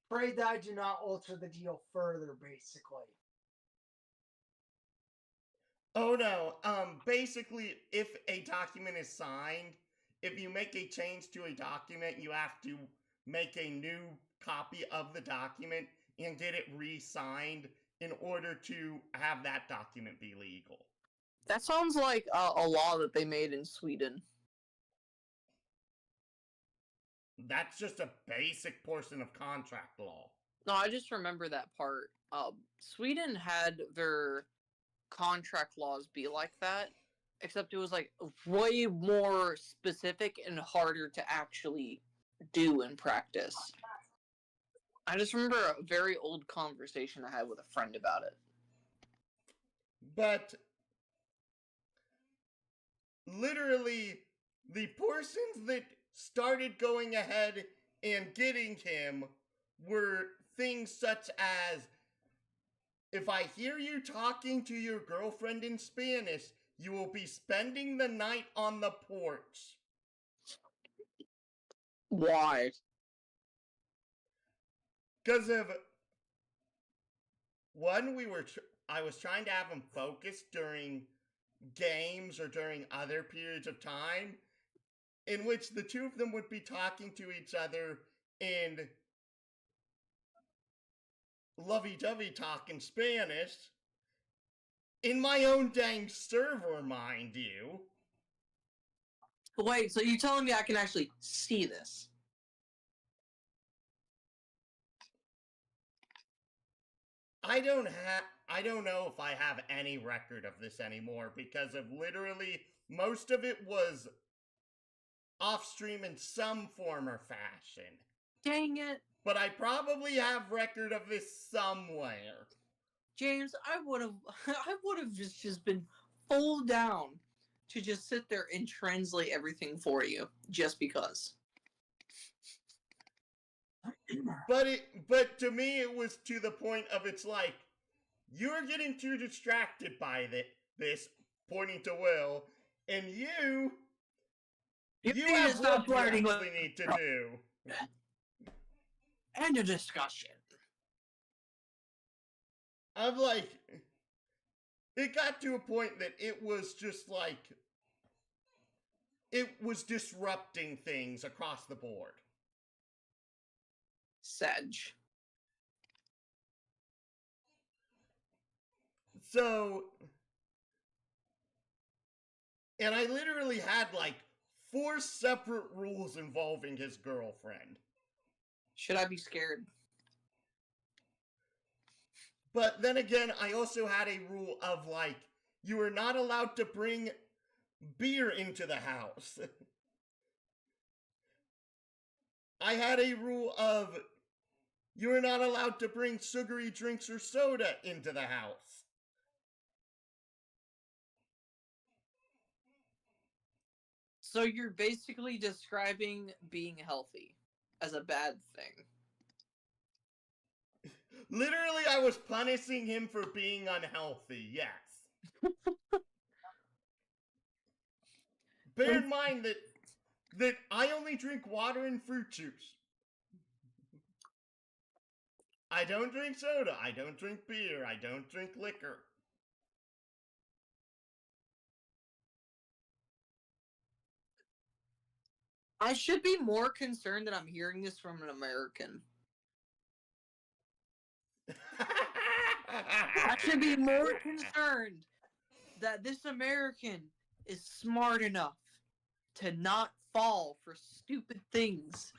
Pray that I do not alter the deal further, basically. Oh no, basically, if a document is signed, if you make a change to a document, you have to make a new copy of the document and get it re-signed in order to have that document be legal. That sounds like a law that they made in Sweden. That's just a basic portion of contract law. No, I just remember that part. Sweden had their contract laws be like that, except it was like way more specific and harder to actually do in practice. I just remember a very old conversation I had with a friend about it. But literally, the portions that started going ahead and getting him were things such as, if I hear you talking to your girlfriend in Spanish, you will be spending the night on the porch. Why? Because of one, I was trying to have him focus during games or during other periods of time in which the two of them would be talking to each other in lovey-dovey talk in Spanish, in my own dang server, mind you. Wait, so you're telling me I can actually see this? I don't know if I have any record of this anymore because of literally most of it was off stream in some form or fashion. Dang it. But I probably have record of this somewhere. James, I would have just been full down to just sit there and translate everything for you, just because. But to me, it was to the point of it's like, you're getting too distracted by this, pointing to Will, and you have what you actually need to do. End of discussion. I'm like, it got to a point that it was just like, it was disrupting things across the board. Sedge. So, and I literally had like 4 separate rules involving his girlfriend. Should I be scared? But then again, I also had a rule of like, you are not allowed to bring beer into the house. I had a rule of, you are not allowed to bring sugary drinks or soda into the house. So you're basically describing being healthy as a bad thing. Literally, I was punishing him for being unhealthy, yes. bear in mind that I only drink water and fruit juice. I don't drink soda. I don't drink beer. I don't drink liquor. I should be more concerned that I'm hearing this from an American. I should be more concerned that this American is smart enough to not fall for stupid things.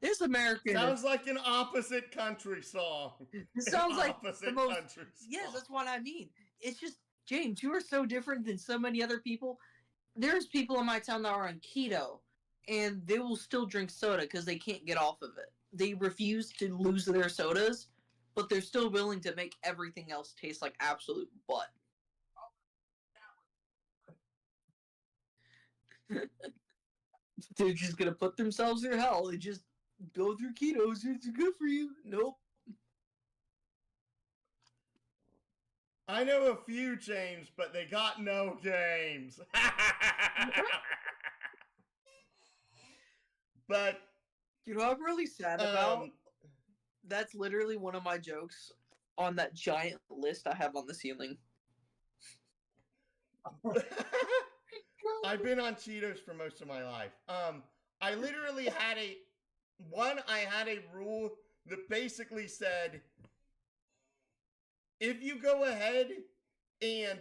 This American Sounds like an opposite country song. It sounds like opposite the most. country song. Yes, that's what I mean. It's just James, you are so different than so many other people. There's people in my town that are on keto, and they will still drink soda because they can't get off of it. They refuse to lose their sodas, but they're still willing to make everything else taste like absolute butt. They're just gonna put themselves through hell and just go through ketos. It's good for you. Nope. I know a few, James, but they got no games. But you know what I'm really sad about? That's literally one of my jokes on that giant list I have on the ceiling. I've been on Cheetos for most of my life. I literally had a rule that basically said, if you go ahead and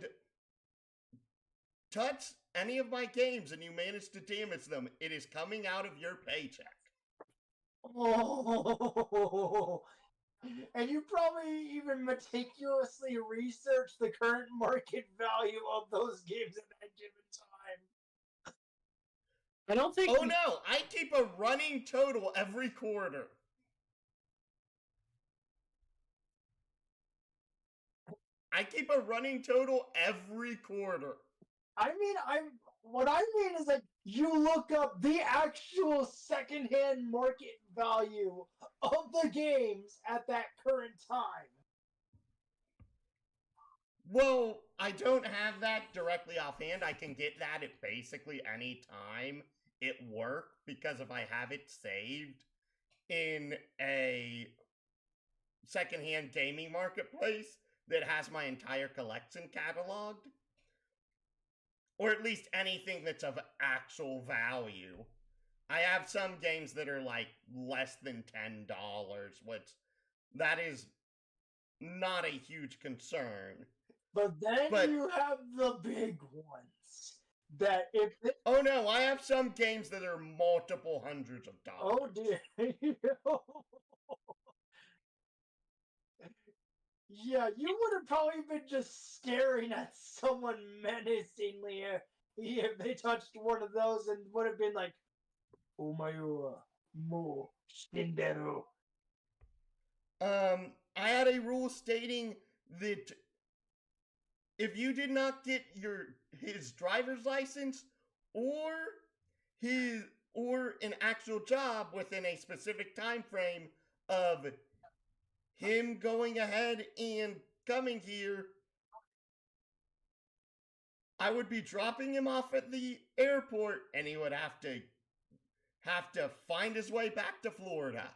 touch any of my games and you manage to damage them, it is coming out of your paycheck. Oh, and you probably even meticulously researched the current market value of those games at that given time. I don't think. Oh no, I keep a running total every quarter. I keep a running total every quarter. What I mean is like you look up the actual secondhand market value of the games at that current time. Well, I don't have that directly offhand. I can get that at basically any time at work because if I have it saved in a secondhand gaming marketplace that has my entire collection cataloged, or at least anything that's of actual value. I have some games that are like less than $10, which that is not a huge concern. But then you have the big ones that if it, oh no, I have some games that are multiple hundreds of dollars. oh dear. Yeah, you would have probably been just staring at someone menacingly if they touched one of those and would have been like, Omayo mo shinderu. I had a rule stating that if you did not get his driver's license or an actual job within a specific time frame of him going ahead and coming here, I would be dropping him off at the airport and he would have to find his way back to Florida.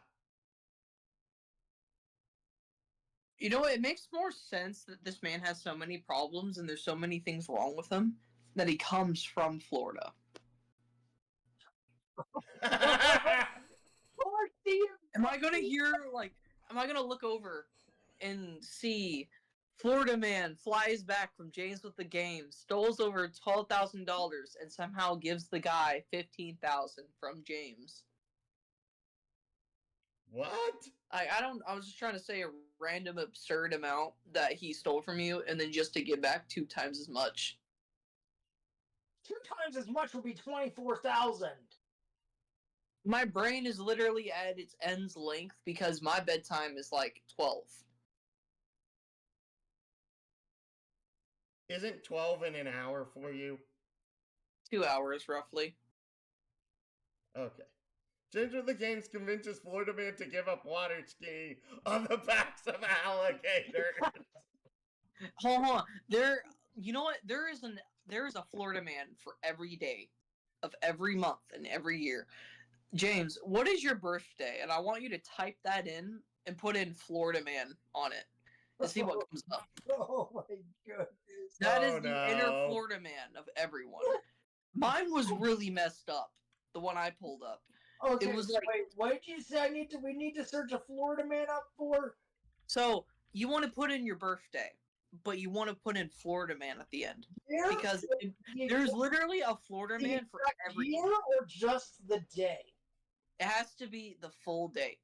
You know, it makes more sense that this man has so many problems and there's so many things wrong with him that he comes from Florida. Am I gonna look over and see Florida man flies back from James with the game, stoles over $12,000 and somehow gives the guy $15,000 from James? What? I was just trying to say a random absurd amount that he stole from you and then just to give back 2 times as much. 2 times as much would be 24,000. My brain is literally at its end's length because my bedtime is like 12. Isn't 12 in an hour for you? 2 hours, roughly. Okay. Ginger the Games convinces Florida man to give up water skiing on the backs of alligators. Hold on. You know what? There's there is a Florida man for every day of every month and every year. James, what is your birthday? And I want you to type that in and put in Florida man on it and see what comes up. Oh my goodness. That Oh, is the inner no. Florida man of everyone. Mine was really messed up. The one I pulled up. Okay, It was like, wait, what did you say we need to search a Florida man up for? so you want to put in your birthday, but you want to put in Florida man at the end. Because there's literally a Florida man for every year or just the day? It has to be the full date.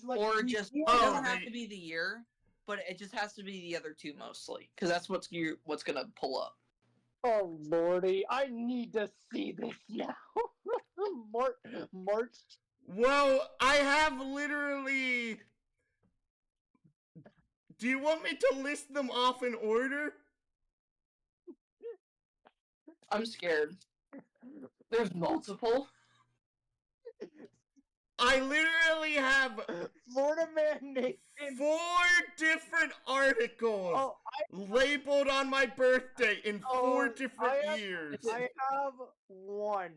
Like, Or just, it Oh, doesn't have to be the year, but it just has to be the other two mostly. Because that's what's going to pull up. Oh lordy, I need to see this now. March. Well, I have literally... Do you want me to list them off in order? I'm scared. There's multiple. I literally have Florida man named 4 different articles labeled on my birthday in 4 different years. I have one.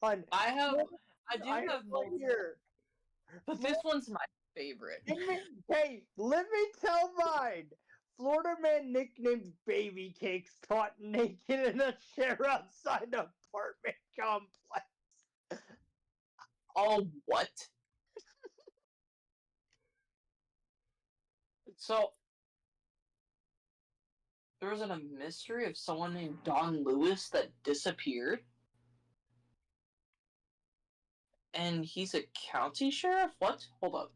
I do have multiple. Here. But this one's my favorite. Let me tell mine. Florida man nicknamed Baby Cakes caught naked in a chair outside an apartment complex. Oh, what? So, there was a mystery of someone named Don Lewis that disappeared. And he's a county sheriff? What? Hold up.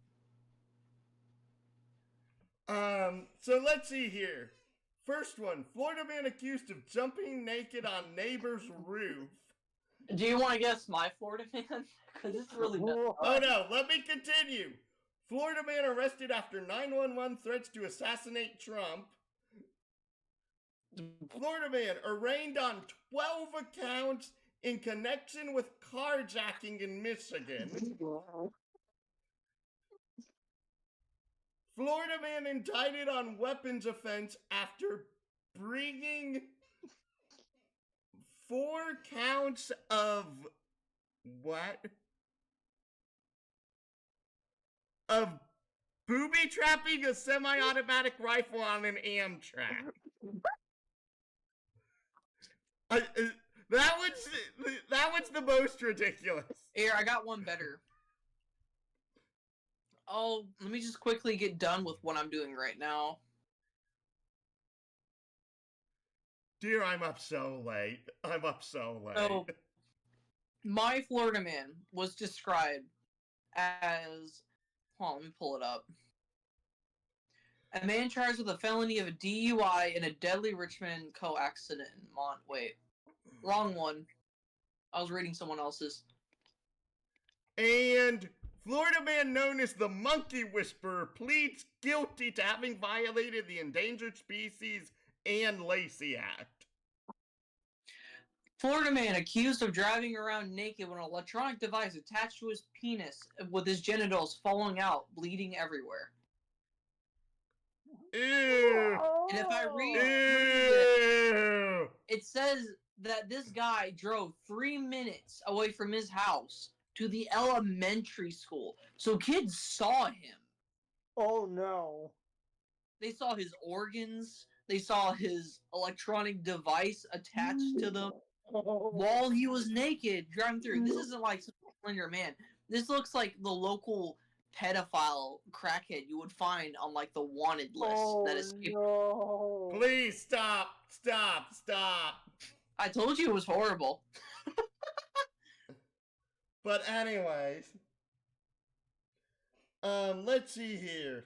So let's see here. First one, Florida man accused of jumping naked on neighbor's roof. Do you want to guess my Florida man? Because it's really bad. Oh no, let me continue. Florida man arrested after 911 threats to assassinate Trump. Florida man arraigned on 12 accounts in connection with carjacking in Michigan. Florida man indicted on weapons offense after bringing 4 counts of what? Of booby trapping a semi-automatic rifle on an Amtrak. That was the most ridiculous. Here, I got one better. Oh, let me just quickly get done with what I'm doing right now. Dear, I'm up so late. So, my Florida man was described as... Hold on, let me pull it up. A man charged with a felony of a DUI in a deadly Richmond co-accident in Wait. Wrong one. I was reading someone else's. And Florida man known as the Monkey Whisperer pleads guilty to having violated the Endangered Species and Lacey Act. Florida man accused of driving around naked with an electronic device attached to his penis with his genitals falling out, bleeding everywhere. Ew. And if I read Ew. it says that this guy drove 3 minutes away from his house to the elementary school. So kids saw him. Oh no. They saw his organs. They saw his electronic device attached to them while he was naked driving through. This isn't like some slender man. This looks like the local pedophile crackhead you would find on like the wanted list that escaped. No. Please stop. I told you it was horrible. But anyways, let's see here.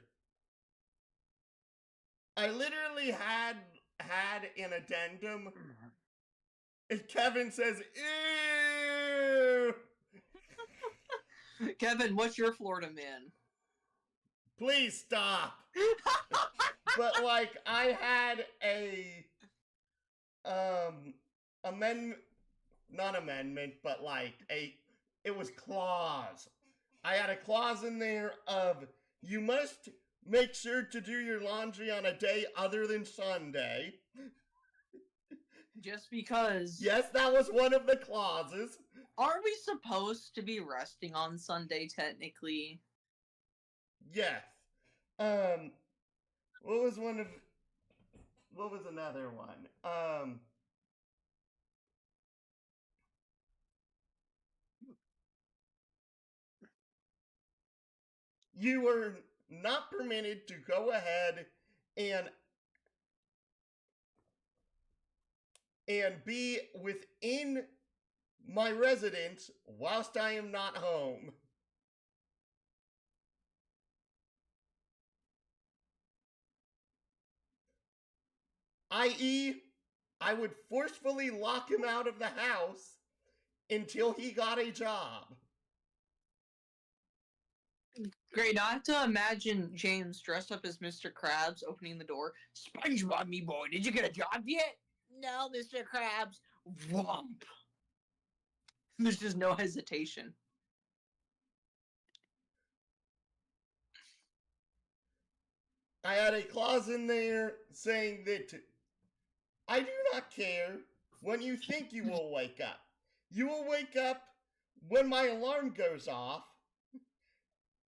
I literally had an addendum. And Kevin says, ew! Kevin, what's your Florida man? Please stop. But like, I had it was clause. I had a clause in there of, you must make sure to do your laundry on a day other than Sunday. Just because. Yes, that was one of the clauses. Aren't we supposed to be resting on Sunday technically? Yes. What was another one? You were not permitted to go ahead and be within my residence whilst I am not home. I.e., I would forcefully lock him out of the house until he got a job. Great, I have to imagine James dressed up as Mr. Krabs opening the door. SpongeBob, me boy, did you get a job yet? No, Mr. Krabs. Whomp. There's just no hesitation. I had a clause in there saying that I do not care when you think you will wake up. You will wake up when my alarm goes off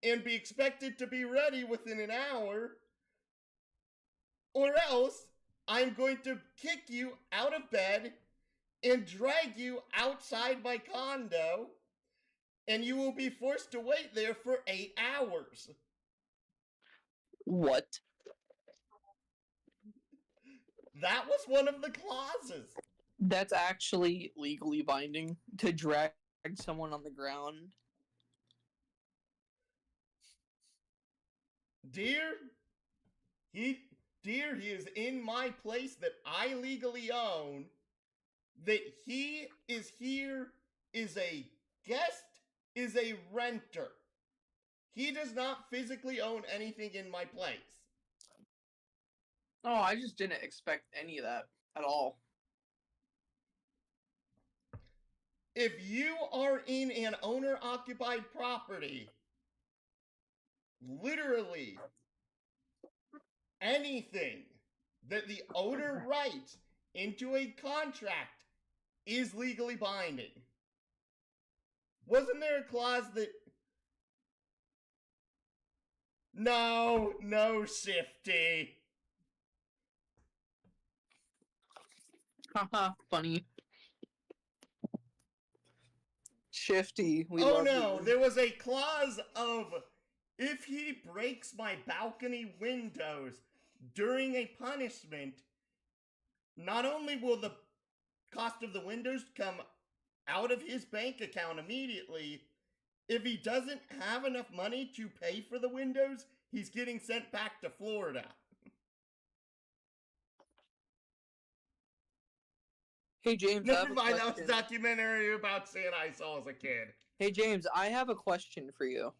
and be expected to be ready within an hour, or else I'm going to kick you out of bed and drag you outside my condo, and you will be forced to wait there for 8 hours. What? That was one of the clauses. That's actually legally binding to drag someone on the ground. Dear, he is in my place that I legally own. That he is here is a guest, is a renter. He does not physically own anything in my place. Oh, I just didn't expect any of that at all. If you are in an owner-occupied property, literally anything that the owner writes into a contract is legally binding. Wasn't there a clause that... No, Shifty. Haha, funny. Shifty, we Oh love no, you. there was a clause of, if he breaks my balcony windows during a punishment, not only will the cost of the windows come out of his bank account immediately, if he doesn't have enough money to pay for the windows, he's getting sent back to Florida. Hey James, I have Never a mind, that was a question. documentary about Santa I saw as a kid. Hey James, I have a question for you.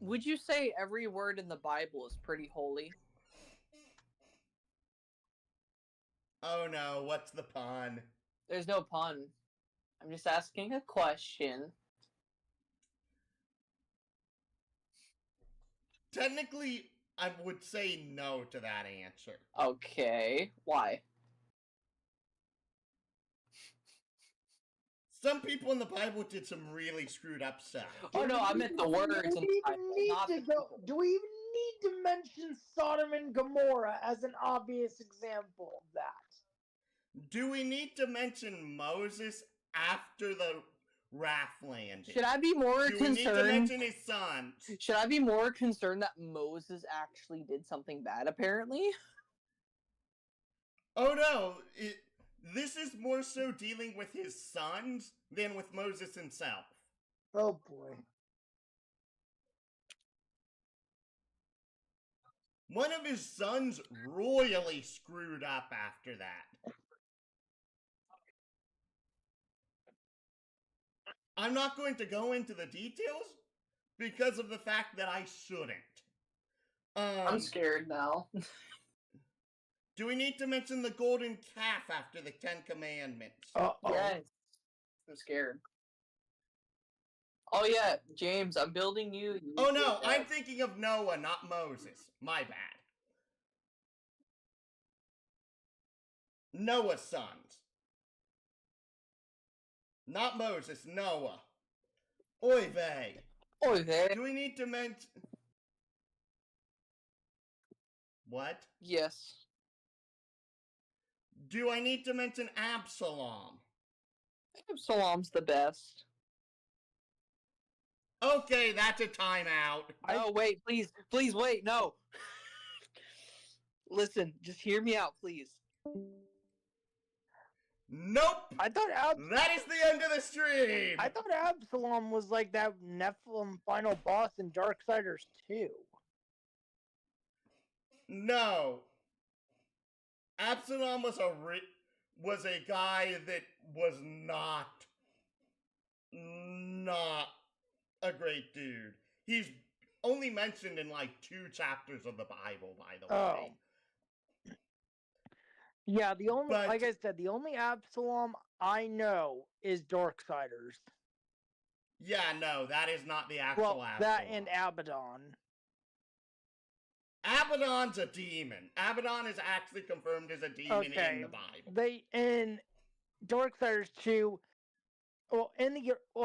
Would you say every word in the Bible is pretty holy? Oh no, what's the pun? There's no pun. I'm just asking a question. Technically, I would say no to that answer. Okay, why? Some people in the Bible did some really screwed up stuff. Oh no, I meant the words in the Bible, not the people. Do we even need to mention Sodom and Gomorrah as an obvious example of that? Do we need to mention Moses after the raft landing? Should I be more Do we need to concerned? mention his son? Should I be more concerned that Moses actually did something bad, apparently? Oh no, this is more so dealing with his sons than with Moses himself. Oh boy. One of his sons royally screwed up after that. I'm not going to go into the details because of the fact that I shouldn't. I'm scared now. Do we need to mention the golden calf after the 10 Commandments? Yes. I'm scared. Oh yeah, James, I'm building you. Oh no, I'm thinking of Noah, not Moses. My bad. Noah's sons. Not Moses, Noah. Oy vey. Oy vey. Do we need to mention... What? Yes. Do I need to mention Absalom? Absalom's the best. Okay, that's a timeout. No, wait, please wait, no. Listen, just hear me out, please. Nope! I thought That is the end of the stream! I thought Absalom was like that Nephilim final boss in Darksiders 2. No. Absalom was a guy that was not a great dude. He's only mentioned in like 2 chapters of the Bible, by the way. Yeah, the only, But- like I said, the only Absalom I know is Darksiders. Yeah, no, that is not the actual Well, Absalom. that and Abaddon. Abaddon's a demon. Abaddon is actually confirmed as a demon Okay. in the Bible. They in Darksiders 2. Well,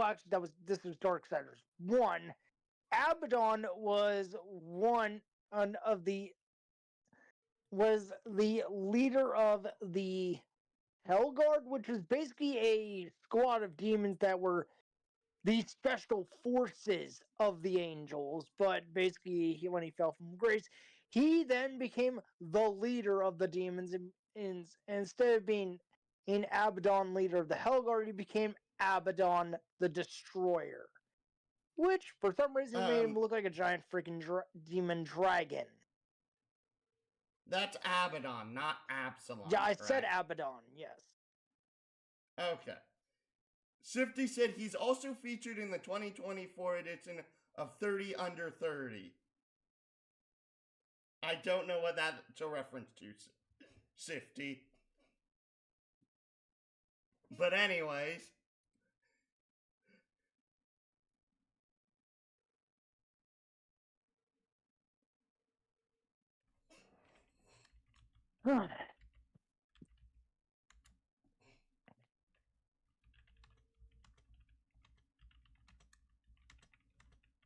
actually, this was Darksiders 1. Abaddon was was the leader of the Hellguard, which was basically a squad of demons that were the special forces of the angels. But basically, when he fell from grace, he then became the leader of the demons. And instead of being an Abaddon, leader of the Hellguard, he became Abaddon the Destroyer. Which, for some reason, made him look like a giant freaking demon dragon. That's Abaddon, not Absalom. Yeah, I said correct? Abaddon, yes. Okay. Shifty said he's also featured in the 2024 edition of 30 Under 30. I don't know what that's a reference to, Shifty. But anyways.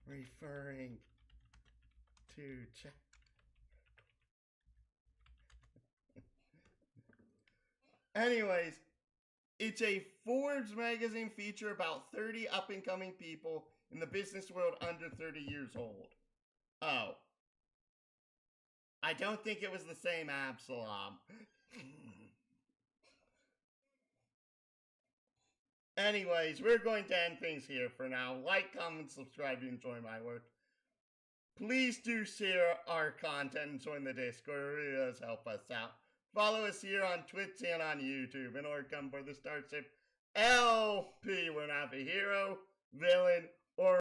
Referring to Anyways, it's a Forbes magazine feature about 30 up-and-coming people in the business world under 30 years old. Oh. I don't think it was the same Absalom. Anyways, we're going to end things here for now. Like, comment, subscribe if you enjoy my work. Please do share our content and join the Discord. It really does help us out. Follow us here on Twitch and on YouTube. In order to come for the Starship LP, we're not a hero, villain, or